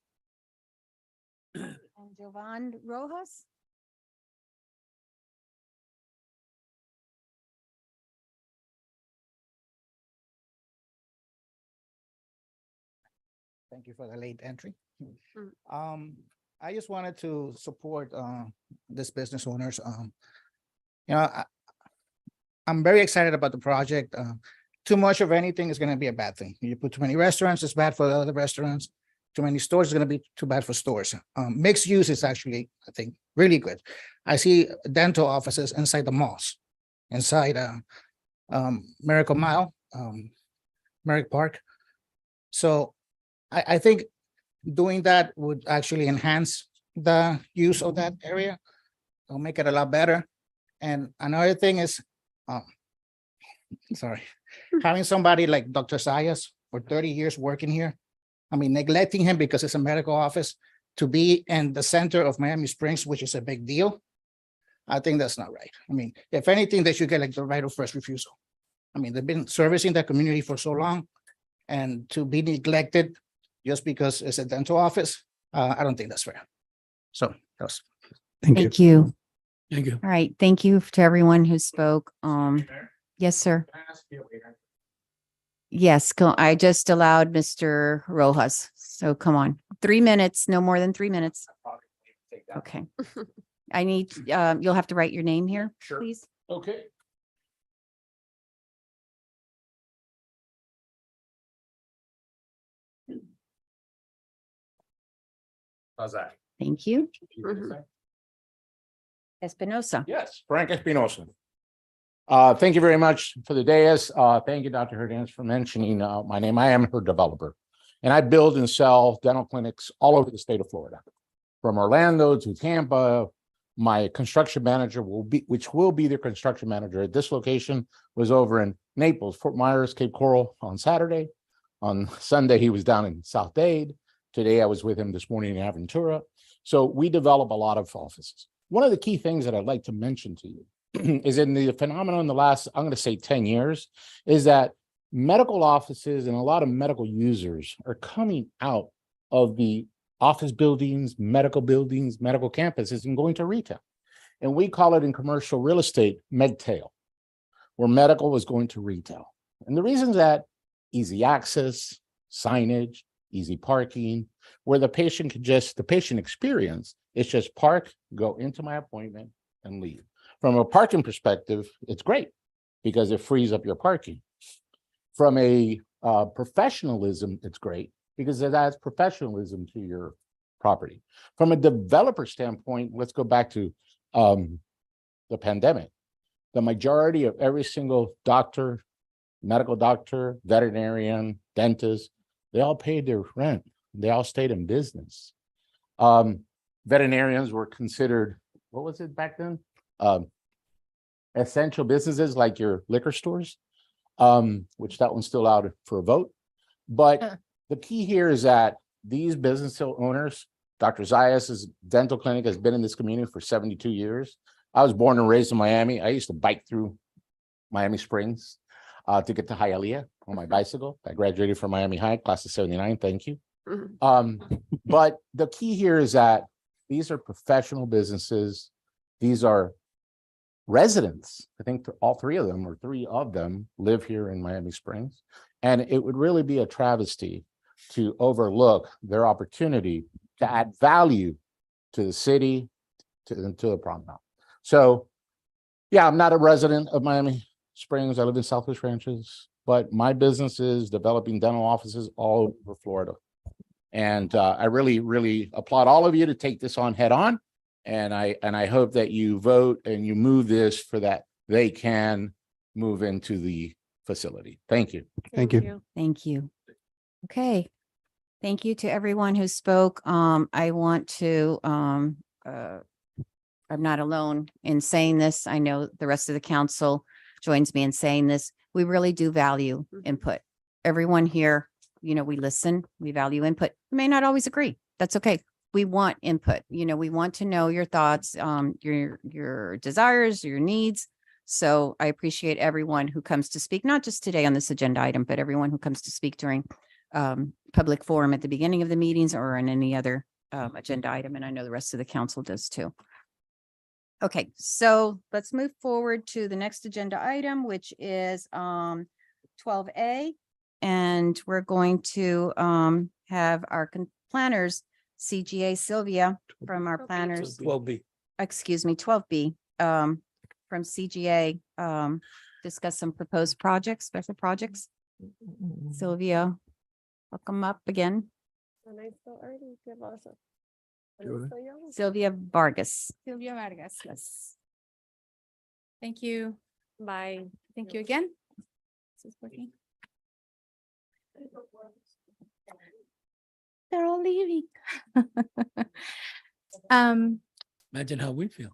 you. And Jovan Rojas? Thank you for the late entry. I just wanted to support this business owners. You know, I'm very excited about the project. Too much of anything is going to be a bad thing. You put too many restaurants, it's bad for the other restaurants. Too many stores is going to be too bad for stores. Mixed use is actually, I think, really good. I see dental offices inside the malls, inside Miracle Mile, Merrick Park. So I think doing that would actually enhance the use of that area. It'll make it a lot better. And another thing is, sorry, having somebody like Dr. Zayas for 30 years working here, I mean, neglecting him because it's a medical office to be in the center of Miami Springs, which is a big deal. I think that's not right. I mean, if anything, they should get like the right of first refusal. I mean, they've been servicing the community for so long, and to be neglected just because it's a dental office, I don't think that's fair. So that's. Thank you. Thank you. All right, thank you to everyone who spoke. Yes, sir. Yes, I just allowed Mr. Rojas. So come on, 3 minutes, no more than 3 minutes. Okay. I need, you'll have to write your name here, please. Okay. How's that? Thank you. Espinosa. Yes, Frank Espinosa. Thank you very much for the dais. Thank you, Dr. Hernandez, for mentioning my name. I am her developer, and I build and sell dental clinics all over the state of Florida, from Orlando to Tampa. My construction manager which will be the construction manager at this location, was over in Naples, Fort Myers, Cape Coral on Saturday. On Sunday, he was down in South Dade. Today, I was with him this morning in Aventura. So we develop a lot of offices. One of the key things that I'd like to mention to you is in the phenomenon in the last, I'm going to say 10 years, is that medical offices and a lot of medical users are coming out of the office buildings, medical campuses, and going to retail. And we call it in commercial real estate, medtail, where medical is going to retail. And the reason is that easy access, signage, easy parking, where the patient experience is just park, go into my appointment and leave. From a parking perspective, it's great because it frees up your parking. From a professionalism, it's great because it adds professionalism to your property. From a developer standpoint, let's go back to the pandemic. The majority of every single doctor, medical doctor, veterinarian, dentist, they all paid their rent. They all stayed in business. Veterinarians were considered, what was it back then? Essential businesses like your liquor stores, which that one's still out for a vote. But the key here is that these business owners, Dr. Zayas' dental clinic has been in this community for 72 years. I was born and raised in Miami. I used to bike through Miami Springs to get to Hialeah on my bicycle. I graduated from Miami High, class of 79. Thank you. But the key here is that these are professional businesses. These are residents. I think all three of them live here in Miami Springs. And it would really be a travesty to overlook their opportunity to add value to the city, to the promenade. So, yeah, I'm not a resident of Miami Springs. I live in Southwest Ranches, but my business is developing dental offices all over Florida. And I really, really applaud all of you to take this on head on. And I hope that you vote and you move this for that they can move into the facility. Thank you. Thank you. Thank you. Okay. Thank you to everyone who spoke. I want to, I'm not alone in saying this. I know the rest of the council joins me in saying this. We really do value input. Everyone here, you know, we listen, we value input. We may not always agree. That's okay. We want input. You know, we want to know your thoughts, your desires, your needs. So I appreciate everyone who comes to speak, not just today on this agenda item, but everyone who comes to speak during public forum at the beginning of the meetings or in any other agenda item, and I know the rest of the council does too. Okay, so let's move forward to the next agenda item, which is 12A. And we're going to have our planners, CGA Sylvia from our planners. 12B. Excuse me, 12B, from CGA, discuss some proposed projects, special projects. Sylvia, welcome up again. Sylvia Vargas. Sylvia Vargas, yes. Thank you. Bye. Thank you again. This is working. They're all leaving. Imagine how we feel.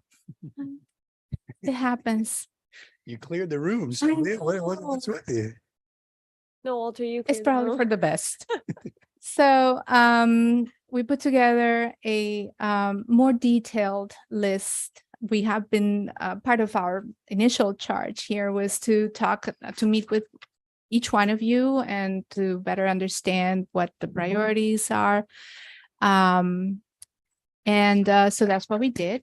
It happens. You cleared the rooms. I What's with you? No, Walter, you. It's cleared the probably room. for the best. So we put together a more detailed list. We have been part of our initial charge here was to meet with each one of you and to better understand what the priorities are. So that's what we did.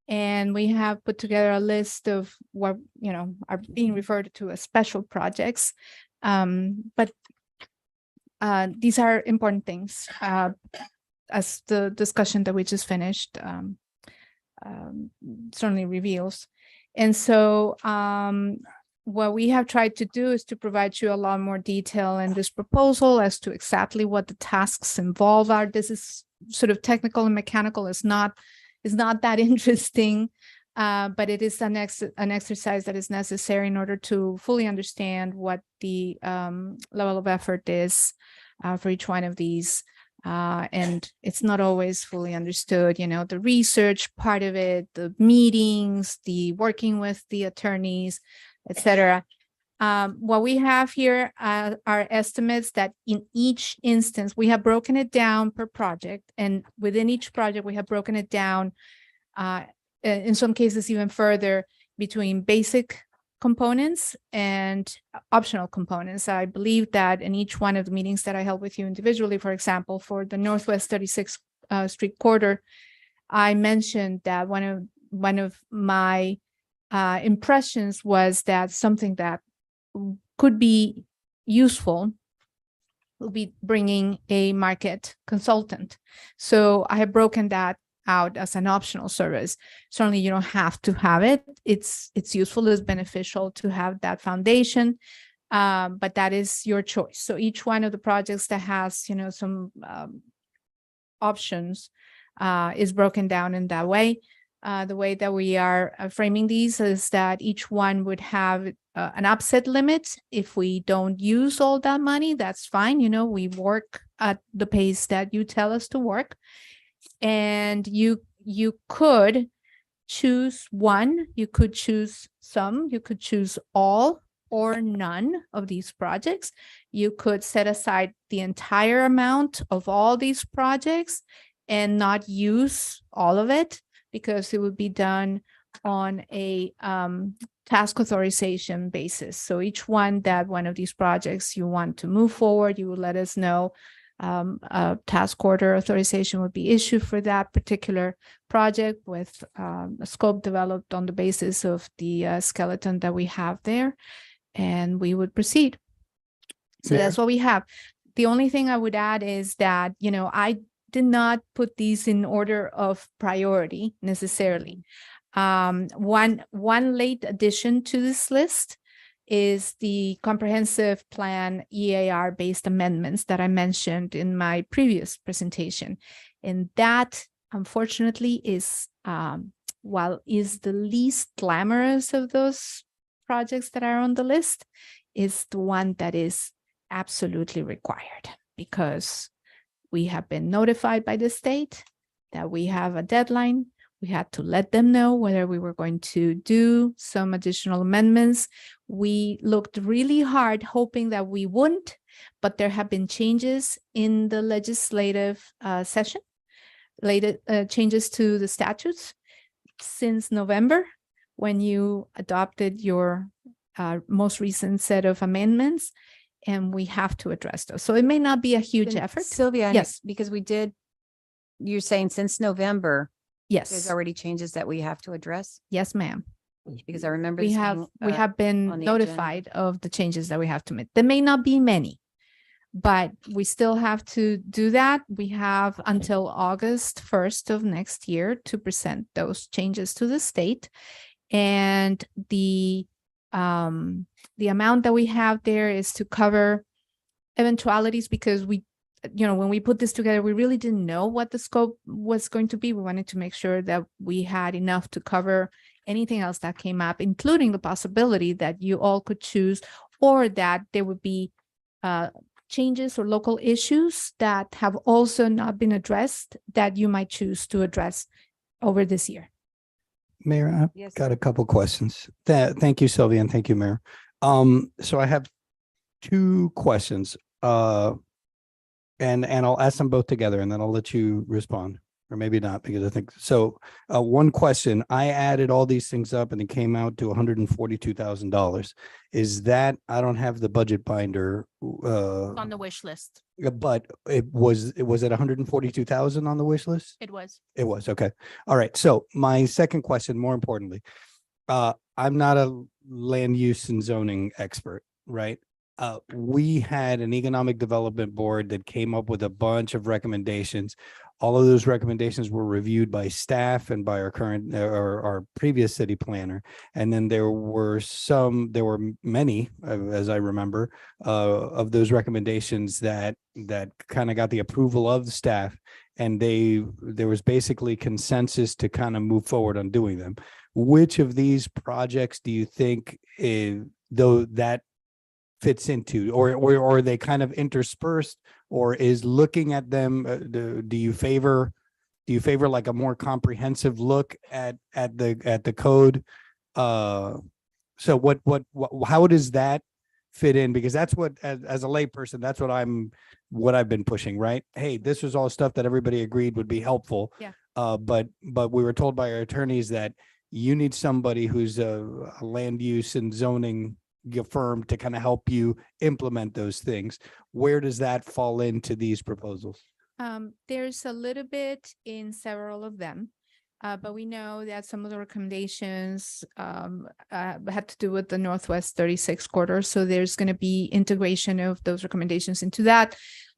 And we have put together a list of what, are being referred to as special projects. But these are important things, as the discussion that we just finished certainly reveals. And so what we have tried to do is to provide you a lot more detail in this proposal as to exactly what the tasks involved are. This is sort of technical and mechanical. It's not that interesting, but it is an exercise that is necessary in order to fully understand what the level of effort is for each one of these. And it's not always fully understood, the research part of it, the meetings, the working with the attorneys, etc. What we have here are estimates that in each instance, we have broken it down per project. And within each project, we have broken it down in some cases even further between basic components and optional components. I believe that in each one of the meetings that I held with you individually, for example, for the Northwest 36th Street corridor, I mentioned that one of my impressions was that something that could be useful will be bringing a market consultant. So I have broken that out as an optional service. Certainly you don't have to have it. It's useful, it's beneficial to have that foundation, but that is your choice. So each one of the projects that has, some options is broken down in that way. The way that we are framing these is that each one would have an upset limit. If we don't use all that money, that's fine. We work at the pace that you tell us to work. And you could choose one, you could choose some, you could choose all or none of these projects. You could set aside the entire amount of all these projects and not use all of it, because it would be done on a task authorization basis. So each one of these projects you want to move forward, you will let us know. A task order authorization would be issued for that particular project with a scope developed on the basis of the skeleton that we have there, and we would proceed. So that's what we have. The only thing I would add is that, I did not put these in order of priority necessarily. One late addition to this list is the comprehensive plan EAR-based amendments that I mentioned in my previous presentation. And that, unfortunately, is, is the least glamorous of those projects that are on the list, is the one that is absolutely required, because we have been notified by the state that we have a deadline. We had to let them know whether we were going to do some additional amendments. We looked really hard hoping that we wouldn't, but there have been changes in the legislative session, changes to the statutes since November, when you adopted your most recent set of amendments, and we have to address those. So it may not be a huge effort. Sylvia, Yes. because we did you're saying since November, there's Yes, already changes that we have to address? yes, ma'am. Because I remember. We this have, being, we uh, have been on the agenda. notified of the changes that we have to make. There may not be many, but we still have to do that. We have until August 1st of next year to present those changes to the state. And the amount that we have there is to cover eventualities, because we, when we put this together, we really didn't know what the scope was going to be. We wanted to make sure that we had enough to cover anything else that came up, including the possibility that you all could choose, or that there would be changes or local issues that have also not been addressed that you might choose to address over this year. Mayor, I've Yes, got sir. a couple questions. Thank you, Sylvia, and thank you, Mayor. So I have two questions. And I'll ask them both together and then I'll let you respond, or maybe not, because I think so. One question, I added all these things up and it came out to $142,000. Is that, I don't have the budget binder, On the wish list. but it was at 142,000 on the wish list? It was. It was, okay. All right. So my second question, more importantly, I'm not a land use and zoning expert, right? We had an economic development board that came up with a bunch of recommendations. All of those recommendations were reviewed by staff and by our current or our previous city planner. And then there were many, as I remember, of those recommendations that kind of got the approval of the staff. And there was basically consensus to kind of move forward on doing them. Which of these projects do you think though that fits into, or are they kind of interspersed, or is looking at them, do you favor like a more comprehensive look at the code? So how does that fit in? Because that's what, as a layperson, that's what I've been pushing, right? Hey, this was all stuff that everybody agreed would be helpful. Yeah. But we were told by our attorneys that you need somebody who's a land use and zoning firm to kind of help you implement those things. Where does that fall into these proposals? There's a little bit in several of them, but we know that some of the recommendations had to do with the Northwest 36 corridor. So there's going to be integration of those recommendations into that.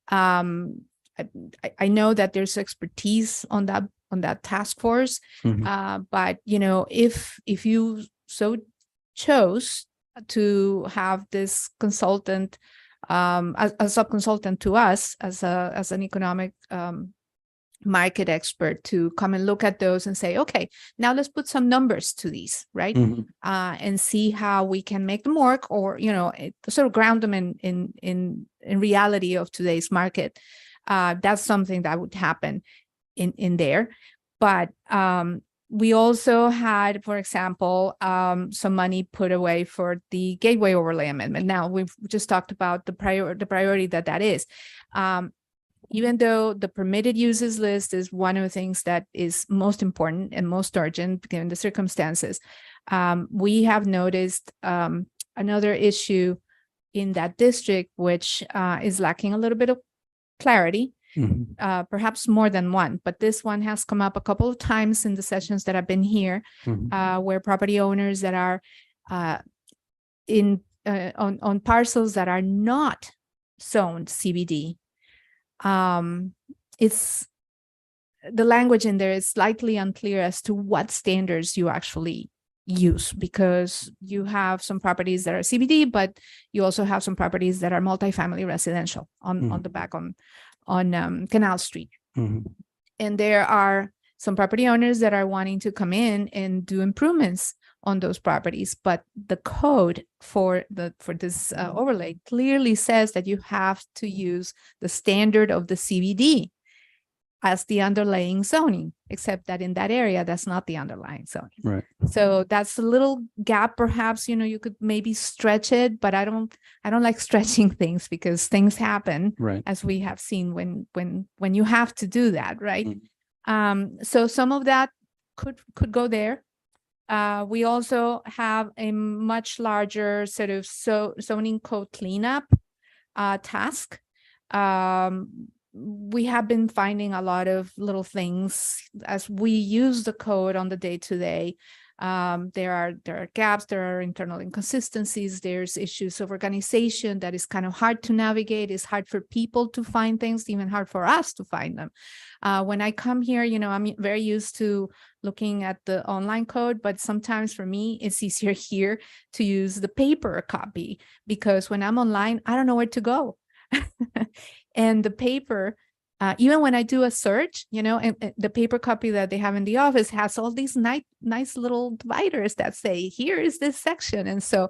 I know that there's expertise on that task force, but if you so chose to have this consultant, a sub-consultant to us as an economic market expert, to come and look at those and say, okay, now let's put some numbers to these, right? And see how we can make them work, or sort of ground them in reality of today's market. That's something that would happen in there. But we also had, for example, some money put away for the Gateway Overlay Amendment. Now, we've just talked about the priority that is. Even though the permitted uses list is one of the things that is most important and most urgent given the circumstances, we have noticed another issue in that district, which is lacking a little bit of clarity. Perhaps more than one, but this one has come up a couple of times in the sessions that I've been here, where property owners that are on parcels that are not zoned CBD. It's the language in there is slightly unclear as to what standards you actually use, because you have some properties that are CBD, but you also have some properties that are multifamily residential on the back on Canal Street. And there are some property owners that are wanting to come in and do improvements on those properties, but the code for this overlay clearly says that you have to use the standard of the CBD as the underlying zoning, except that in that area, that's not the underlying zoning. Right. So that's a little gap, perhaps, you could maybe stretch it, but I don't like stretching things, because things happen, Right, as we have seen when you have to do that, right? So some of that could go there. We also have a much larger sort of zoning code cleanup task. we have been finding a lot of little things as we use the code on the day to day. There are gaps, there are internal inconsistencies, there's issues of organization that is kind of hard to navigate. It's hard for people to find things, even hard for us to find them. When I come here, I'm very used to looking at the online code, but sometimes for me, it's easier here to use the paper copy, because when I'm online, I don't know where to go. And the paper, even when I do a search, and the paper copy that they have in the office has all these nice little dividers that say, here is this section. And so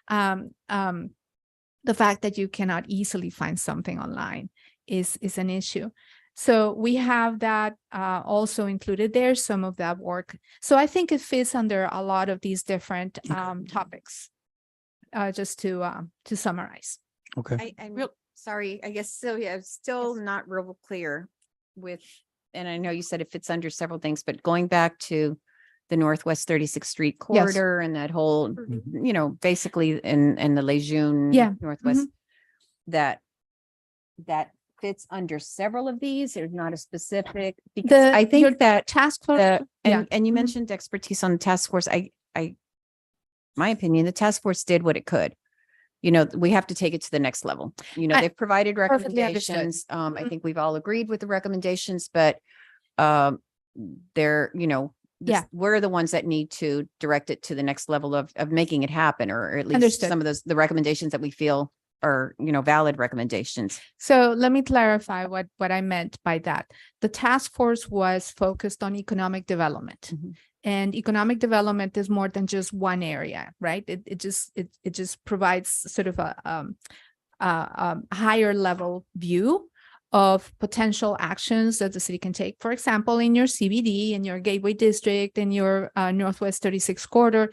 the fact that you cannot easily find something online is an issue. So we have that also included there, some of that work. So I think it fits under a lot of these different topics, just to summarize. Okay. Sorry, I guess, Sylvia, I'm still not real clear with, and I know you said it fits under several things, but going back to the Northwest 36th Street corridor and that whole, basically in the Lejeune Northwest, that fits under several of these. There's not a specific, because I think that task force, and you mentioned expertise on the task force. My opinion, the task force did what it could. We have to take it to the next level. They've provided perfectly understood. recommendations. I think we've all agreed with the recommendations, but they're, we're the ones that need to direct it to the next level of making it happen, or at least Understood. some of the recommendations that we feel are, valid recommendations. So let me clarify what I meant by that. The task force was focused on economic development. And economic development is more than just one area, right? It just provides sort of a higher level view of potential actions that the city can take. For example, in your CBD, in your Gateway District, in your Northwest 36 corridor,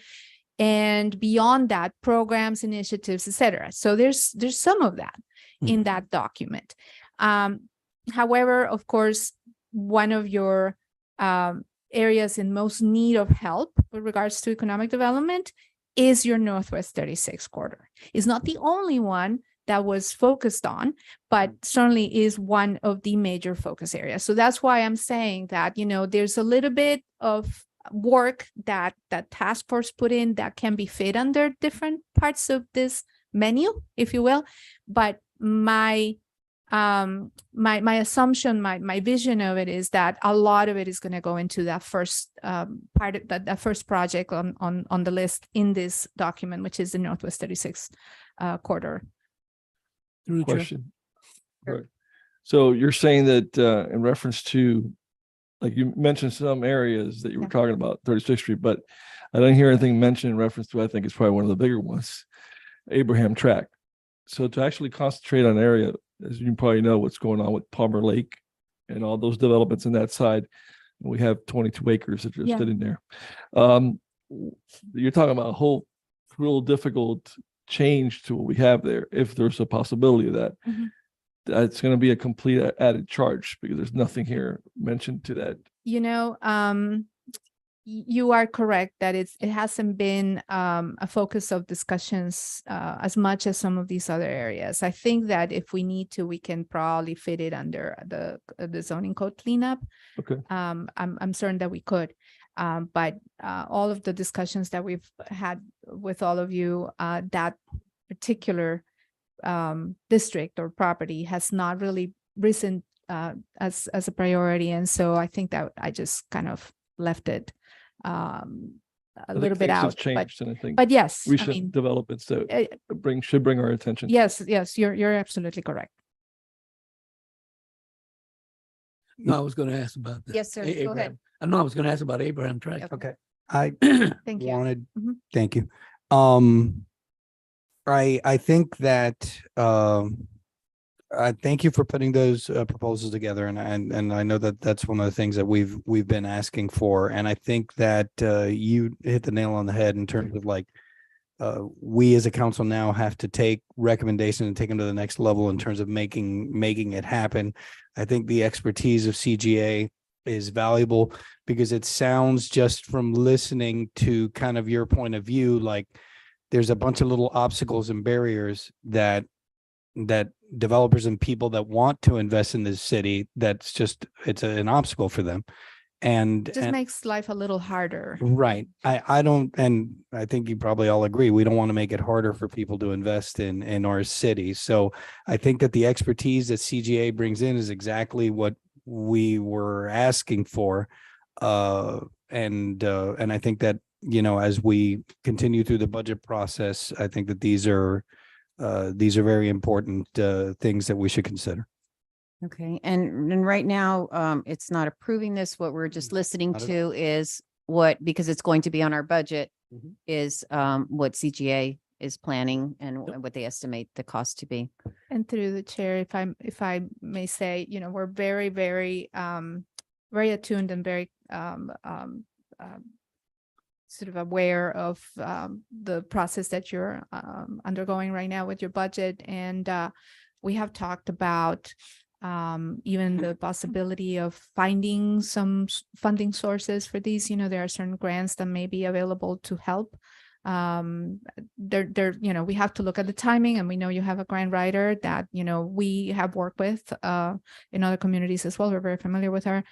and beyond that, programs, initiatives, etc. So there's some of that in that document. However, of course, one of your areas in most need of help with regards to economic development is your Northwest 36 corridor. It's not the only one that was focused on, but certainly is one of the major focus areas. So that's why I'm saying that, there's a little bit of work that task force put in that can be fit under different parts of this menu, if you will. But my assumption, my vision of it is that a lot of it is going to go into that first part of that first project on the list in this document, which is the Northwest 36 corridor. Question. Right. So you're saying that in reference to, like you mentioned some areas that you were talking about, 36th Street, but I didn't hear anything mentioned in reference to, I think it's probably one of the bigger ones, Abraham Track. So to actually concentrate on an area, as you probably know, what's going on with Palmer Lake and all those developments in that side. We have 22 acres that are sitting there. You're talking about a whole real difficult change to what we have there, if there's a possibility of that. That's going to be a complete added charge, because there's nothing here mentioned to that. You are correct that it hasn't been a focus of discussions as much as some of these other areas. I think that if we need to, we can probably fit it under the zoning code cleanup. Okay. I'm certain that we could. But all of the discussions that we've had with all of you, that particular district or property has not really risen as a priority. And so I think that I just kind of left it a little bit out. Changed, and I think but yes, recent developments that should bring our attention. Yes, you're absolutely correct. No, I was going to ask about that. Yes, sir. Go ahead. I know I was going to ask about Abraham Track. Okay. I Thank you. wanted, Mhm. thank you. I think that, I thank you for putting those proposals together, and I know that that's one of the things that we've been asking for, and I think that you hit the nail on the head in terms of like we as a council now have to take recommendations and take them to the next level in terms of making it happen. I think the expertise of CGA is valuable, because it sounds, just from listening to kind of your point of view, like there's a bunch of little obstacles and barriers that developers and people that want to invest in this city, that's just, it's an obstacle for them. And It just makes life a little harder. right. I don't, and I think you probably all agree, we don't want to make it harder for people to invest in our city. So I think that the expertise that CGA brings in is exactly what we were asking for. And I think that, you know, as we continue through the budget process, I think that these are very important things that we should consider. Okay, and right now, it's not approving this. What we're just listening Not at to is what, because it's going to be on our budget, Mhm. is what CGA is planning and what they estimate the cost to be. And through the chair, if I may say, you know, we're very, very, very attuned and very, sort of aware of, the process that you're, undergoing right now with your budget. And, we have talked about, even the possibility of finding some funding sources for these. You know, there are certain grants that may be available to help. You know, we have to look at the timing, and we know you have a grant writer that, you know, we have worked with in other communities as well. We're very familiar with her.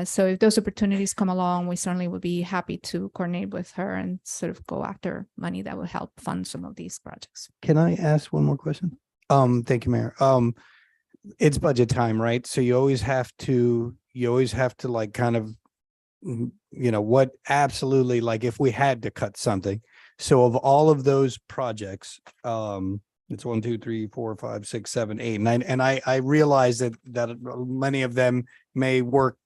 So if those opportunities come along, we certainly would be happy to coordinate with her and sort of go after money that will help fund some of these projects. Can I ask one more question? Thank you, Mayor. It's budget time, right? So you always have to like kind of, you know, what absolutely, like if we had to cut something. So of all of those projects, it's 1, 2, 3, 4, 5, 6, 7, 8, 9. And I realize that many of them may work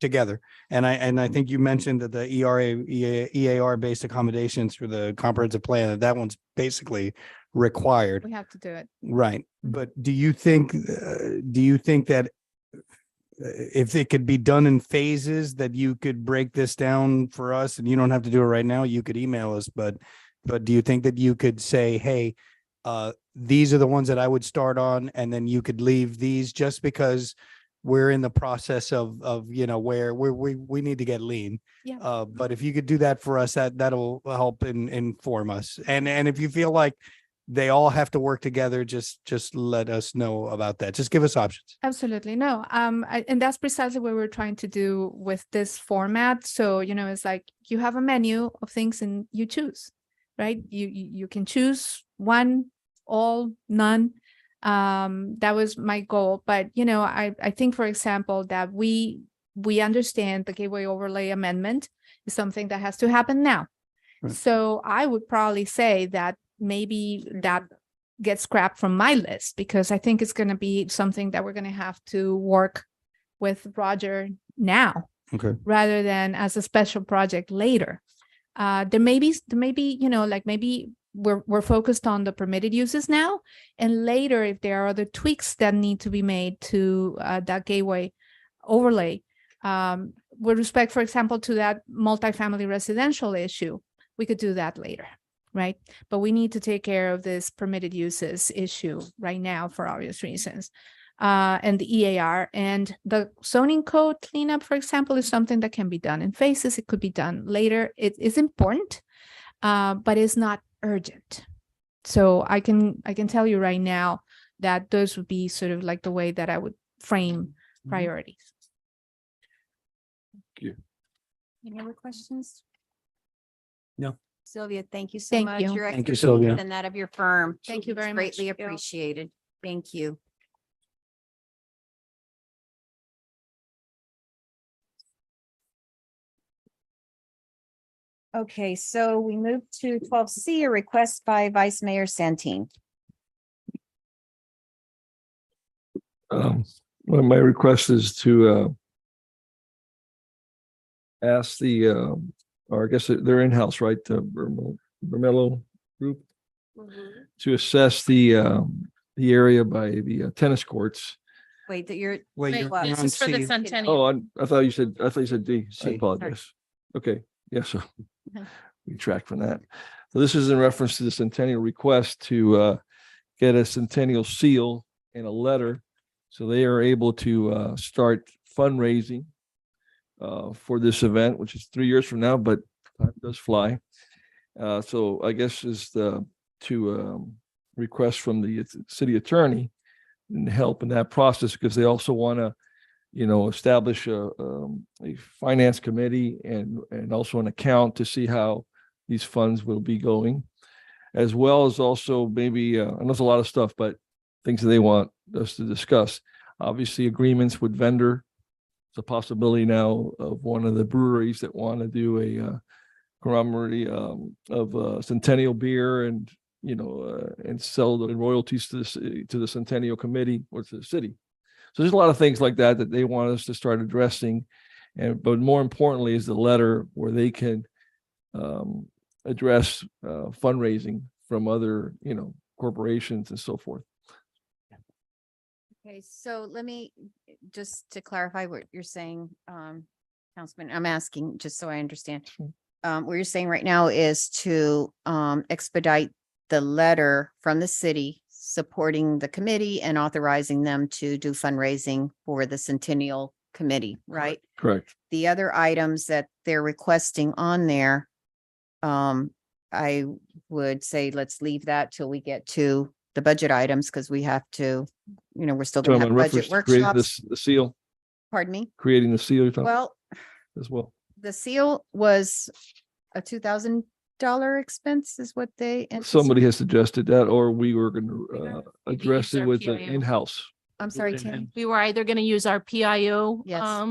together. And I think you mentioned that the EAR based accommodations for the comprehensive plan, that one's basically required. We have to do it. Right. But do you think that if it could be done in phases, that you could break this down for us, and you don't have to do it right now, you could email us, but do you think that you could say, hey, these are the ones that I would start on, and then you could leave these, just because we're in the process of, you know, where we need to get lean. Yeah. But if you could do that for us, that'll help inform us. And if you feel like they all have to work together, just let us know about that. Just give us options. Absolutely. No. And that's precisely what we're trying to do with this format. So, you know, it's like you have a menu of things and you choose, right? You can choose one, all, none. That was my goal. But, you know, I think, for example, that we understand the Gateway Overlay Amendment is something that has to happen now. Right. So I would probably say that maybe that gets scrapped from my list, because I think it's going to be something that we're going to have to work with Roger now, Okay. rather than as a special project later. There may be, you know, like maybe we're focused on the permitted uses now, and later, if there are other tweaks that need to be made to that gateway overlay, with respect, for example, to that multifamily residential issue, we could do that later, right? But we need to take care of this permitted uses issue right now for obvious reasons. And the EAR and the zoning code cleanup, for example, is something that can be done in phases. It could be done later. It is important, but it's not urgent. So I can tell you right now that those would be sort of like the way that I would frame priorities. Thank you. Any other questions? No. Sylvia, thank you so Thank much. you. Your Thank you, expertise Sylvia. and that of your firm. Thank you very It's much. Greatly Thank you. appreciated. Thank you. Okay, so we move to 12C, a request by Vice Mayor Santin. Well, my request is to ask the, or I guess they're in-house, right? Vermello Group to assess the area by the tennis courts. Wait, that you're. Wait, Wait, you're this on is for the C. centennial. Oh, I thought you said D. I C. apologize. Okay, yeah, so Mhm. we track from that. So this is in reference to the centennial request to get a centennial seal and a letter. So they are able to start fundraising for this event, which is 3 years from now, but time does fly. So I guess is to request from the city attorney and help in that process, because they also want to, establish a finance committee and also an account to see how these funds will be going, as well as also maybe, and there's a lot of stuff, but things that they want us to discuss. Obviously, agreements with vendor. It's a possibility now of one of the breweries that want to do a commemorative of Centennial beer and sell the royalties to the Centennial Committee or to the city. So there's a lot of things like that that they want us to start addressing, but more importantly is the letter where they can address fundraising from other corporations and so forth. Okay, so let me, just to clarify what you're saying, Councilman, I'm asking just so I understand. What you're saying right now is to expedite the letter from the city supporting the committee and authorizing them to do fundraising for the Centennial Committee, right? Correct. The other items that they're requesting on there, I would say let's leave that till we get to the budget items, because we have to, we're still gonna have Talking about budget reference to creating workshops. the seal, Pardon me? creating the seal you're talking Well, as well. the seal was a $2,000 expense is what they. Somebody has suggested that, or we were going to address use it our with an PIO. in-house. I'm sorry, Tim. We were either gonna use our PIO Yes.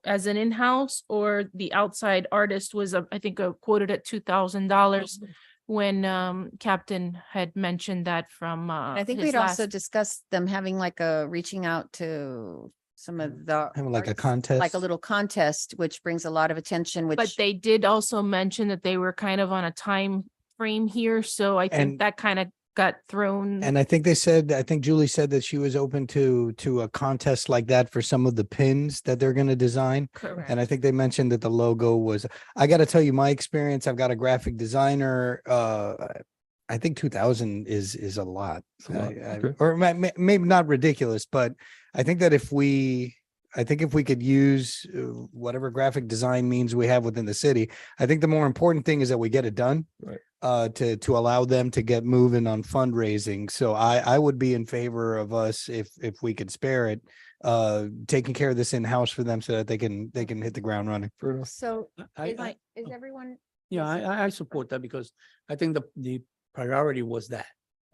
As an in-house, or the outside artist was, I think, quoted at $2,000 when Captain had mentioned that from I think his we'd also last- discussed them having like a reaching out to some of the. Having like a artists, contest? Like a little contest, which brings a lot of attention, But which, they did also mention that they were kind of on a time frame here, so I think And- that kind of got thrown. And I think I think Julie said that she was open to a contest like that for some of the pins that they're going to design. Correct. And I think they mentioned that the logo was, I got to tell you my experience. I've got a graphic designer. I think 2,000 is a lot. a lot, okay. Or maybe not ridiculous, but I think that if we could use whatever graphic design means we have within the city, I think the more important thing is that we get it done. Right. To allow them to get moving on fundraising. So I would be in favor of us, if we could spare it, taking care of this in-house for them so that they can hit the ground running. so I- is everyone? Yeah, I support that, because I think the priority was that,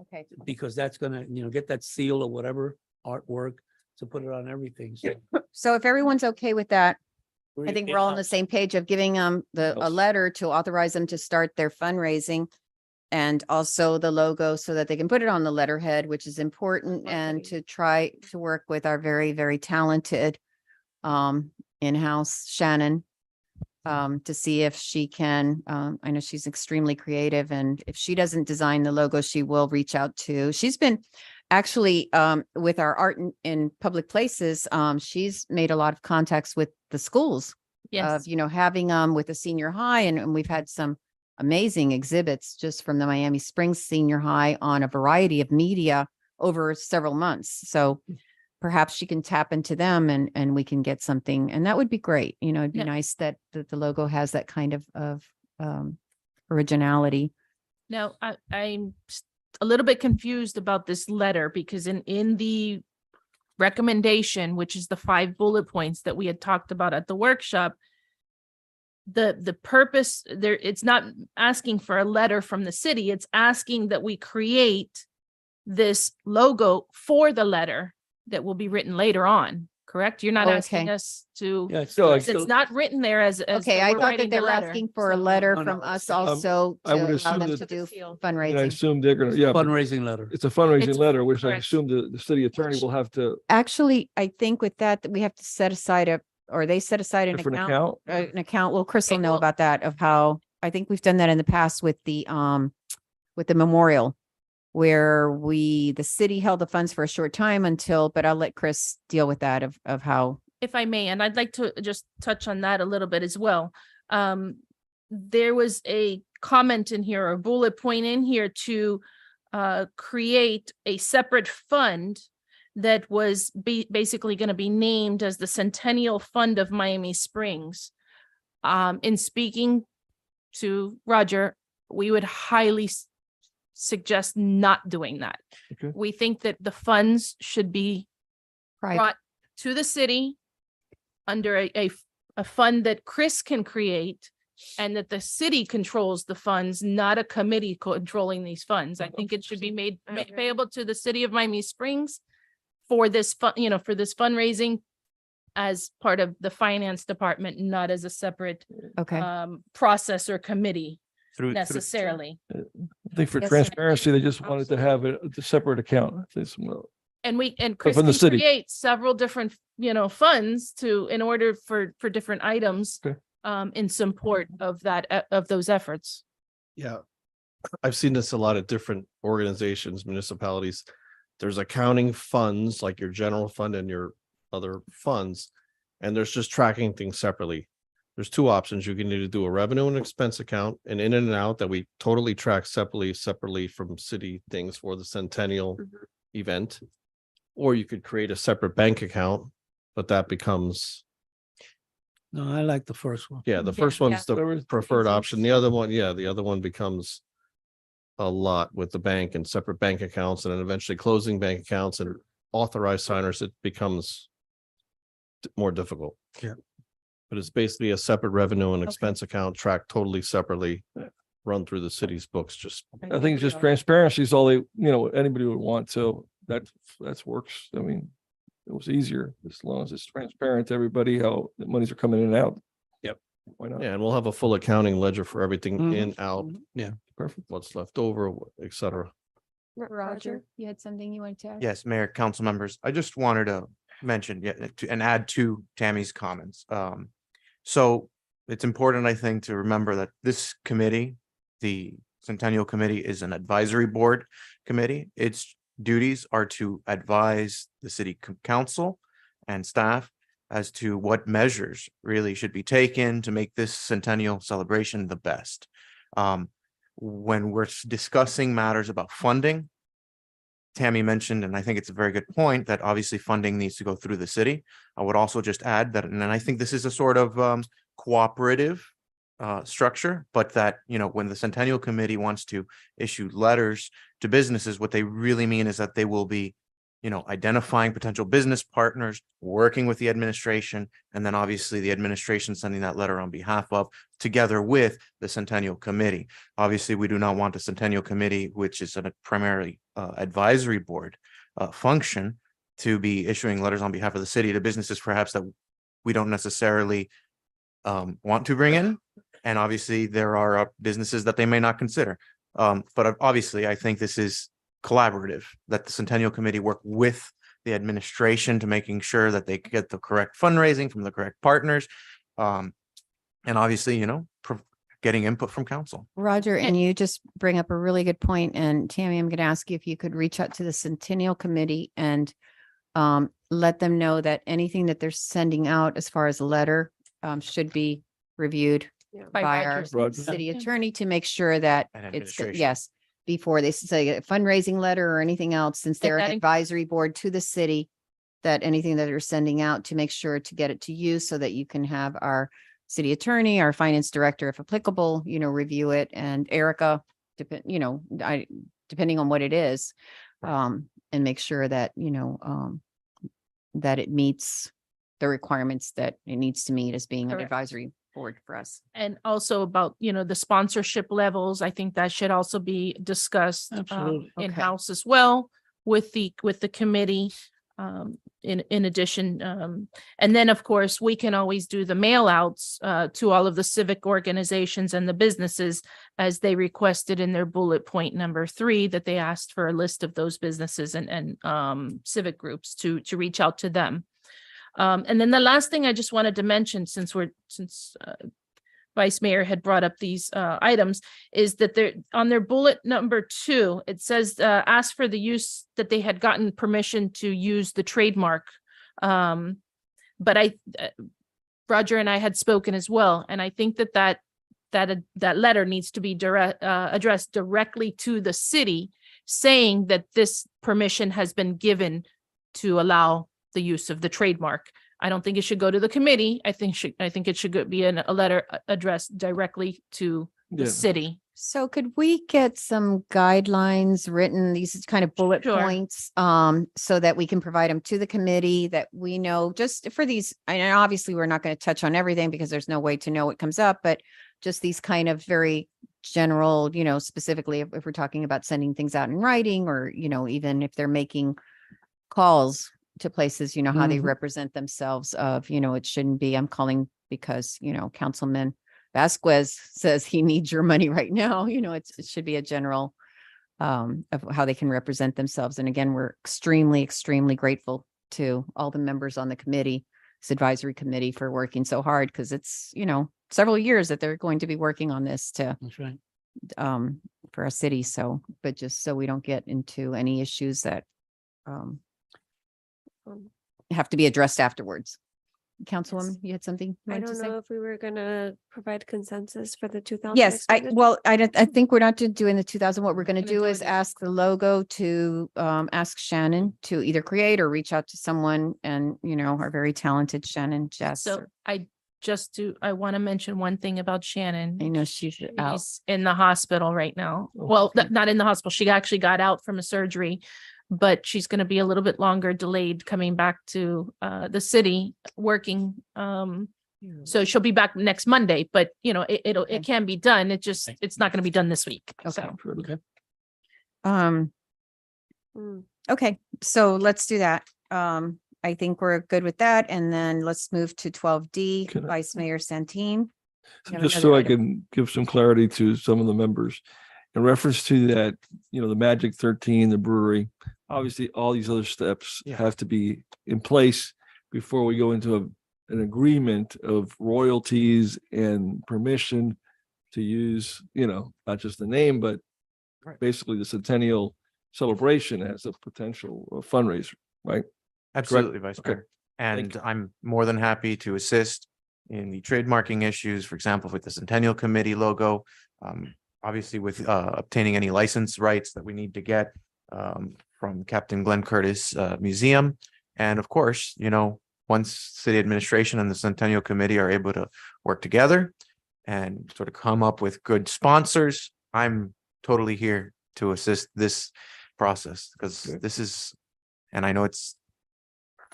Okay, because that's gonna, get that seal or whatever artwork to put it on everything. So so if everyone's okay with that, I We're think we're all on the in-house. same page of giving them a Yes. letter to authorize them to start their fundraising. And also the logo so that they can put it on the letterhead, which is important, and to try to work with our very, very talented in-house Shannon to see if she can, I know she's extremely creative, and if she doesn't design the logo, she will reach out to, she's been actually with our art in public places, she's made a lot of contacts with the schools Yes. of, having with the senior high, and we've had some amazing exhibits just from the Miami Springs Senior High on a variety of media over several months. So perhaps she can tap into them and we can get something, and that would be great. It'd be Yeah. nice that the logo has that kind of originality. Now, I'm a little bit confused about this letter, because in the recommendation, which is the 5 bullet points that we had talked about at the workshop, the purpose there, it's not asking for a letter from the city, it's asking that we create this logo for the letter that will be written later on, correct? You're not asking Okay. us to, Yeah, it's still, it's not written there as Okay, that I we're thought writing that they the were letter. asking for a So- letter No, no, from us it's, also I would to allow assume them that- to do And I fundraising. assume they're going to, yeah, but fundraising letter. it's a fundraising It's- letter, which I correct. assume the city attorney will have to, Actually, I think with that we have to set aside or they set aside an different account. account. An account. Well, Chris will Okay, know well- about that, of how, I think we've done that in the past with the memorial, where the city held the funds for a short time but I'll let Chris deal with that of how. If I may, and I'd like to just touch on that a little bit as well. There was a comment in here, or a bullet point in here to create a separate fund that was basically going to be named as the Centennial Fund of Miami Springs. In speaking to Roger, we would highly suggest not doing that. Okay. We think that the funds should be Private. brought to the city under a fund that Chris can create, and that the city controls the funds, not a committee controlling these funds. I think it should be made payable to the city of Miami Springs for this for this fundraising as part of the finance department, not as a separate Okay. process or committee Through- necessarily. I think for Yes. transparency, they just wanted to have a separate account. It's, well, And Chris from the can city. create several different, funds in order for different items Okay. in support of of those efforts. Yeah. I've seen this a lot of different organizations, municipalities. There's accounting funds like your general fund and your other funds. And there's just tracking things separately. There's two options. You can either do a revenue and expense account and in and out that we totally track separately from city things for the centennial event. Or you could create a separate bank account, but that becomes, No, I like the first one. yeah, the Yeah. first one's There the was- preferred option. The other one, yeah, the other one becomes a lot with the bank and separate bank accounts and then eventually closing bank accounts and authorized signers. It becomes more difficult. Yeah. But it's basically a separate revenue and expense account tracked totally separately, run through the city's books, just I think it's just transparency is all they, anybody would want. So that's works. I mean, it was easier as long as it's transparent to everybody how the monies are coming in and out. Yep. Why not? yeah, and we'll have a full accounting ledger for everything Mhm. in, out, Yeah. Perfect. what's left over, et cetera. Roger, you had something you wanted to add? Yes, Mayor, council members, I just wanted to mention, and add to Tammy's comments. So it's important, I think, to remember that this committee, the Centennial Committee, is an advisory board committee. Its duties are to advise the city council and staff as to what measures really should be taken to make this centennial celebration the best. When we're discussing matters about funding, Tammy mentioned, and I think it's a very good point, that obviously funding needs to go through the city. I would also just add that, and I think this is a sort of cooperative structure, but that, when the Centennial Committee wants to issue letters to businesses, what they really mean is that they will be, identifying potential business partners, working with the administration, and then obviously the administration sending that letter on behalf of, together with the Centennial Committee. Obviously, we do not want the Centennial Committee, which is a primarily advisory board function, to be issuing letters on behalf of the city to businesses perhaps that we don't necessarily want to bring in. And obviously, there are businesses that they may not consider. But obviously, I think this is collaborative, that the Centennial Committee work with the administration to making sure that they get the correct fundraising from the correct partners. And obviously, getting input from council. Roger, and you just bring up a really good point. And Tammy, I'm going to ask you if you could reach out to the Centennial Committee and let them know that anything that they're sending out as far as a letter should be reviewed By by our Roger. city Yeah. attorney to make sure that And it's, administration. yes, before they say a fundraising letter or anything else, since they're that an in- advisory board to the city, that anything that they're sending out to make sure to get it to you so that you can have our city attorney, our finance director, if applicable, review it, and Erica, depending on what it is, and make sure that, that it meets the requirements that it needs to meet as being an Correct. advisory board for us. And also about, the sponsorship levels. I think that should also be discussed Absolutely. Okay. in-house as well with the committee. In addition, and then of course, we can always do the mail outs to all of the civic organizations and the businesses as they requested in their bullet point number 3, that they asked for a list of those businesses and civic groups to reach out to them. And then the last thing I just wanted to mention, since Vice Mayor had brought up these items, is that they're on their bullet number 2, it says ask for the use, that they had gotten permission to use the trademark. But Roger and I had spoken as well, and I think that letter needs to be addressed directly to the city, saying that this permission has been given to allow the use of the trademark. I don't think it should go to the committee. I think it should be a letter addressed directly to the Yeah. city, So could we get some guidelines written, these kind of bullet Sure. points, so that we can provide them to the committee that we know just for these, and obviously we're not going to touch on everything because there's no way to know what comes up, but just these kind of very general, specifically if we're talking about sending things out in writing or, even if they're making calls to places, how they Mhm. represent themselves of, it shouldn't be, I'm calling because, Councilman Vasquez says he needs your money right now. It should be a general of how they can represent themselves. And again, we're extremely, extremely grateful to all the members on the committee, this advisory committee for working so hard because it's, several years that they're going to be working on this to That's right. for our city. So, but just so we don't get into any issues that have to be addressed afterwards. Councilwoman, you had something you I wanted to don't say? know if we were gonna provide consensus for the 2000. Yes, I expenditure. think we're not doing the 2000. What we're going to Gonna do do is it. ask the logo to ask Shannon to either create or reach out to someone and, our very talented Shannon Jess. So I want to mention one thing about Shannon. I know she's out. She's in the hospital right now. Oh, Well, not in the hospital. She actually got out from a surgery, but she's going to be a little bit longer delayed coming back to the city working. So she'll be back next Monday, but it can be done. It's not going to be done this week. Okay. So Okay. Okay, so let's do that. I think we're good with that. And then let's move to 12D, Can I- Vice Mayor Santin. You have Just another so I item? can give some clarity to some of the members. In reference to that, the Magic 13, the brewery, obviously all these other steps Yeah. have to be in place before we go into an agreement of royalties and permission to use, not just the name, but Right. basically the centennial celebration as a potential fundraiser, right? Absolutely, Vice Okay. Mayor. And I'm more than happy to assist in the trademarking issues, for example, with the Centennial Committee logo. Obviously with obtaining any license rights that we need to get from Captain Glenn Curtis Museum. And of course, once city administration and the Centennial Committee are able to work together and sort of come up with good sponsors, I'm totally here to assist this process because this is, and I know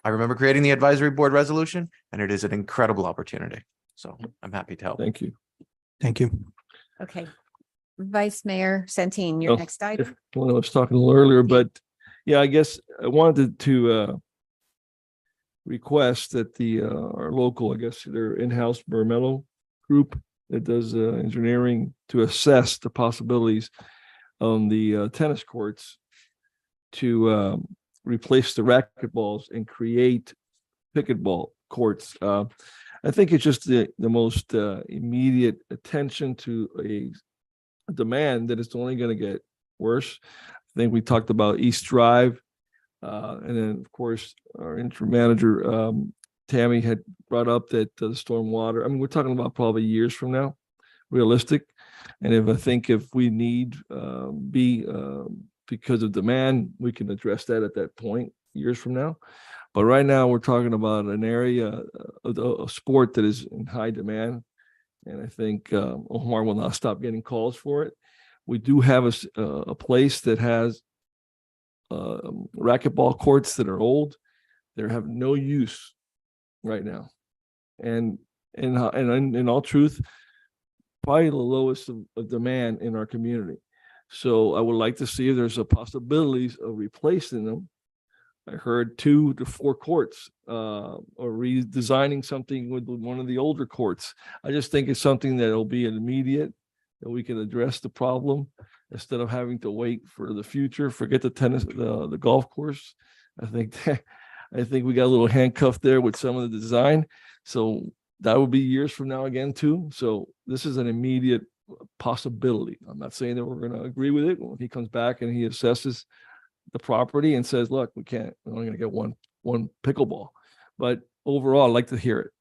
I remember creating the advisory board resolution and it is an incredible opportunity. So I'm happy to help. Thank you. Thank you. Okay. Vice Mayor Santin, your Oh, next item. Well, I was talking a little earlier, but yeah, I guess I wanted to request that our local, I guess their in-house Burmello group that does engineering to assess the possibilities on the tennis courts to replace the racquetballs and create pickleball courts. I think it's just the most immediate attention to a demand that it's only going to get worse. I think we talked about East Drive. And then, of course, our interim manager, Tammy, had brought up that the stormwater, we're talking about probably years from now, realistic. And if we need because of demand, we can address that at that point, years from now. But right now, we're talking about an area of a sport that is in high demand. And I think Omar will not stop getting calls for it. We do have a place that has racquetball courts that are old. They have no use right now. And in all truth, probably the lowest of demand in our community. So I would like to see if there's a possibilities of replacing them. I heard 2 to 4 courts or redesigning something with one of the older courts. I just think it's something that will be immediate, that we can address the problem instead of having to wait for the future. Forget the tennis, the golf course. I think we got a little handcuffed there with some of the design. So that would be years from now again too. So this is an immediate possibility. I'm not saying that we're going to agree with it. When he comes back and he assesses the property and says, look, we're only going to get one pickleball. But overall, I'd like to hear it.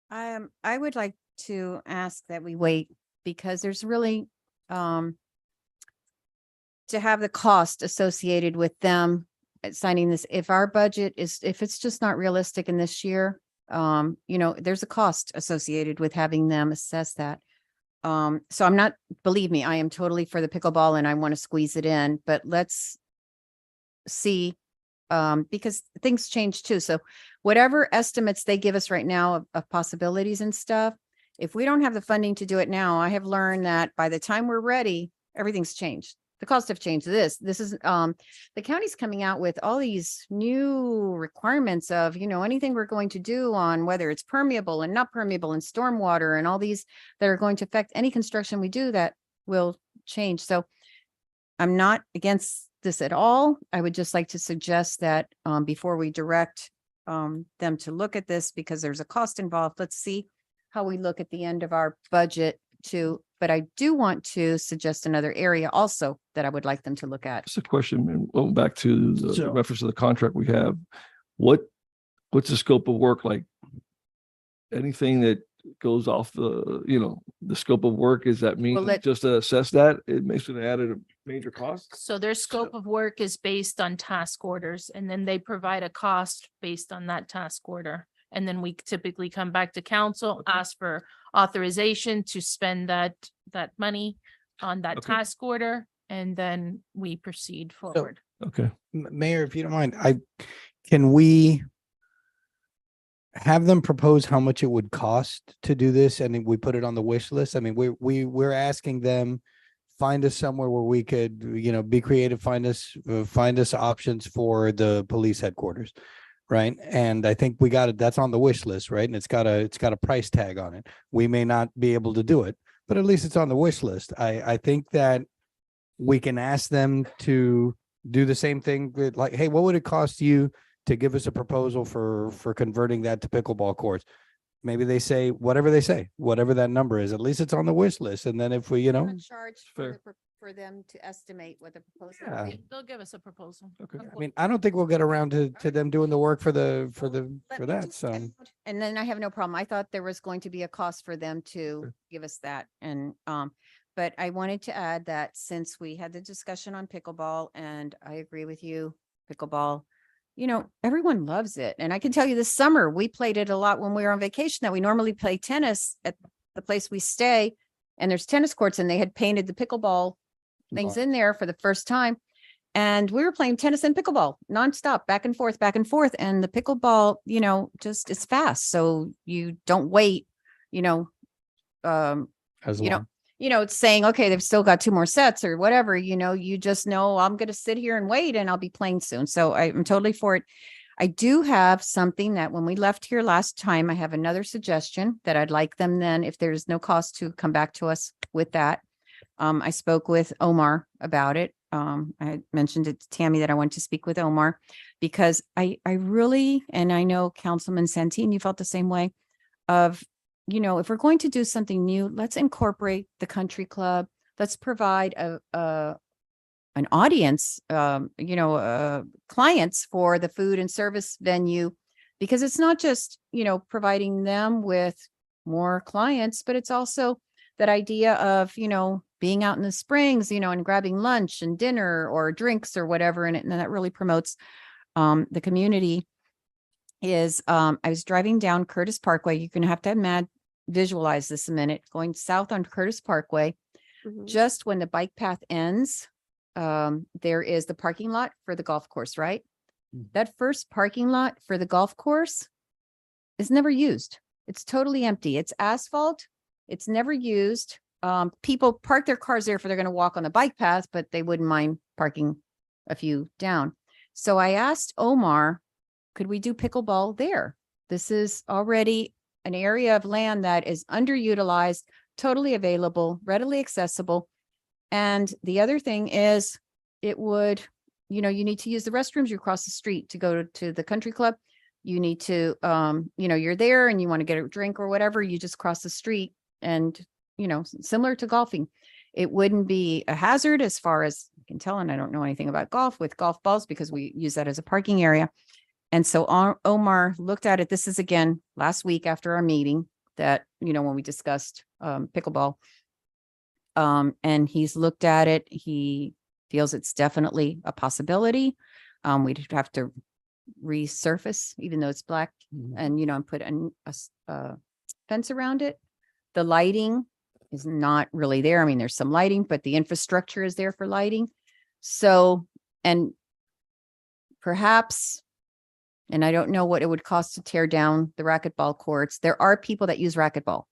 I would like to ask that we wait because there's really to have the cost associated with them signing this. If our budget if it's just not realistic in this year, there's a cost associated with having them assess that. So I'm not, believe me, I am totally for the pickleball and I want to squeeze it in, but let's see, because things change too. So whatever estimates they give us right now of possibilities and stuff, if we don't have the funding to do it now, I have learned that by the time we're ready, everything's changed. The costs have changed. This is, the county's coming out with all these new requirements of, anything we're going to do on whether it's permeable and not permeable and stormwater and all these that are going to affect any construction we do that will change. So I'm not against this at all. I would just like to suggest that, before we direct, them to look at this, because there's a cost involved, let's see how we look at the end of our budget too. But I do want to suggest another area also that I would like them to look at. Just a question, and well, back to the So- reference to the contract we have. What's the scope of work like? Anything that goes off the scope of work, is that mean Well, let- just to assess that? It makes it added a major cost? So their scope of work is based on task orders, and then they provide a cost based on that task order. And then we typically come back to council, ask for authorization to spend that money on that Okay. task order, and then we proceed forward. Okay. Mayor, if you don't mind, can we have them propose how much it would cost to do this, and then we put it on the wish list? I mean, we're asking them, find us somewhere where we could, be creative, find us options for the police headquarters. Right. And I think we got it. That's on the wish list, right? And it's got a price tag on it. We may not be able to do it, but at least it's on the wish list. I think that we can ask them to do the same thing with, like, hey, what would it cost you to give us a proposal for converting that to pickleball courts? Maybe they say, whatever that number is, at least it's on the wish list. And then if we, Charge for them to estimate what the proposal Yeah. would be. They'll give us a proposal. I mean, I don't think we'll get around to them doing the work for Let me that. just So. add, and then I have no problem. I thought there was going to be a cost for them to give us that. And, but I wanted to add that since we had the discussion on pickleball, and I agree with you, pickleball, everyone loves it. And I can tell you this summer, we played it a lot when we were on vacation, that we normally play tennis at the place we stay. And there's tennis courts, and they had painted the pickleball things in there for the first time. And we were playing tennis and pickleball nonstop, back and forth, back and forth. And the pickleball, just is fast. So you don't wait, As long. it's saying, okay, they've still got 2 more sets or whatever, you just know I'm going to sit here and wait and I'll be playing soon. So I'm totally for it. I do have something that when we left here last time, I have another suggestion that I'd like them then, if there's no cost, to come back to us with that. I spoke with Omar about it. I had mentioned it to Tammy that I wanted to speak with Omar because I really, and I know Councilman Santin, you felt the same way of, if we're going to do something new, let's incorporate the country club. Let's provide an audience, clients for the food and service venue, because it's not just, providing them with more clients, but it's also that idea of, being out in the springs, and grabbing lunch and dinner or drinks or whatever in it. And that really promotes the community. I was driving down Curtis Parkway. You're going to have visualize this a minute, going south on Curtis Parkway. Just when the bike path ends, there is the parking lot for the golf course, right? That first parking lot for the golf course is never used. It's totally empty. It's asphalt. It's never used. People park their cars there if they're going to walk on the bike path, but they wouldn't mind parking a few down. So I asked Omar, could we do pickleball there? This is already an area of land that is underutilized, totally available, readily accessible. And the other thing is it would, you need to use the restrooms. You cross the street to go to the country club. You need to, you're there and you want to get a drink or whatever, you just cross the street and, similar to golfing. It wouldn't be a hazard as far as I can tell. And I don't know anything about golf with golf balls because we use that as a parking area. And so Omar looked at it. This is again, last week after our meeting that, when we discussed pickleball. And he's looked at it. He feels it's definitely a possibility. We'd have to resurface, even though it's black and, and put a fence around it. The lighting is not really there. I mean, there's some lighting, but the infrastructure is there for lighting. So, and perhaps, and I don't know what it would cost to tear down the racquetball courts. There are people that use racquetball.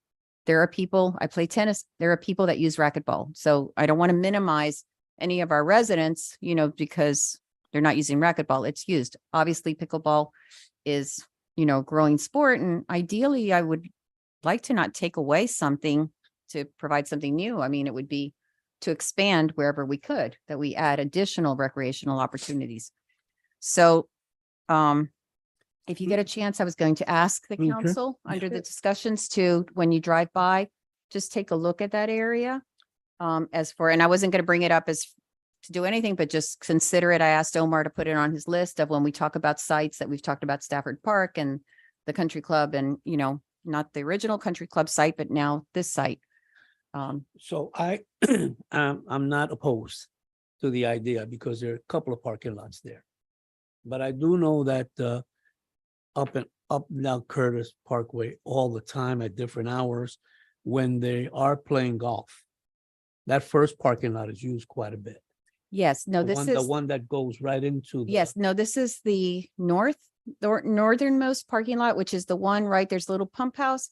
There are people, I play tennis, there are people that use racquetball. So I don't want to minimize any of our residents, you know, because they're not using racquetball. It's used. Obviously, pickleball is, you know, growing sport. And ideally, I would like to not take away something to provide something new. I mean, it would be to expand wherever we could, that we add additional recreational opportunities. So, if you get a chance, I was going to ask the Okay. council under the discussions to, when you drive by, just take a look at that area. As for, and I wasn't going to bring it up as to do anything, but just consider it. I asked Omar to put it on his list of when we talk about sites that we've talked about Stafford Park and the country club and, you know, not the original country club site, but now this site. So I'm not opposed to the idea because there are a couple of parking lots there. But I do know that up and down Curtis Parkway all the time at different hours when they are playing golf. That first parking lot is used quite a bit. Yes, no, The this the is, one that goes right into. yes, no, this is the northernmost parking lot, which is the one, right? There's a little pump house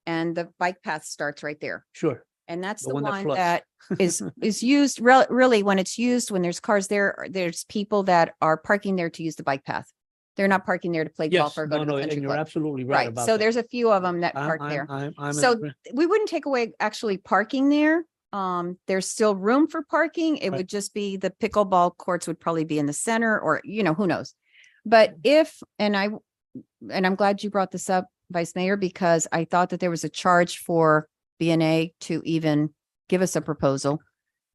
and the bike path starts right there. Sure. And that's The the one that one floods. that is used really when it's used, when there's cars there, there's people that are parking there to use the bike path. They're not parking there to play golf Yes, or go no, to the no, country and you're club. absolutely right Right, about so that. there's a few of them that I'm- park I'm- there. I'm in So agree- we wouldn't take away actually parking there. There's still room for parking. It Right. would just be the pickleball courts would probably be in the center or, you know, who knows? But if, and I'm glad you brought this up, Vice Mayor, because I thought that there was a charge for BNA to even give us a proposal.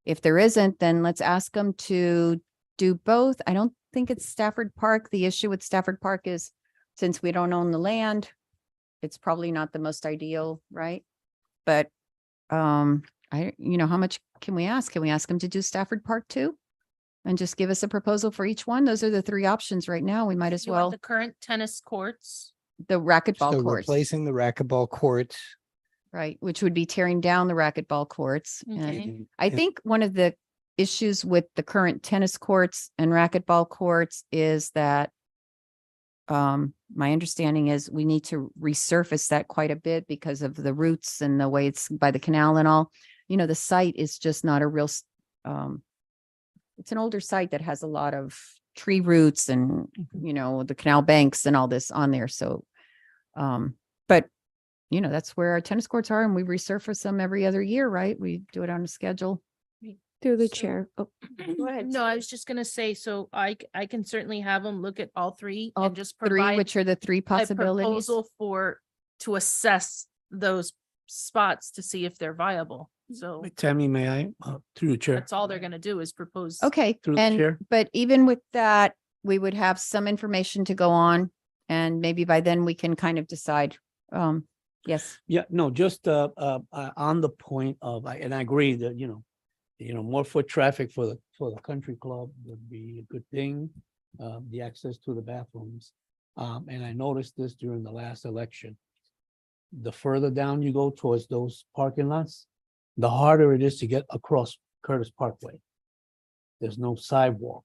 If there isn't, then let's ask them to do both. I don't think it's Stafford Park. The issue with Stafford Park is since we don't own the land, it's probably not the most ideal, right? But you know, how much can we ask? Can we ask them to do Stafford Park too? And just give us a proposal for each one? Those are the three options right now. We might as You want well, the current tennis courts. the racquetball So courts, replacing the racquetball courts. right? Which would be tearing down the racquetball courts. And Okay. I think one of the issues with the current tennis courts and racquetball courts is that my understanding is we need to resurface that quite a bit because of the roots and the way it's by the canal and all. You know, the site is just not a real, it's an older site that has a lot of tree roots and, you know, the canal banks and all this on there. So, but you know, that's where our tennis courts are and we resurface them every other year, right? We do it on a schedule. Through the So- chair. Oh, go ahead. No, I was just gonna say, so I can certainly have them look at all three All and just three, provide which are the three a possibilities. proposal to assess those spots to see if they're viable. So Tammy, may I, through the chair? that's all they're gonna do is propose. Okay, Through the and, chair. but even with that, we would have some information to go on. And maybe by then we can kind of decide, yes. Yeah, no, just on the point of, and I agree that, more foot traffic for the country club would be a good thing. The access to the bathrooms. And I noticed this during the last election. The further down you go towards those parking lots, the harder it is to get across Curtis Parkway. There's no sidewalk.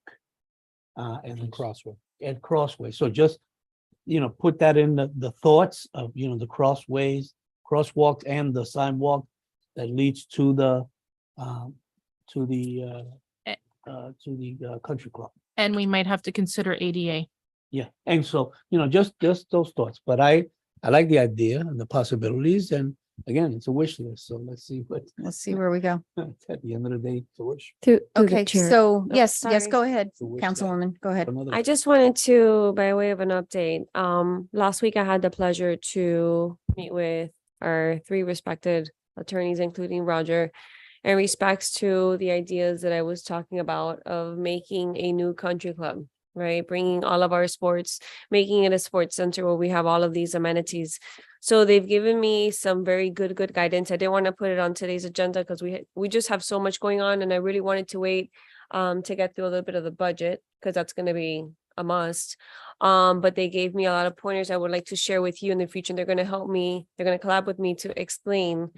And the crossway. So just, put that in the thoughts of, the crosswalks and the sidewalk that leads to the country club. And we might have to consider ADA. Yeah, and so, just those thoughts, but I like the idea and the possibilities, and again, it's a wish list, so let's see what. Let's see where we go. At the end of the day, it's a wish. Okay, so yes, yes, sorry. go ahead, So wish Councilwoman, go ahead. I just wanted to, by way of an update, last week I had the pleasure to meet with our three respected attorneys, including Roger, in respects to the ideas that I was talking about of making a new country club, right? Bringing all of our sports, making it a sports center where we have all of these amenities. So they've given me some very good guidance. I didn't want to put it on today's agenda because we just have so much going on, and I really wanted to wait to get through a little bit of the budget because that's going to be a must. But they gave me a lot of pointers I would like to share with you in the future. They're going to help me. They're going to collab with me to explain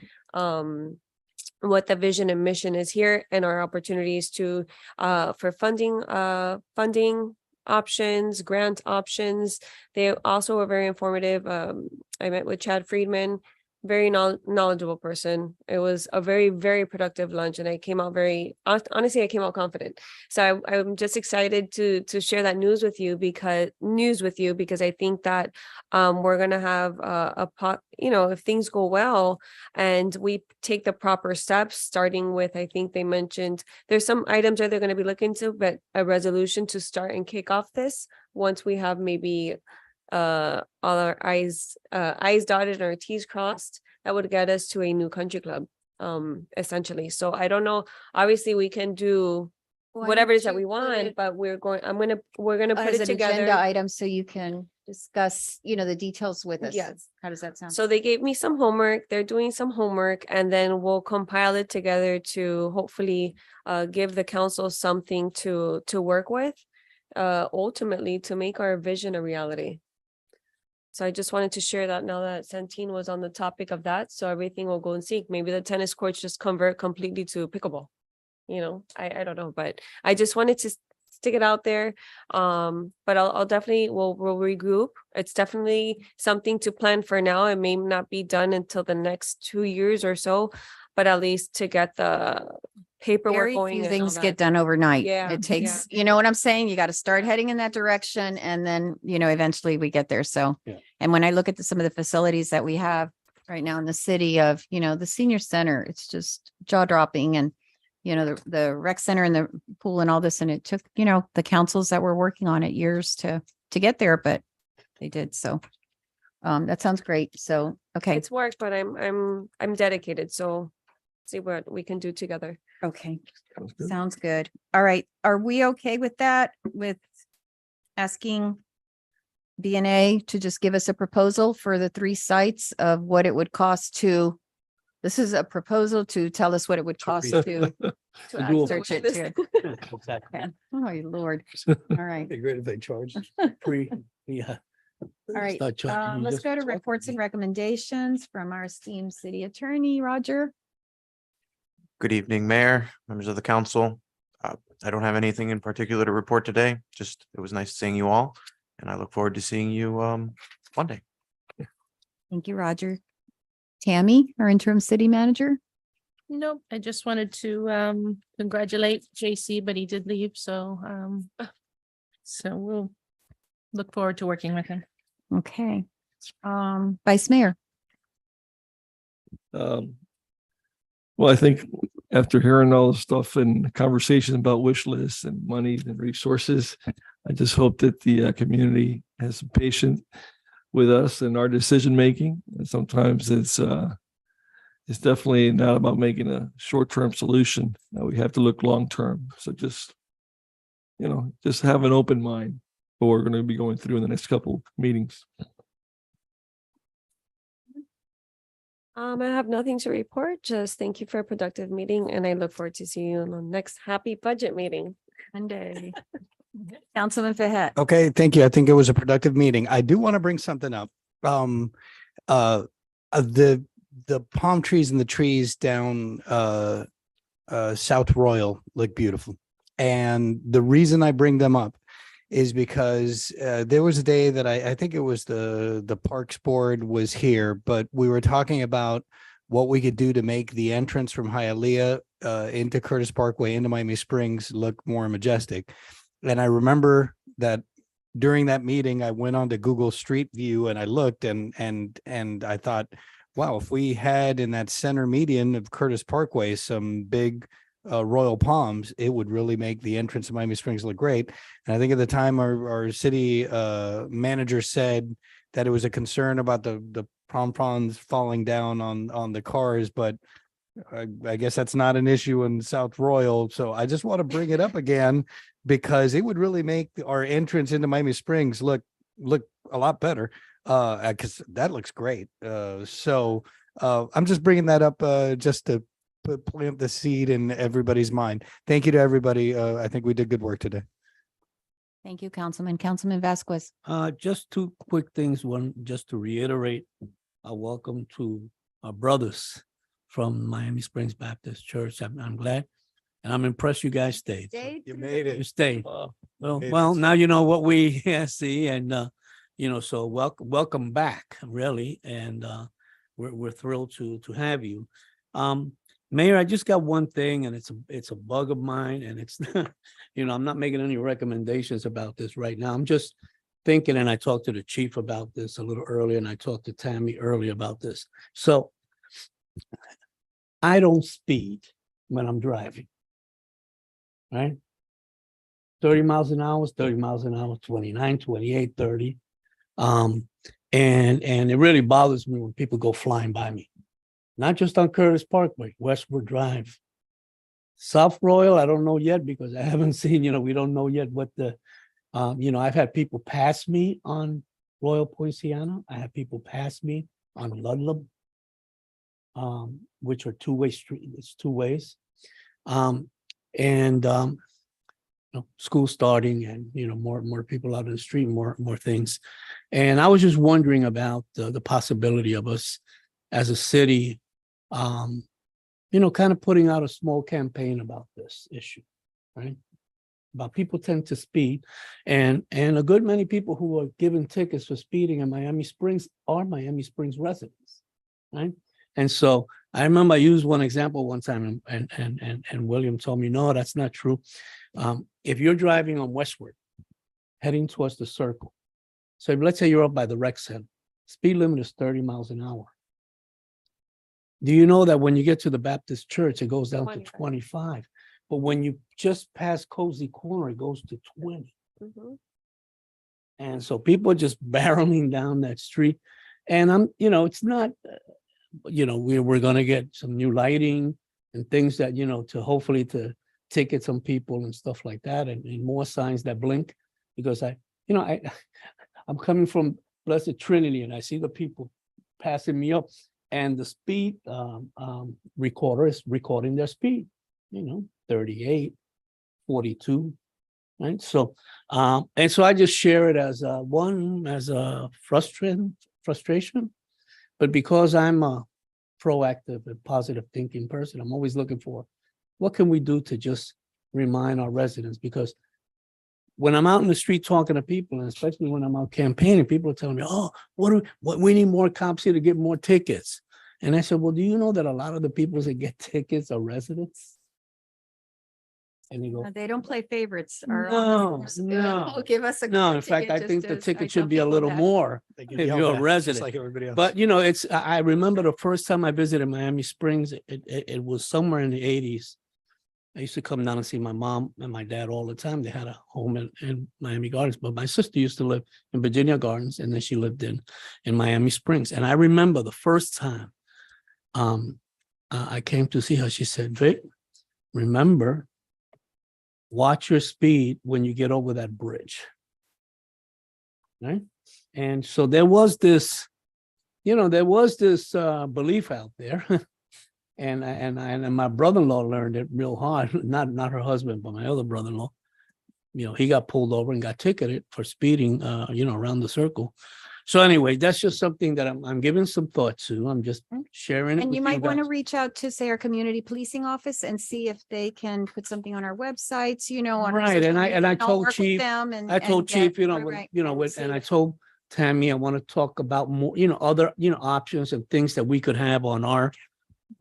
what the vision and mission is here and our opportunities to for funding options, grant options. They also were very informative. I met with Chad Friedman, very knowledgeable person. It was a very, very productive lunch, and I came out honestly, I came out confident. So I'm just excited to share that news with you because I think that we're gonna have if things go well and we take the proper steps, starting with, I think they mentioned there's some items that they're going to be looking to, but a resolution to start and kick off this once we have maybe all our I's dotted and our T's crossed, that would get us to a new country club, essentially. So I don't know, obviously we can do whatever it is that we want, but we're gonna put As it an agenda together. item, so you can discuss, the details with us. Yes. How does that sound? So they gave me some homework, they're doing some homework, and then we'll compile it together to hopefully give the council something to work with, ultimately to make our vision a reality. So I just wanted to share that now that Santine was on the topic of that, so everything will go in sync. Maybe the tennis courts just convert completely to pickleball. I don't know, but I just wanted to stick it out there. But I'll definitely, we'll regroup. It's definitely something to plan for now. It may not be done until the next 2 years or so, but at least to get the paperwork Very going. few and all things that. get done overnight. Yeah, It takes, you know what I'm saying? You got to start heading in that direction, and then, eventually we get there. So, Yeah. and when I look at some of the facilities that we have right now in the city of, the senior center, it's just jaw dropping, and, the rec center and the pool and all this. And it took, the councils that were working on it years to get there, but they did. So, that sounds great. So, okay. It's work, but I'm dedicated. So see what we can do together. Okay, sounds good. All right, are we okay with that? With asking BNA to just give us a proposal for the 3 sites of what it would cost to, this is a proposal to tell us what it would cost to do search it too. Exactly. Okay. Oh, my Lord. All right. It'd be great if they charged yeah. All right, Start charging you let's just go to for talking. reports and recommendations from our esteemed city attorney, Roger. Good evening, Mayor, members of the council. I don't have anything in particular to report today. Just, it was nice seeing you all, and I look forward to seeing you Monday. Thank you, Roger. Tammy, our interim city manager. Nope, I just wanted to congratulate JC, but he did leave, so we'll look forward to working with him. Okay. Vice Mayor. Well, I think after hearing all the stuff and conversations about wish lists and money and resources, I just hope that the community has some patience with us and our decision making. And sometimes it's definitely not about making a short-term solution. We have to look long-term. So just have an open mind for what we're going to be going through in the next couple meetings. I have nothing to report. Just thank you for a productive meeting, and I look forward to seeing you on the next happy budget meeting. Monday. Councilman Fahet. Okay, thank you. I think it was a productive meeting. I do want to bring something up. The palm trees and the trees down South Royal look beautiful. And the reason I bring them up is because there was a day that I think it was the Parks Board was here, but we were talking about what we could do to make the entrance from Hialeah into Curtis Parkway into Miami Springs look more majestic. And I remember that during that meeting, I went on to Google Street View and I looked and I thought, wow, if we had in that center median of Curtis Parkway some big royal palms, it would really make the entrance of Miami Springs look great. And I think at the time our city manager said that it was a concern about the pom-poms falling down on the cars, but I guess that's not an issue in South Royal. So I just want to bring it up again because it would really make our entrance into Miami Springs look a lot better. Because that looks great. So I'm just bringing that up just to plant the seed in everybody's mind. Thank you to everybody. I think we did good work today. Thank you, Councilman. Councilman Vasquez. Just 2 quick things. One, just to reiterate, a welcome to our brothers from Miami Springs Baptist Church. I'm glad. And I'm impressed you guys stayed. You made You stayed. Wow. Well, Made well, it. now you know what we see, and so welcome back, really, and we're thrilled to have you. Mayor, I just got one thing, and it's a bug of mine, and it's I'm not making any recommendations about this right now. I'm just thinking, and I talked to the chief about this a little earlier, and I talked to Tammy earlier about this. So I don't speed when I'm driving. Right? 30 miles an hour is 30 miles an hour, 29, 28, 30. And it really bothers me when people go flying by me. Not just on Curtis Parkway, Westward Drive. South Royal, I don't know yet because I haven't seen, we don't know yet what I've had people pass me on Royal Poinciana. I have people pass me on Ludlow, which are two-way street. It's two ways. School starting and, more people out in the street, more things. And I was just wondering about the possibility of us as a city, kind of putting out a small campaign about this issue, right? About people tend to speed, and a good many people who are given tickets for speeding in Miami Springs are Miami Springs residents, right? And so I remember I used one example one time, and William told me, no, that's not true. If you're driving on Westward, heading towards the circle, so let's say you're up by the rec center, speed limit is 30 miles an hour. Do you know that when you get to the Baptist church, it goes down to 25? But when you just pass Cozy Corner, it goes to 20. And so people are just barreling down that street. And it's not, we're going to get some new lighting and things that, to hopefully to ticket some people and stuff like that, and more signs that blink, because I'm coming from Blessed Trinity and I see the people passing me up, and the speed recorder is recording their speed, 38, 42, right? So, and so I just share it as a frustration, but because I'm a proactive and positive thinking person, I'm always looking for what can we do to just remind our residents, because when I'm out in the street talking to people, and especially when I'm out campaigning, people are telling me, oh, we need more cops here to get more tickets. And I said, well, do you know that a lot of the people that get tickets are residents? And they go, They don't play favorites. no. Give us a. No, in fact, I think the ticket should be a little more if you're a resident. Like everybody else. But I remember the first time I visited Miami Springs, it was somewhere in the 80s. I used to come down and see my mom and my dad all the time. They had a home in Miami Gardens, but my sister used to live in Virginia Gardens, and then she lived in Miami Springs. And I remember the first time I came to see her, she said, Vic, remember, watch your speed when you get over that bridge. Right? And so there was this belief out there. And my brother-in-law learned it real hard, not her husband, but my other brother-in-law. He got pulled over and got ticketed for speeding, around the circle. So anyway, that's just something that I'm giving some thought to. I'm just sharing it. And with you might want to guys. reach out to, say, our community policing office and see if they can put something on our websites, on our Right, social and I media, told work with Chief, them and- I told and Chief, get- and I told Tammy, I want to talk about more, other, options and things that we could have on our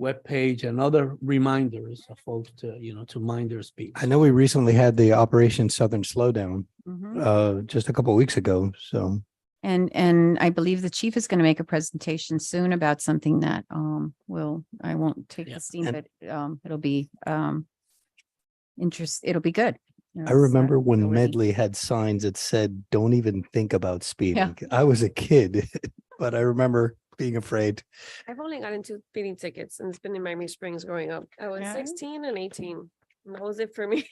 webpage and other reminders of folks to, to mind their speed. I know we recently had the Operation Southern Slowdown Mhm. just a couple of weeks ago. So And I believe the chief is going to make a presentation soon about something that I won't take the steam, And- but it'll be it'll be good. I remember when Medley had signs that said, don't even think about speeding. I was a kid, but I remember being afraid. I've only gotten 2 speeding tickets and it's been in Miami Springs growing up. I was Yeah. 16 and 18. And that was it for me.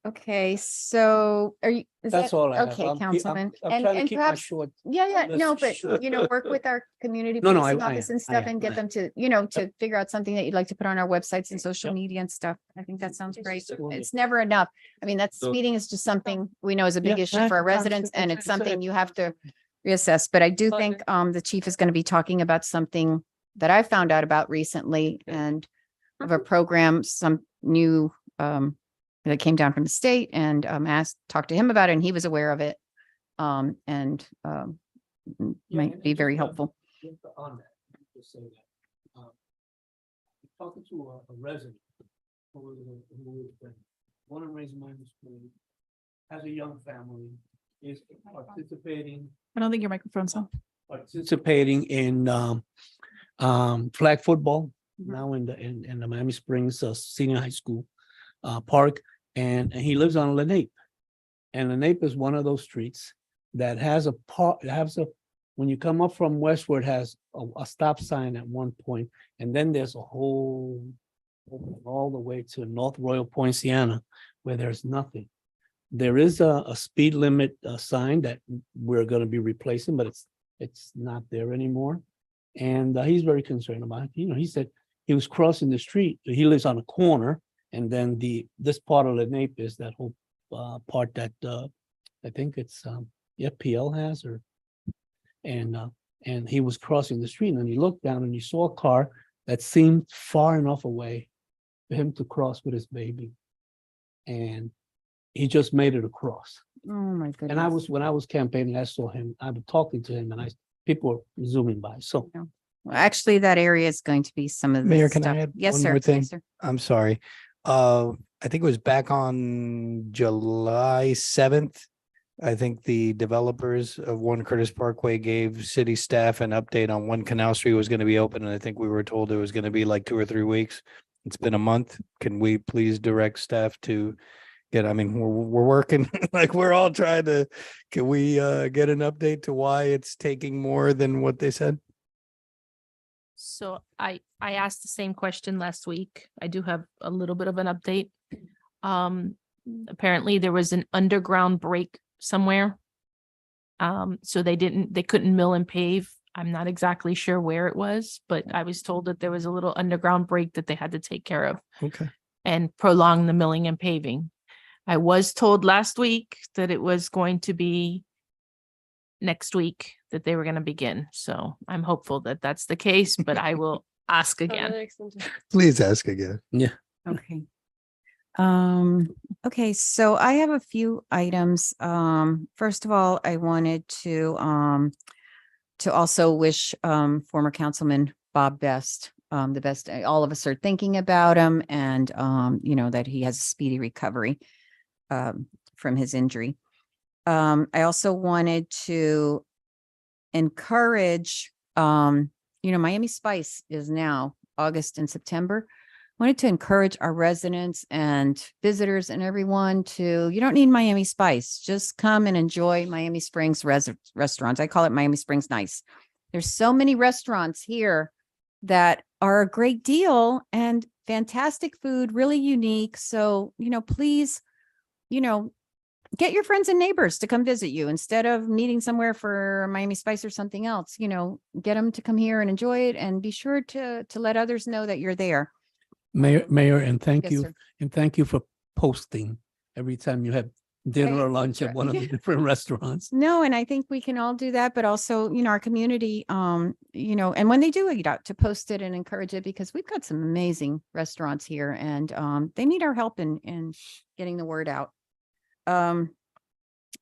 Okay, so are you? is That's that- all I have. Okay, I'm Councilman. I'm And trying to and keep my perhaps, short. yeah, no, list but short. work with our community No, no, policing I office am, and stuff and get I them to, to figure out something that you'd like to put on our websites and social media and stuff. I think that sounds great. It's never enough. I mean, that So- speeding is just something we know is a big Yeah, issue for our that's- residents, and it's that's something it. you have to reassess. But I do think the chief is going to be talking about something that I found out about recently and of a program, some new, that came down from the state and, talked to him about it and he was aware of it. Might be very helpful. On that, just say that, talking to a resident who is born and raised in Miami Springs, has a young family, is participating I don't think your microphone's on. participating in flag football now in the Miami Springs Senior High School park, and he lives on Lenape. And Lenape is one of those streets that has when you come up from westward, has a stop sign at one point, and then there's a whole all the way to North Royal Poinciana where there's nothing. There is a speed limit sign that we're going to be replacing, but it's not there anymore. And he's very concerned about it. He said he was crossing the street. He lives on a corner, and then this part of Lenape is that whole part that I think it's FPL has, and he was crossing the street, and then he looked down and he saw a car that seemed far enough away for him to cross with his baby, and he just made it across. Oh my goodness. And when I was campaigning, I saw him. I was talking to him, and people were zooming by. So Well, actually, that area is going to be some of the Mayor, can I stuff. add Yes, one sir. more thing? Yes, sir. I'm sorry. I think it was back on July 7th. I think the developers of One Curtis Parkway gave city staff an update on when Canal Street was going to be open. And I think we were told it was going to be like 2 or 3 weeks. It's been a month. Can we please direct staff to we're working, like we're all trying to, can we get an update to why it's taking more than what they said? So I asked the same question last week. I do have a little bit of an update. Apparently there was an underground break somewhere. So they couldn't mill and pave. I'm not exactly sure where it was, but I was told that there was a little underground break that they had to take care of Okay. and prolong the milling and paving. I was told last week that it was going to be next week that they were going to begin. So I'm hopeful that that's the case, but I will ask again. Please ask again. Yeah. Okay. Okay, so I have a few items. First of all, I wanted to also wish former Councilman Bob Best the best. All of us are thinking about him and that he has a speedy recovery from his injury. I also wanted to encourage, Miami Spice is now August and September. Wanted to encourage our residents and visitors and everyone you don't need Miami Spice. Just come and enjoy Miami Springs restaurants. I call it Miami Springs Nice. There's so many restaurants here that are a great deal and fantastic food, really unique. So, please, get your friends and neighbors to come visit you instead of meeting somewhere for Miami Spice or something else. Get them to come here and enjoy it, and be sure to let others know that you're there. Mayor, and thank Yes, you, sir. and thank you for posting every time you have dinner or lunch at one of the different restaurants. No, and I think we can all do that, but also, our community, and when they do eat out, to post it and encourage it, because we've got some amazing restaurants here, and they need our help in getting the word out.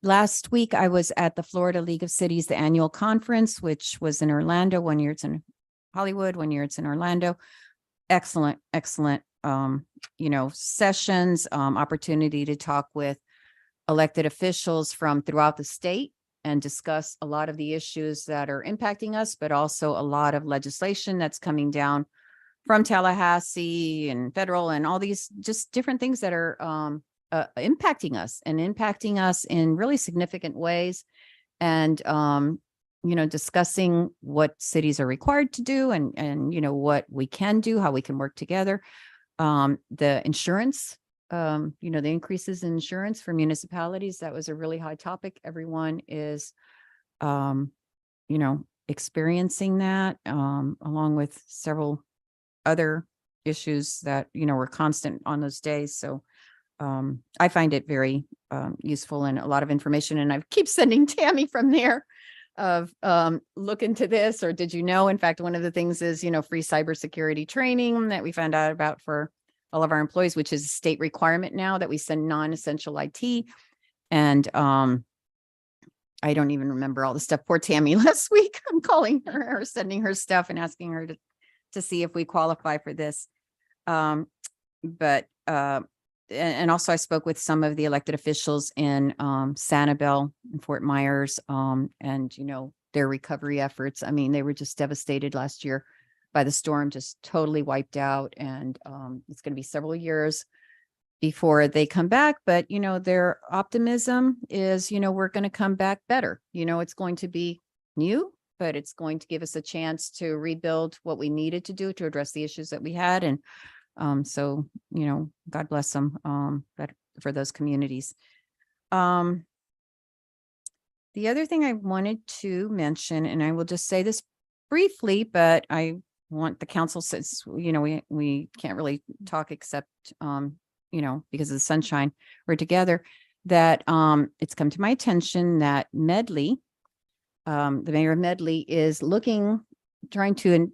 Last week I was at the Florida League of Cities, the annual conference, which was in Orlando. One year it's in Hollywood, one year it's in Orlando. Excellent, sessions, opportunity to talk with elected officials from throughout the state and discuss a lot of the issues that are impacting us, but also a lot of legislation that's coming down from Tallahassee and federal and all these just different things that are impacting us in really significant ways. And, discussing what cities are required to do and what we can do, how we can work together. The insurance, the increases in insurance for municipalities, that was a really high topic. Everyone is, experiencing that, along with several other issues that, were constant on those days. So I find it very useful and a lot of information, and I keep sending Tammy from there look into this, or did you know? In fact, one of the things is, free cybersecurity training that we found out about for all of our employees, which is a state requirement now that we send non-essential IT. And I don't even remember all the stuff. Poor Tammy last week, I'm calling her or sending her stuff and asking her to see if we qualify for this. And also I spoke with some of the elected officials in Sanibel and Fort Myers, and their recovery efforts. I mean, they were just devastated last year by the storm, just totally wiped out. And it's going to be several years before they come back. But, their optimism is, we're going to come back better. It's going to be new, but it's going to give us a chance to rebuild what we needed to do to address the issues that we had. And so, God bless them for those communities. The other thing I wanted to mention, and I will just say this briefly, but I want the council, since, we can't really talk except, because of the sunshine, we're together, that it's come to my attention that Medley, the mayor of Medley is trying to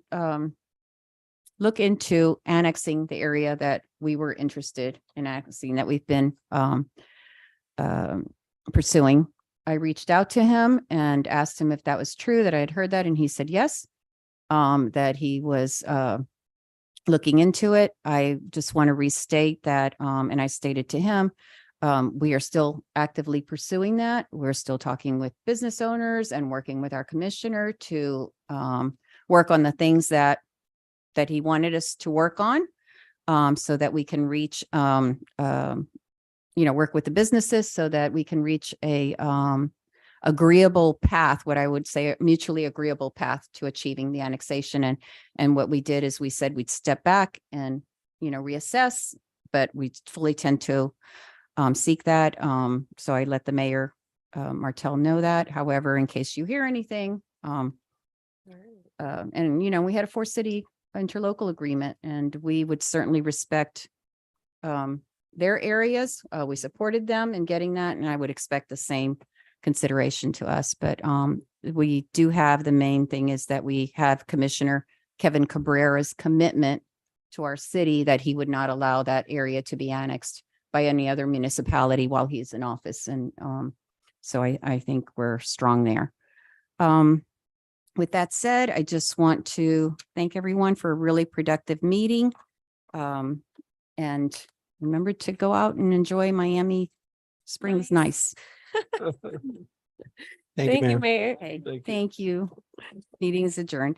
look into annexing the area that we were interested in annexing, that we've been pursuing. I reached out to him and asked him if that was true, that I had heard that, and he said yes, that he was looking into it. I just want to restate that, and I stated to him, we are still actively pursuing that. We're still talking with business owners and working with our commissioner to work on the things that he wanted us to work on, so that we can reach, work with the businesses so that we can reach a agreeable path, what I would say, a mutually agreeable path to achieving the annexation. And what we did is we said we'd step back and, reassess, but we fully tend to seek that. So I let the mayor, Martell, know that. However, in case you hear anything, and, we had a 4-city interlocal agreement, and we would certainly respect their areas. We supported them in getting that, and I would expect the same consideration to us. But we do have, the main thing is that we have Commissioner Kevin Cabrera's commitment to our city that he would not allow that area to be annexed by any other municipality while he's in office. And so I think we're strong there. With that said, I just want to thank everyone for a really productive meeting. And remember to go out and enjoy Miami Springs. Nice. Thank you, Mayor. Okay, thank you. Meeting is adjourned.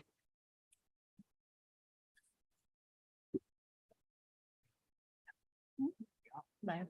Bye.